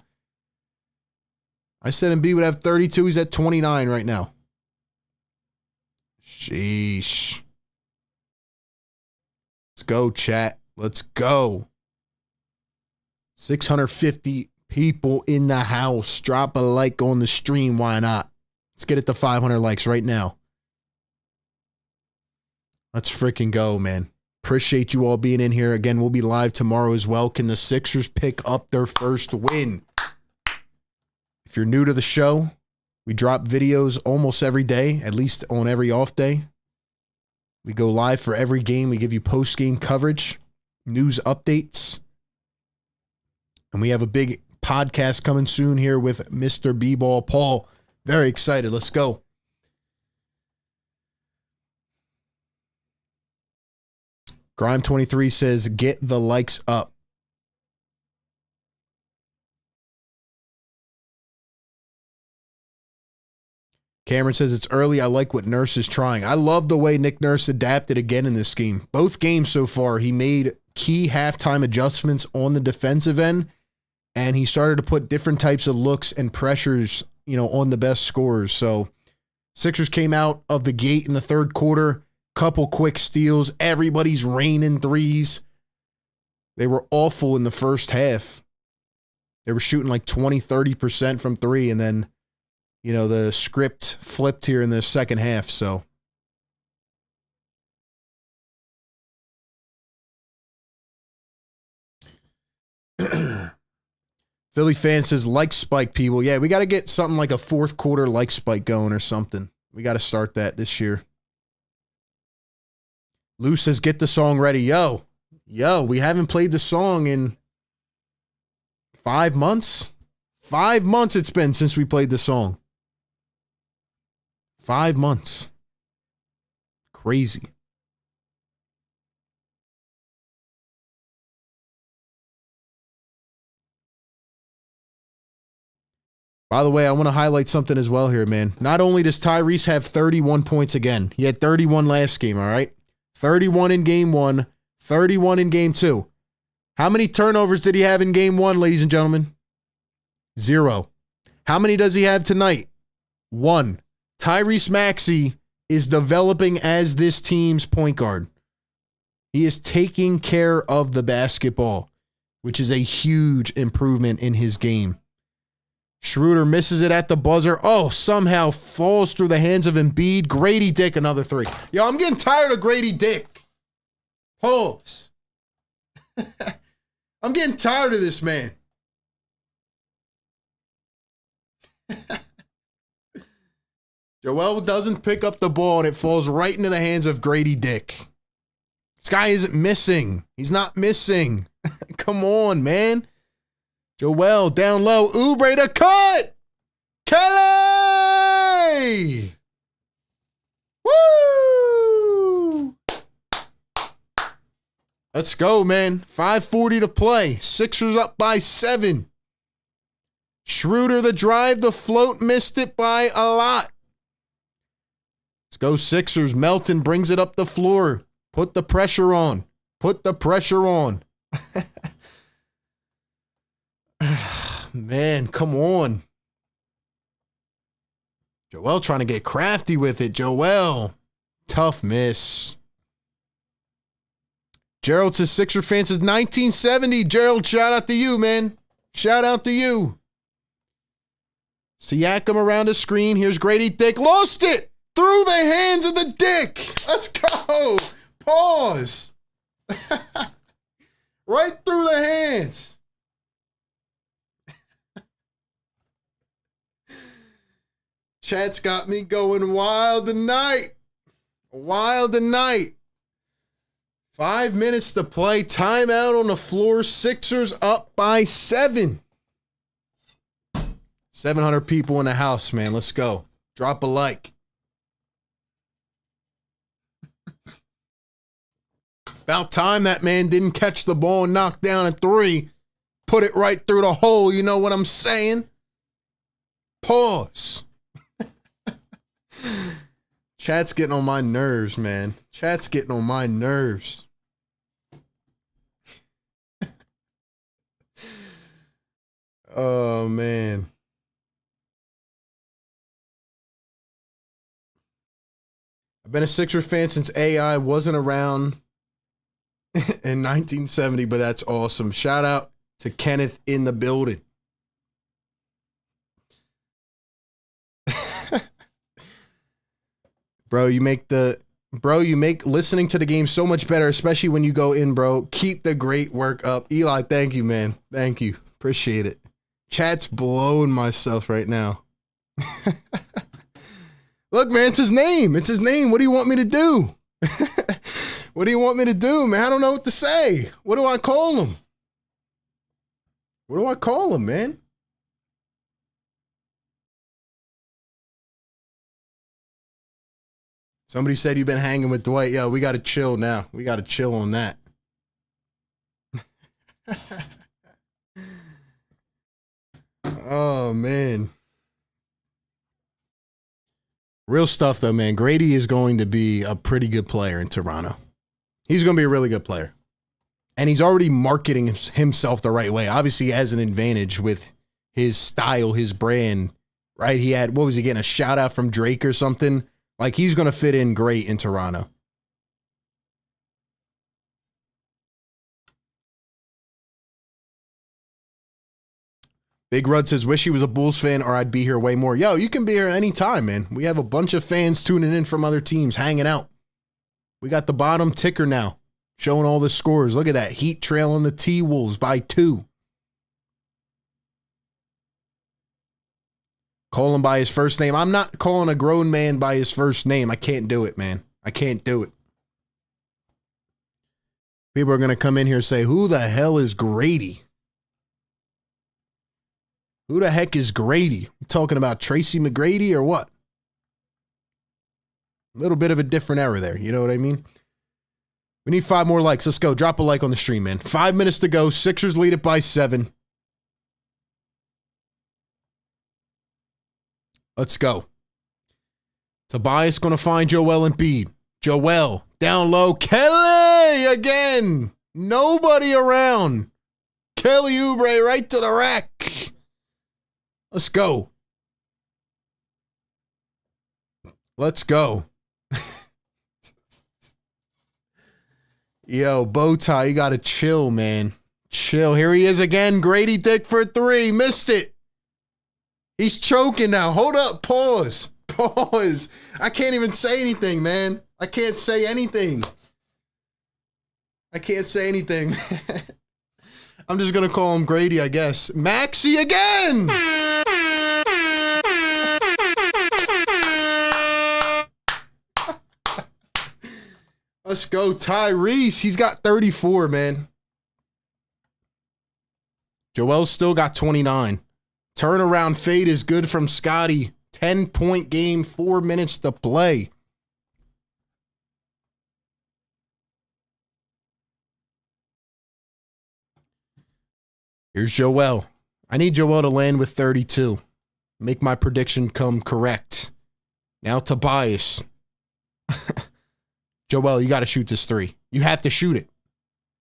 I said Embiid would have 32. He's at 29 right now. Sheesh. Let's go, chat. Let's go. 650 people in the house. Drop a like on the stream. Why not? Let's get it to 500 likes right now. Let's freaking go, man. Appreciate you all being in here. Again, we'll be live tomorrow as well. Can the Sixers pick up their first win? If you're new to the show, we drop videos almost every day, at least on every off day. We go live for every game. We give you post-game coverage, news updates. And we have a big podcast coming soon here with Mr. B-Ball Paul. Very excited. Let's go. Grime23 says, get the likes up. Cameron says, it's early. I like what Nurse is trying. I love the way Nick Nurse adapted again in this game. Both games so far, he made key halftime adjustments on the defensive end, and he started to put different types of looks and pressures, on the best scorers. So Sixers came out of the gate in the third quarter, couple quick steals. Everybody's raining threes. They were awful in the first half. They were shooting like 20, 30% from three, and then the script flipped here in the second half, so. Philly fan says, like spike, people. Yeah, we got to get something like a fourth quarter like spike going or something. We got to start that this year. Lou says, get the song ready. Yo, we haven't played the song in 5 months. 5 months it's been since we played the song. 5 months. Crazy. By the way, I want to highlight something as well here, man. Not only does Tyrese have 31 points again, he had 31 last game, all right? 31 in game 1, 31 in game 2. How many turnovers did he have in game 1, ladies and gentlemen? 0. How many does he have tonight? 1. Tyrese Maxi is developing as this team's point guard. He is taking care of the basketball, which is a huge improvement in his game. Schroeder misses it at the buzzer. Oh, somehow falls through the hands of Embiid. Grady Dick, another 3. Yo, I'm getting tired of Grady Dick. Pause. I'm getting tired of this man. Joel doesn't pick up the ball, and it falls right into the hands of Grady Dick. This guy isn't missing. He's not missing. Come on, man. Joel down low. Oubre to cut. Kelly! Woo! Let's go, man. 5:40 to play. Sixers up by 7. Schroeder, the drive, the float, missed it by a lot. Let's go Sixers. Melton brings it up the floor. Put the pressure on. Put the pressure on. Man, come on. Joel trying to get crafty with it. Joel. Tough miss. Gerald says, Sixer fan says 1970. Gerald, shout out to you, man. Shout out to you. Siakam around the screen. Here's Grady Dick. Lost it. Through the hands of the Dick. Let's go. Pause. Right through the hands. Chat's got me going wild tonight. Wild tonight. 5 minutes to play. Timeout on the floor. Sixers up by 7. 700 people in the house, man. Let's go. Drop a like. About time that man didn't catch the ball and knock down a 3. Put it right through the hole. You know what I'm saying? Pause. Chat's getting on my nerves, man. Chat's getting on my nerves. Oh, man. I've been a Sixer fan since AI wasn't around in 1970, but that's awesome. Shout out to Kenneth in the building. Bro, you make listening to the game so much better, especially when you go in, bro. Keep the great work up. Eli, thank you, man. Thank you. Appreciate it. Chat's blowing myself right now. Look, man, it's his name. It's his name. What do you want me to do? What do you want me to do, man? I don't know what to say. What do I call him? What do I call him, man? Somebody said you've been hanging with Dwight. Yo, we got to chill now. We got to chill on that. Oh, man. Real stuff, though, man. Grady is going to be a pretty good player in Toronto. He's going to be a really good player. And he's already marketing himself the right way. Obviously, he has an advantage with his style, his brand, right? He had, what was he getting, a shout out from Drake or something? Like, he's going to fit in great in Toronto. Big Rud says, wish he was a Bulls fan or I'd be here way more. Yo, you can be here anytime, man. We have a bunch of fans tuning in from other teams, hanging out. We got the bottom ticker now, showing all the scores. Look at that. Heat trailing the T-Wolves by 2. Call him by his first name. I'm not calling a grown man by his first name. I can't do it, man. I can't do it. People are going to come in here and say, who the hell is Grady? Who the heck is Grady? You talking about Tracy McGrady or what? A little bit of a different era there. You know what I mean? We need 5 more likes. Let's go. Drop a like on the stream, man. 5 minutes to go. Sixers lead it by 7. Let's go. Tobias going to find Joel Embiid. Joel down low. Kelly again. Nobody around. Kelly Oubre right to the rack. Let's go. Let's go. Yo, Bowtie, you got to chill, man. Chill. Here he is again. Grady Dick for 3. Missed it. He's choking now. Hold up. Pause. Pause. I can't even say anything, man. I can't say anything. I can't say anything. I'm just going to call him Grady, I guess. Maxi again. Let's go, Tyrese. He's got 34, man. Joel's still got 29. Turnaround fade is good from Scotty. 10-point game, 4 minutes to play. Here's Joel. I need Joel to land with 32. Make my prediction come correct. Now Tobias. Joel, you got to shoot this 3. You have to shoot it.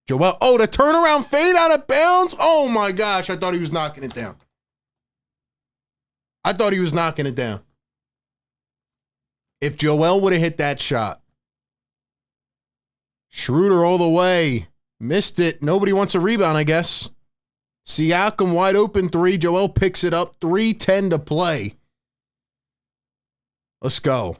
Joel. Oh, the turnaround fade out of bounds. Oh, my gosh. I thought he was knocking it down. I thought he was knocking it down. If Joel would have hit that shot. Schroeder all the way. Missed it. Nobody wants a rebound, I guess. Siakam wide open 3. Joel picks it up. 3:10 to play. Let's go.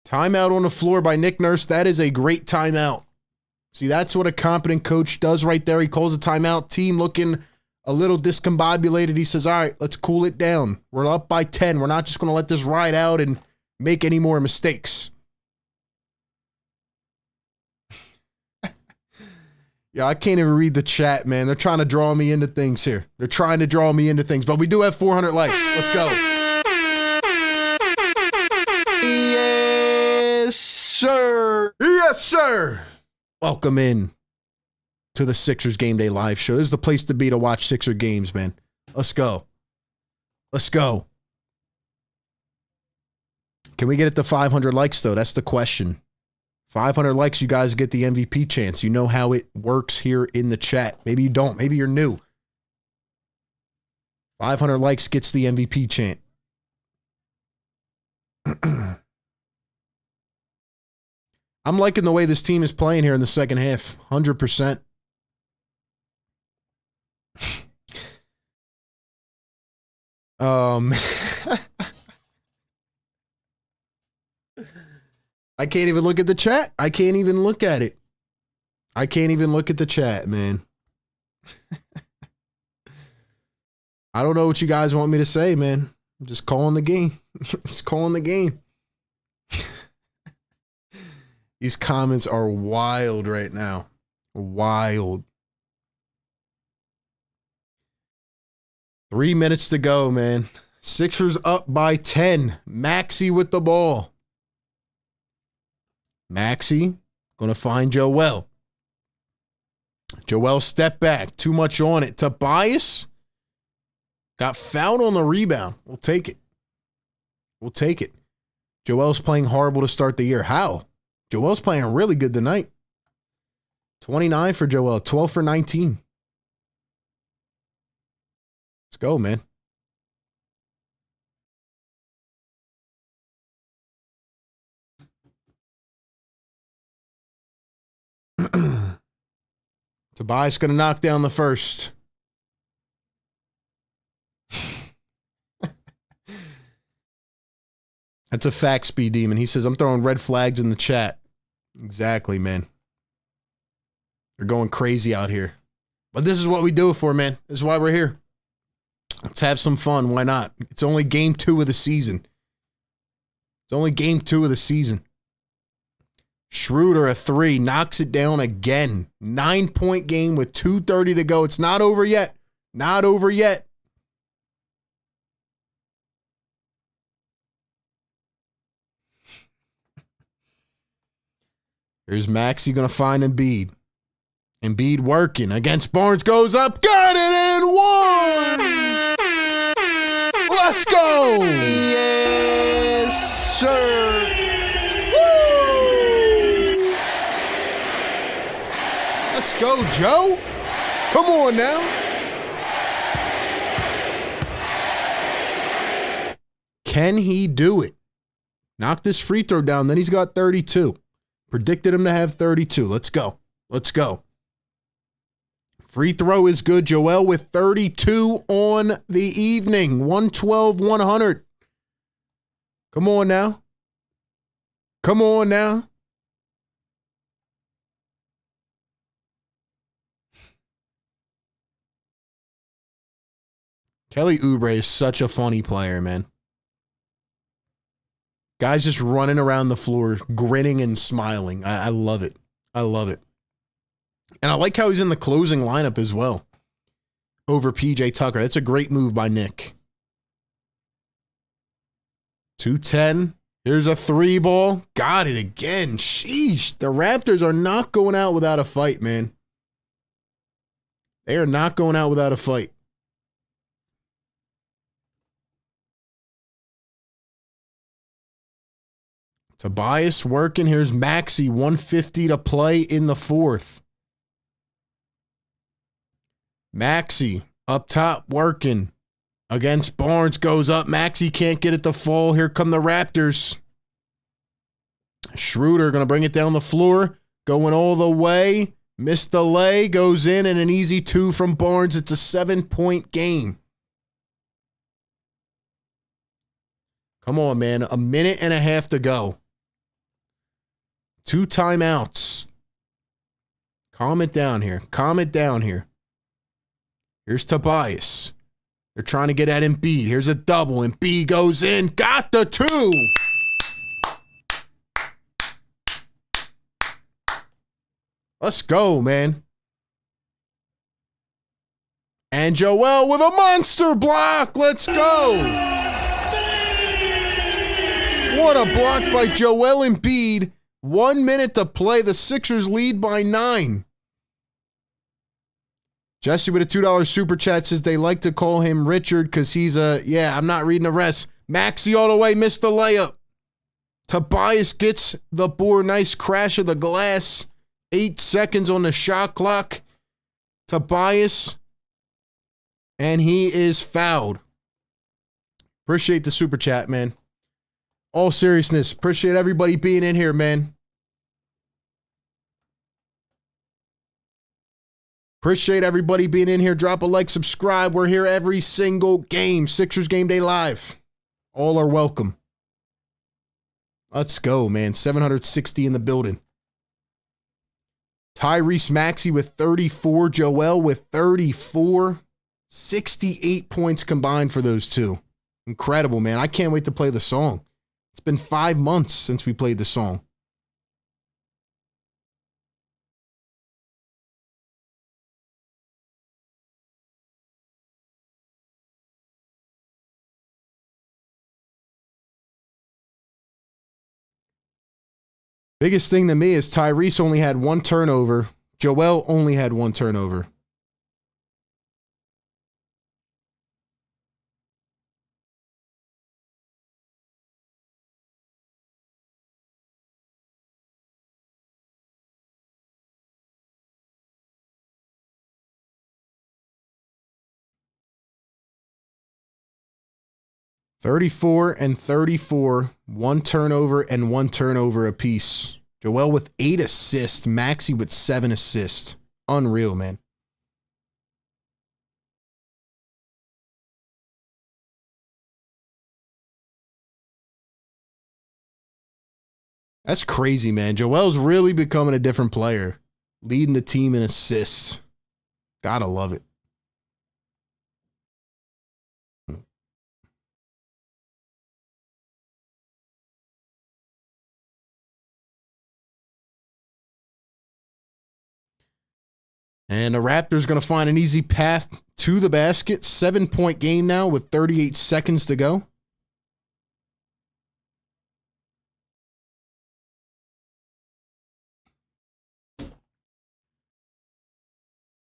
Timeout on the floor by Nick Nurse. That is a great timeout. See, that's what a competent coach does right there. He calls a timeout. Team looking a little discombobulated. He says, all right, let's cool it down. We're up by 10. We're not just going to let this ride out and make any more mistakes. Yeah, I can't even read the chat, man. They're trying to draw me into things here. They're trying to draw me into things. But we do have 400 likes. Let's go. Yes, sir. Yes, sir. Welcome in to the Sixers Game Day live show. This is the place to be to watch Sixer games, man. Let's go. Let's go. Can we get it to 500 likes, though? That's the question. 500 likes, you guys get the MVP chance. You know how it works here in the chat. Maybe you don't. Maybe you're new. 500 likes gets the MVP chant. I'm liking the way this team is playing here in the second half. 100%. I can't even look at the chat. I can't even look at it. I can't even look at the chat, man. I don't know what you guys want me to say, man. I'm just calling the game. Just calling the game. These comments are wild right now. Wild. 3 minutes to go, man. Sixers up by 10. Maxi with the ball. Maxi going to find Joel. Joel step back. Too much on it. Tobias got fouled on the rebound. We'll take it. We'll take it. Joel's playing horrible to start the year. How? Joel's playing really good tonight. 29 for Joel. 12 for 19. Let's go, man. Tobias going to knock down the first. That's a fact, Speed Demon. He says, I'm throwing red flags in the chat. Exactly, man. They're going crazy out here. But this is what we do it for, man. This is why we're here. Let's have some fun. Why not? It's only game 2 of the season. It's only game 2 of the season. Schroeder, a 3, knocks it down again. 9-point game with 2:30 to go. It's not over yet. Not over yet. Here's Maxi going to find Embiid. Embiid working against Barnes. Goes up. Got it in 1. Let's go. Yes, sir. Woo. Let's go, Joe. Come on now. Can he do it? Knock this free throw down. Then he's got 32. Predicted him to have 32. Let's go. Let's go. Free throw is good. Joel with 32 on the evening. 112-100. Come on now. Come on now. Kelly Oubre is such a funny player, man. Guys just running around the floor, grinning and smiling. I love it. I love it. And I like how he's in the closing lineup as well over PJ Tucker. That's a great move by Nick. 2:10. Here's a 3 ball. Got it again. Sheesh. The Raptors are not going out without a fight, man. They are not going out without a fight. Tobias working. Here's Maxi. 150 to play in the 4th. Maxi up top working against Barnes. Goes up. Maxi can't get it to fall. Here come the Raptors. Schroeder going to bring it down the floor. Going all the way. Missed the lay. Goes in and an easy 2 from Barnes. It's a 7-point game. Come on, man. A minute and a half to go. 2 timeouts. Calm it down here. Calm it down here. Here's Tobias. They're trying to get at Embiid. Here's a double. Embiid goes in. Got the 2. Let's go, man. And Joel with a monster block. Let's go. What a block by Joel Embiid. 1 minute to play. The Sixers lead by 9. Jesse with a $2 super chat says they like to call him Richard because he's I'm not reading the rest. Maxi all the way, missed the layup. Tobias gets the board. Nice crash of the glass. 8 seconds on the shot clock. Tobias. And he is fouled. Appreciate the super chat, man. All seriousness. Appreciate everybody being in here, man. Appreciate everybody being in here. Drop a like, subscribe. We're here every single game. Sixers Game Day Live. All are welcome. Let's go, man. 760 in the building. Tyrese Maxey with 34. Joel with 34. 68 points combined for those two. Incredible, man. I can't wait to play the song. It's been 5 months since we played the song. Biggest thing to me is Tyrese only had 1 turnover. Joel only had 1 turnover. $34 and $34, 1 turnover and 1 turnover apiece. Joel with 8 assists, Maxi with 7 assists. Unreal, man. That's crazy, man. Joel's really becoming a different player. Leading the team in assists. Gotta love it. And the Raptors going to find an easy path to the basket. 7-point game now with 38 seconds to go.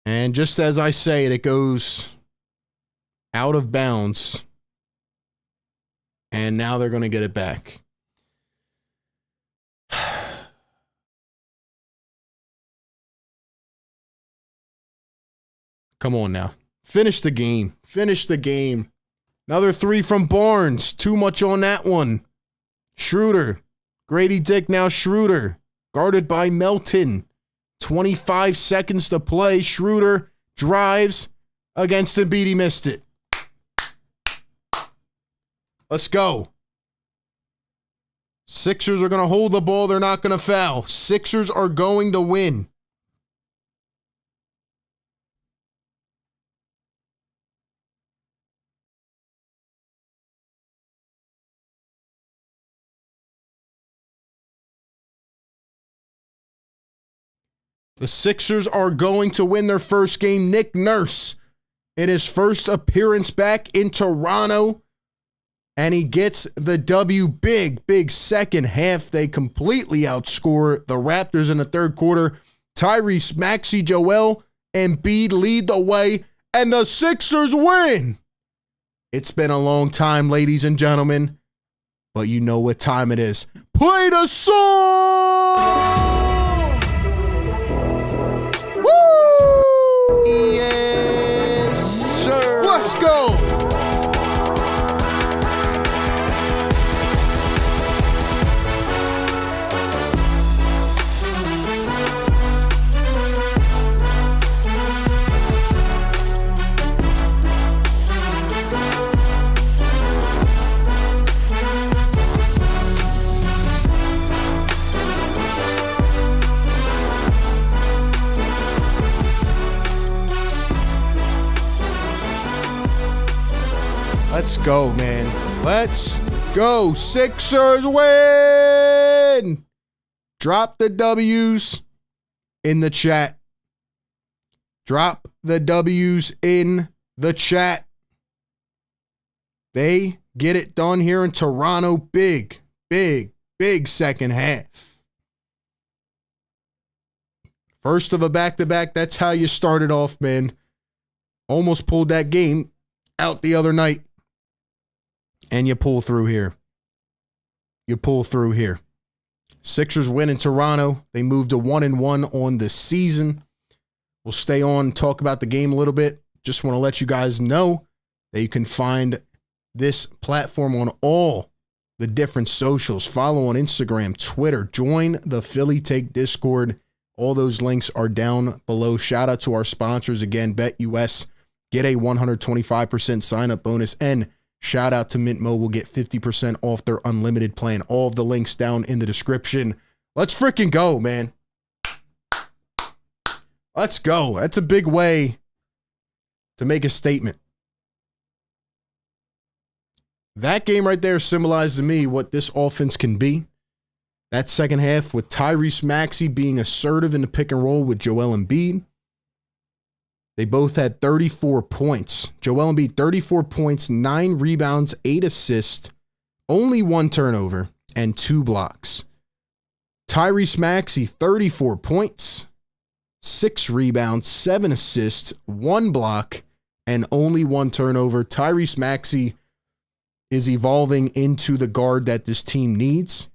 And just as I say it, it goes out of bounds. And now they're going to get it back. Come on now. Finish the game. Finish the game. Another 3 from Barnes. Too much on that one. Schroeder. Grady Dick now Schroeder. Guarded by Melton. 25 seconds to play. Schroeder drives against Embiid. He missed it. Let's go. Sixers are going to hold the ball. They're not going to foul. Sixers are going to win. The Sixers are going to win their first game. Nick Nurse in his first appearance back in Toronto. And he gets the W. Big second half. They completely outscore the Raptors in the third quarter. Tyrese, Maxi, Joel, and Embiid lead the way. And the Sixers win. It's been a long time, ladies and gentlemen. But you know what time it is. Play the song! Yes, sir. Let's go. Let's go, man. Let's go. Sixers win. Drop the W's in the chat. Drop the W's in the chat. They get it done here in Toronto. Big second half. First of a back-to-back. That's how you started off, man. Almost pulled that game out the other night. And you pull through here. You pull through here. Sixers win in Toronto. They moved to 1-1 on the season. We'll stay on and talk about the game a little bit. Just want to let you guys know that you can find this platform on all the different socials. Follow on Instagram, Twitter. Join the Philly Take Discord. All those links are down below. Shout out to our sponsors again, BetUS. Get a 125% sign-up bonus. And shout out to Mint Mobile. Get 50% off their unlimited plan. All of the links down in the description. Let's freaking go, man. Let's go. That's a big way to make a statement. That game right there symbolized to me what this offense can be. That second half with Tyrese Maxey being assertive in the pick and roll with Joel Embiid. They both had 34 points. Joel Embiid, 34 points, 9 rebounds, 8 assists, only 1 turnover, and 2 blocks. Tyrese Maxey, 34 points, 6 rebounds, 7 assists, 1 block, and only 1 turnover. Tyrese Maxey is evolving into the guard that this team needs.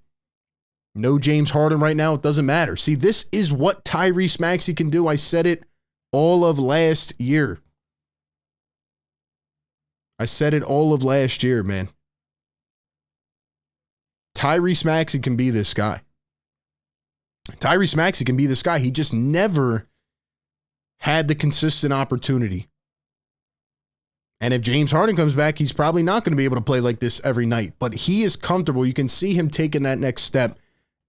No James Harden right now. It doesn't matter. See, this is what Tyrese Maxey can do. I said it all of last year. Man. Tyrese Maxey can be this guy. He just never had the consistent opportunity. And if James Harden comes back, he's probably not going to be able to play like this every night. But he is comfortable. You can see him taking that next step.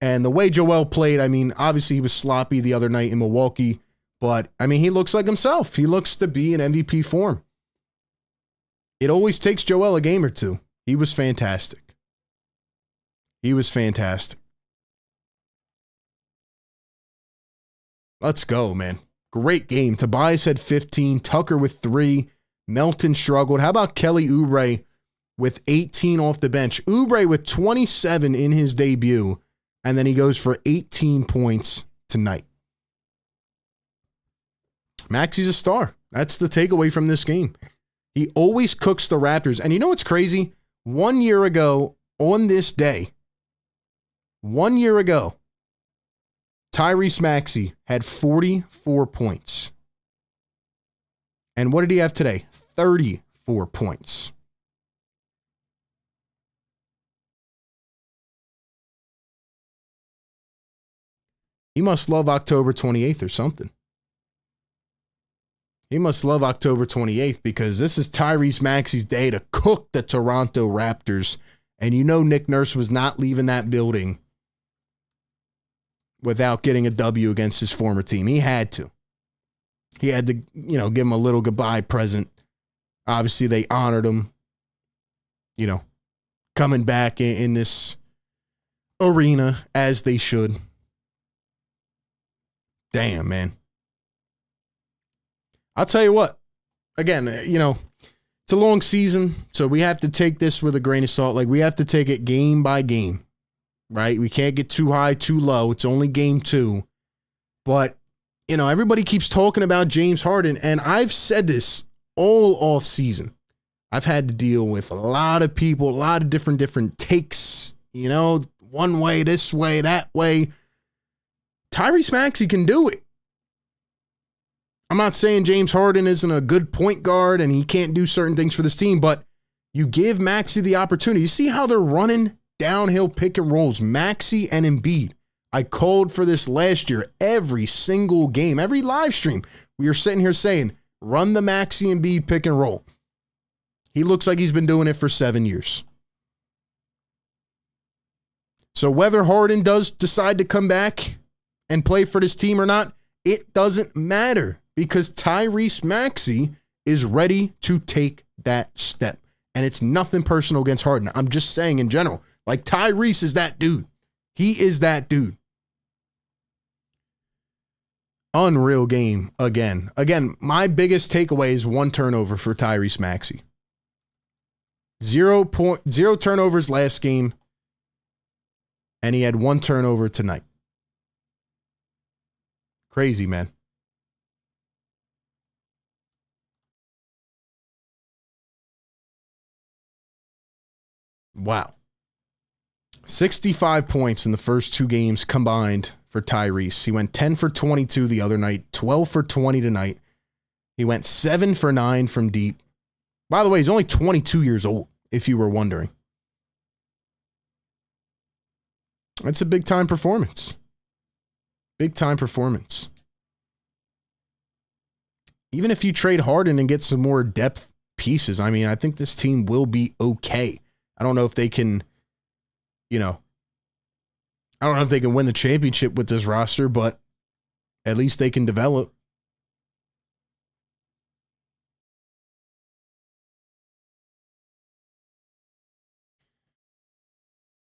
And the way Joel played, I mean, obviously he was sloppy the other night in Milwaukee. But, I mean, he looks like himself. He looks to be in MVP form. It always takes Joel a game or two. He was fantastic. Let's go, man. Great game. Tobias had 15. Tucker with 3. Melton struggled. How about Kelly Oubre with 18 off the bench? Oubre with 27 in his debut, and then he goes for 18 points tonight. Maxi's a star. That's the takeaway from this game. He always cooks the Raptors. And you know what's crazy? 1 year ago on this day, Tyrese Maxey had 44 points. And what did he have today? 34 points. He must love October 28th or something. Because this is Tyrese Maxey's day to cook the Toronto Raptors. And you know Nick Nurse was not leaving that building without getting a W against his former team. He had to. He had to, give him a little goodbye present. Obviously, they honored him, coming back in this arena as they should. Damn, man. I'll tell you what. Again, it's a long season, so we have to take this with a grain of salt. Like, we have to take it game by game, right? We can't get too high, too low. It's only game 2. But everybody keeps talking about James Harden, and I've said this all off season. I've had to deal with a lot of people, a lot of different takes, one way, this way, that way. Tyrese Maxey can do it. I'm not saying James Harden isn't a good point guard and he can't do certain things for this team, but you give Maxey the opportunity. You see how they're running downhill pick and rolls, Maxey and Embiid. I called for this last year, every single game, every live stream. We are sitting here saying, run the Maxi and Embiid pick and roll. He looks like he's been doing it for 7 years. So whether Harden does decide to come back and play for this team or not, it doesn't matter because Tyrese Maxey is ready to take that step. And it's nothing personal against Harden. I'm just saying in general, like Tyrese is that dude. He is that dude. Unreal game again. Again, my biggest takeaway is 1 turnover for Tyrese Maxey. 0 turnovers last game, and he had 1 turnover tonight. Crazy, man. Wow. 65 points in the first 2 games combined for Tyrese. He went 10 for 22 the other night, 12 for 20 tonight. He went 7 for 9 from deep. By the way, he's only 22 years old, if you were wondering. That's a big-time performance. Big-time performance. Even if you trade Harden and get some more depth pieces, I mean, I think this team will be okay. I don't know if they can, I don't know if they can win the championship with this roster, but at least they can develop.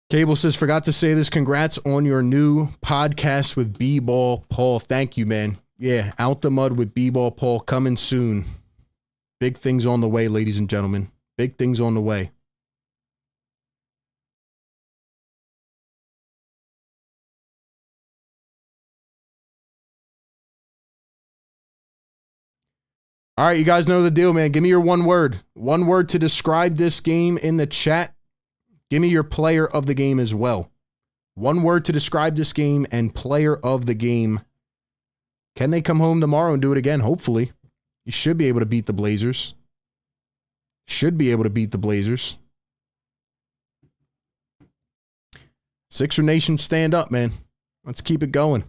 Cable says, forgot to say this. Congrats on your new podcast with B-Ball Paul. Thank you, man. Yeah, Out the Mud with B-Ball Paul coming soon. Big things on the way, ladies and gentlemen. Big things on the way. All right, you guys know the deal, man. Give me your one word. One word to describe this game in the chat. Give me your player of the game as well. One word to describe this game and player of the game. Can they come home tomorrow and do it again? Hopefully. You should be able to beat the Blazers. Should be able to beat the Blazers. Sixer Nation, stand up, man. Let's keep it going.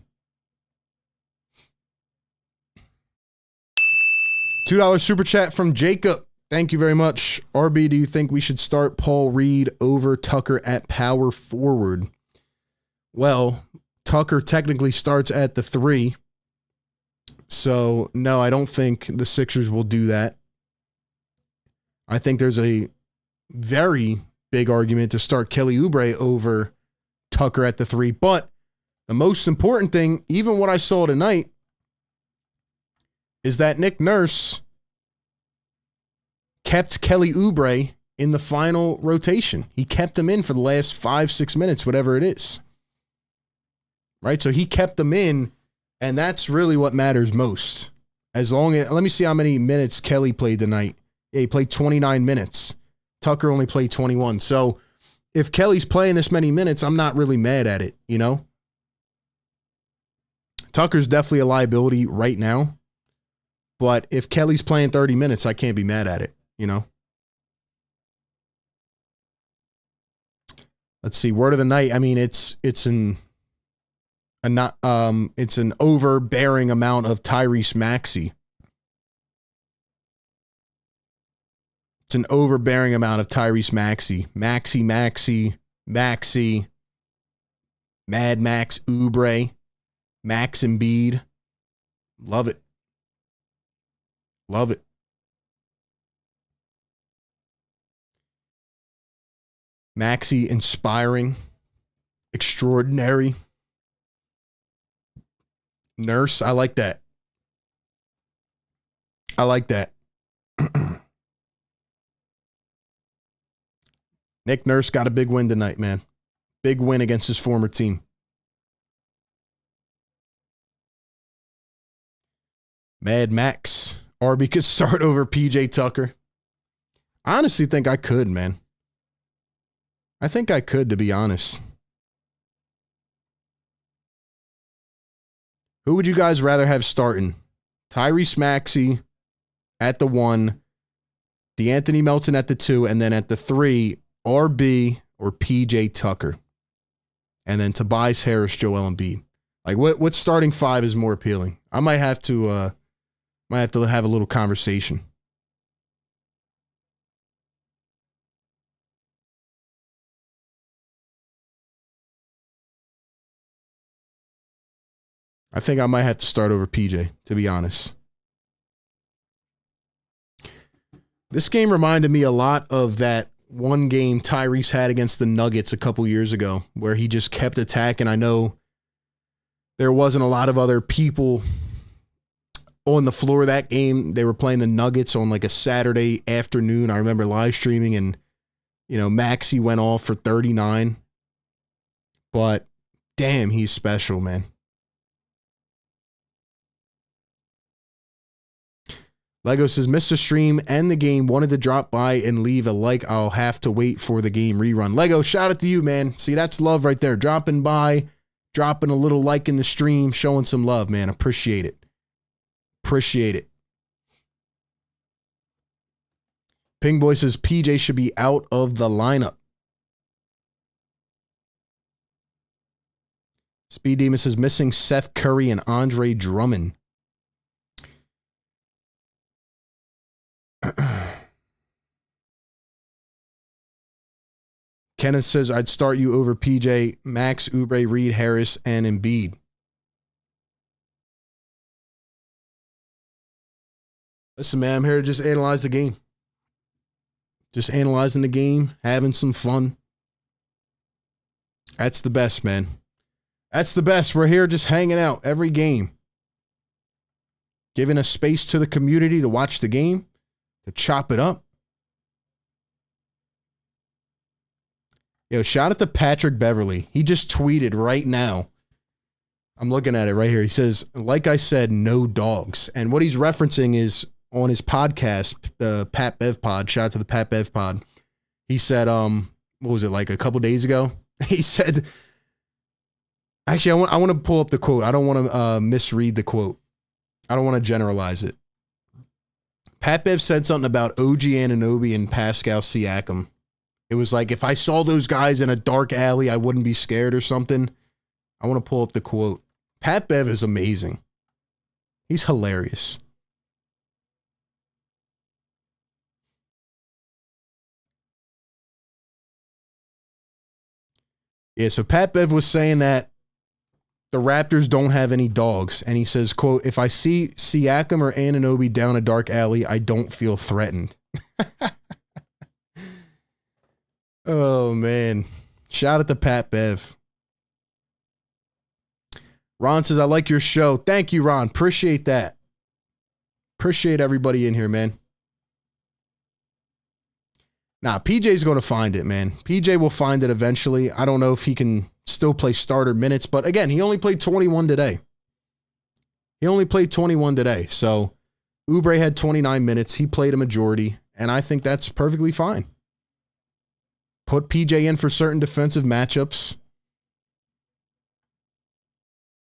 $2 super chat from Jacob. Thank you very much. RB, do you think we should start Paul Reed over Tucker at power forward? Well, Tucker technically starts at the 3. So, no, I don't think the Sixers will do that. I think there's a very big argument to start Kelly Oubre over Tucker at the 3. But the most important thing, even what I saw tonight, is that Nick Nurse kept Kelly Oubre in the final rotation. He kept him in for the last 5-6 minutes, whatever it is. Right? So he kept them in, and that's really what matters most. As long as, let me see how many minutes Kelly played tonight. Yeah, he played 29 minutes. Tucker only played 21. So if Kelly's playing this many minutes, I'm not really mad at it, you know? Tucker's definitely a liability right now. But if Kelly's playing 30 minutes, I can't be mad at it, you know? Let's see, word of the night. I mean, it's an overbearing amount of Tyrese Maxey. It's an overbearing amount of Tyrese Maxey. Maxi, Mad Max Oubre, Max Embiid. Love it. Love it. Maxi inspiring, extraordinary. Nurse, I like that. I like that. Nick Nurse got a big win tonight, man. Big win against his former team. Mad Max. RB could start over PJ Tucker. I honestly think I could, man. I think I could, to be honest. Who would you guys rather have starting? Tyrese Maxey at the 1, DeAnthony Melton at the 2, and then at the 3, RB or PJ Tucker. And then Tobias Harris, Joel Embiid. Like, what starting 5 is more appealing? I might have to have a little conversation. I think I might have to start over PJ, to be honest. This game reminded me a lot of that one game Tyrese had against the Nuggets a couple years ago, where he just kept attacking. I know there wasn't a lot of other people on the floor that game. They were playing the Nuggets on like a Saturday afternoon. I remember live streaming, and, you know, Maxi went off for 39. But damn, he's special, man. Lego says, missed the stream and the game. Wanted to drop by and leave a like. I'll have to wait for the game rerun. Lego, shout out to you, man. See, that's love right there. Dropping by, dropping a little like in the stream, showing some love, man. Appreciate it. Appreciate it. Ping Boy says, PJ should be out of the lineup. Speed Demon says, missing Seth Curry and Andre Drummond. Kenneth says, I'd start you over PJ, Max, Oubre, Reed, Harris, and Embiid. Listen, man, I'm here to just analyze the game. Just analyzing the game, having some fun. That's the best, man. That's the best. We're here just hanging out every game. Giving a space to the community to watch the game, to chop it up. Yo, shout out to Patrick Beverly. He just tweeted right now. I'm looking at it right here. He says, like I said, no dogs. And what he's referencing is on his podcast, the Pat Bev pod. Shout out to the Pat Bev pod. He said, what was it, like a couple days ago? He said, actually, I want to pull up the quote. I don't want to misread the quote. I don't want to generalize it. Pat Bev said something about OG Anunoby and Pascal Siakam. It was like, if I saw those guys in a dark alley, I wouldn't be scared or something. I want to pull up the quote. Pat Bev is amazing. He's hilarious. Yeah, so Pat Bev was saying that the Raptors don't have any dogs. And he says, quote, if I see Siakam or Anunoby down a dark alley, I don't feel threatened. Oh, man. Shout out to Pat Bev. Ron says, I like your show. Thank you, Ron. Appreciate that. Appreciate everybody in here, man. Nah, PJ's going to find it, man. PJ will find it eventually. I don't know if he can still play starter minutes, but again, he only played 21 today. So Oubre had 29 minutes. He played a majority, and I think that's perfectly fine. Put PJ in for certain defensive matchups.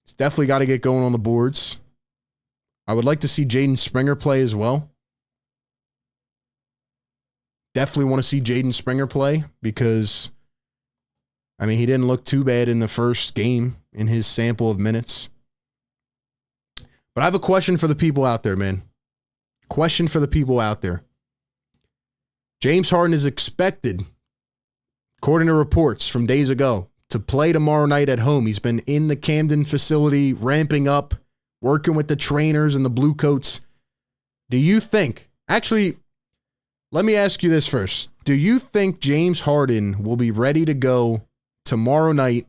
He's definitely got to get going on the boards. I would like to see Jaden Springer play as well. Definitely want to see Jaden Springer play because, I mean, he didn't look too bad in the first game in his sample of minutes. But I have a question for the people out there, man. Question for the people out there. James Harden is expected, according to reports from days ago, to play tomorrow night at home. He's been in the Camden facility, ramping up, working with the trainers and the Blue Coats. Do you think, actually, let me ask you this first. Do you think James Harden will be ready to go tomorrow night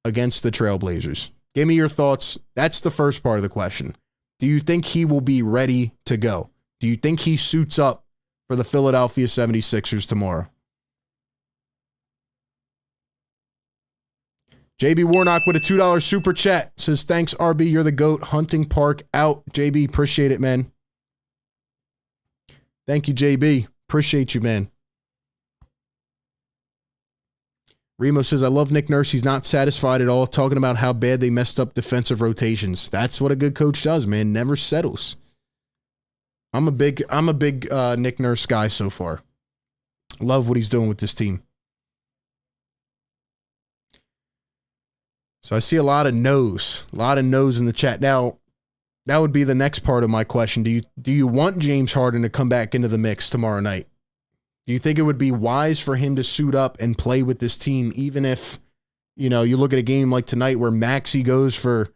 against the Trailblazers? Give me your thoughts. That's the first part of the question. Do you think he will be ready to go? Do you think he suits up for the Philadelphia 76ers tomorrow? JB Warnock with a $2 super chat says, thanks, RB. You're the GOAT. Hunting Park out. JB, appreciate it, man. Thank you, JB. Appreciate you, man. Remo says, I love Nick Nurse. He's not satisfied at all, talking about how bad they messed up defensive rotations. That's what a good coach does, man. Never settles. I'm a big Nick Nurse guy so far. Love what he's doing with this team. So I see a lot of no's in the chat. Now, that would be the next part of my question. Do you want James Harden to come back into the mix tomorrow night? Do you think it would be wise for him to suit up and play with this team, even if, you know, you look at a game like tonight where Maxi goes for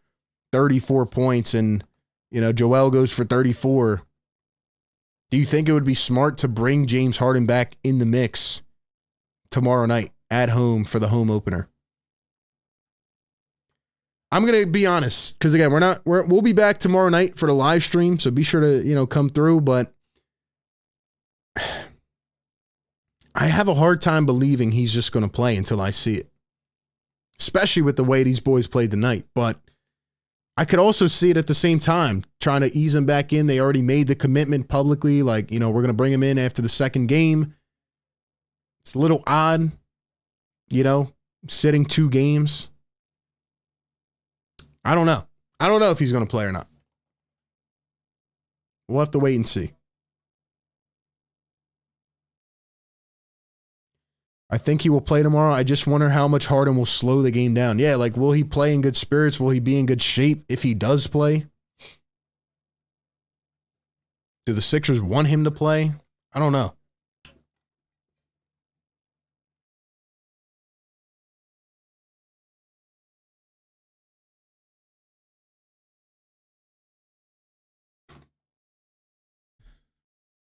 34 points and, you know, Joel goes for 34? Do you think it would be smart to bring James Harden back in the mix tomorrow night at home for the home opener? I'm going to be honest, because again, we'll be back tomorrow night for the live stream, so be sure to, you know, come through, but I have a hard time believing he's just going to play until I see it, especially with the way these boys played tonight. But I could also see it at the same time, trying to ease him back in. They already made the commitment publicly, like, you know, we're going to bring him in after the second game. It's a little odd, you know, sitting 2 games. I don't know. I don't know if he's going to play or not. We'll have to wait and see. I think he will play tomorrow. I just wonder how much Harden will slow the game down. Yeah, like, will he play in good spirits? Will he be in good shape if he does play? Do the Sixers want him to play? I don't know.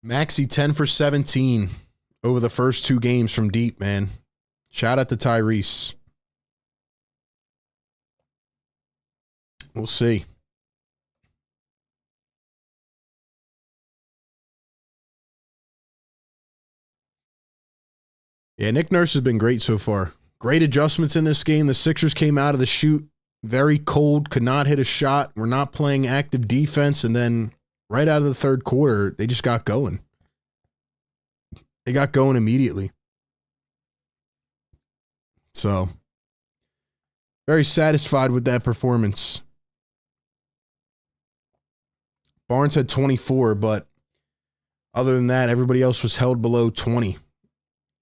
Maxi 10 for 17 over the first 2 games from deep, man. Shout out to Tyrese. We'll see. Yeah, Nick Nurse has been great so far. Great adjustments in this game. The Sixers came out of the chute very cold, could not hit a shot. We're not playing active defense, and then right out of the third quarter, they just got going. They got going immediately. So, very satisfied with that performance. Barnes had 24, but other than that, everybody else was held below 20.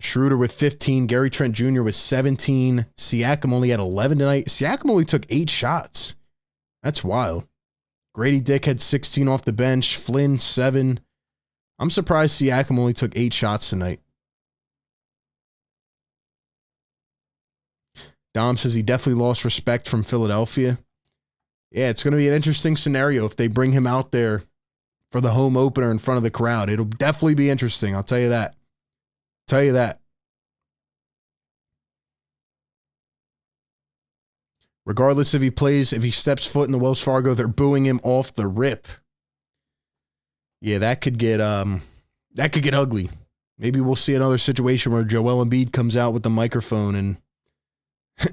Schroeder with 15. Gary Trent Jr. with 17. Siakam only had 11 tonight. Siakam only took 8 shots. That's wild. Grady Dick had 16 off the bench. Flynn, 7. I'm surprised Siakam only took 8 shots tonight. Dom says he definitely lost respect from Philadelphia. Yeah, it's going to be an interesting scenario if they bring him out there for the home opener in front of the crowd. It'll definitely be interesting. I'll tell you that. Regardless if he plays, if he steps foot in the Wells Fargo, they're booing him off the rip. Yeah, that could get ugly. Maybe we'll see another situation where Joel Embiid comes out with the microphone and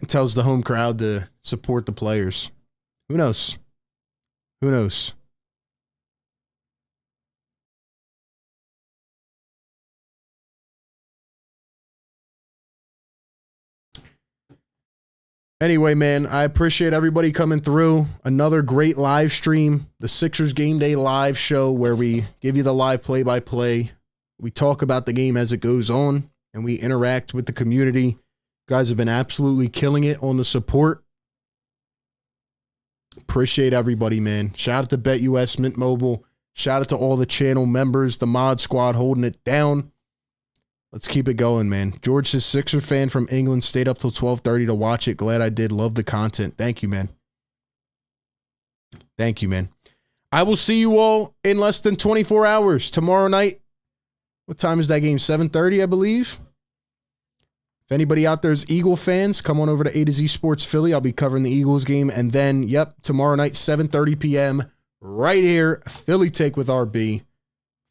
tells the home crowd to support the players. Who knows? Anyway, man, I appreciate everybody coming through. Another great live stream, the Sixers Game Day live show where we give you the live play-by-play. We talk about the game as it goes on, and we interact with the community. You guys have been absolutely killing it on the support. Appreciate everybody, man. Shout out to BetUS, Mint Mobile. Shout out to all the channel members, the mod squad holding it down. Let's keep it going, man. George says, Sixer fan from England, stayed up till 12:30 to watch it. Glad I did. Love the content. Thank you, man. I will see you all in less than 24 hours tomorrow night. What time is that game? 7:30, I believe. If anybody out there is Eagle fans, come on over to A to Z Sports Philly. I'll be covering the Eagles game. And then, tomorrow night, 7:30 p.m., right here, Philly Take with RB.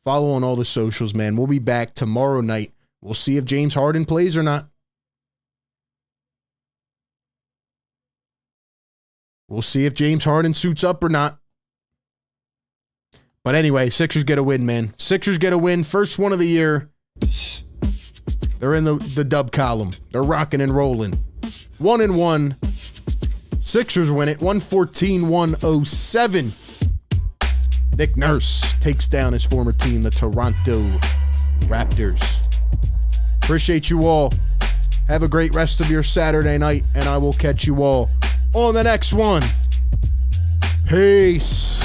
Follow on all the socials, man. We'll be back tomorrow night. We'll see if James Harden plays or not. We'll see if James Harden suits up or not. But anyway, Sixers get a win, man. Sixers get a win. First one of the year. They're in the dub column. They're rocking and rolling. 1-1. Sixers win it. 114-107. Nick Nurse takes down his former team, the Toronto Raptors. Appreciate you all. Have a great rest of your Saturday night, and I will catch you all on the next one. Peace.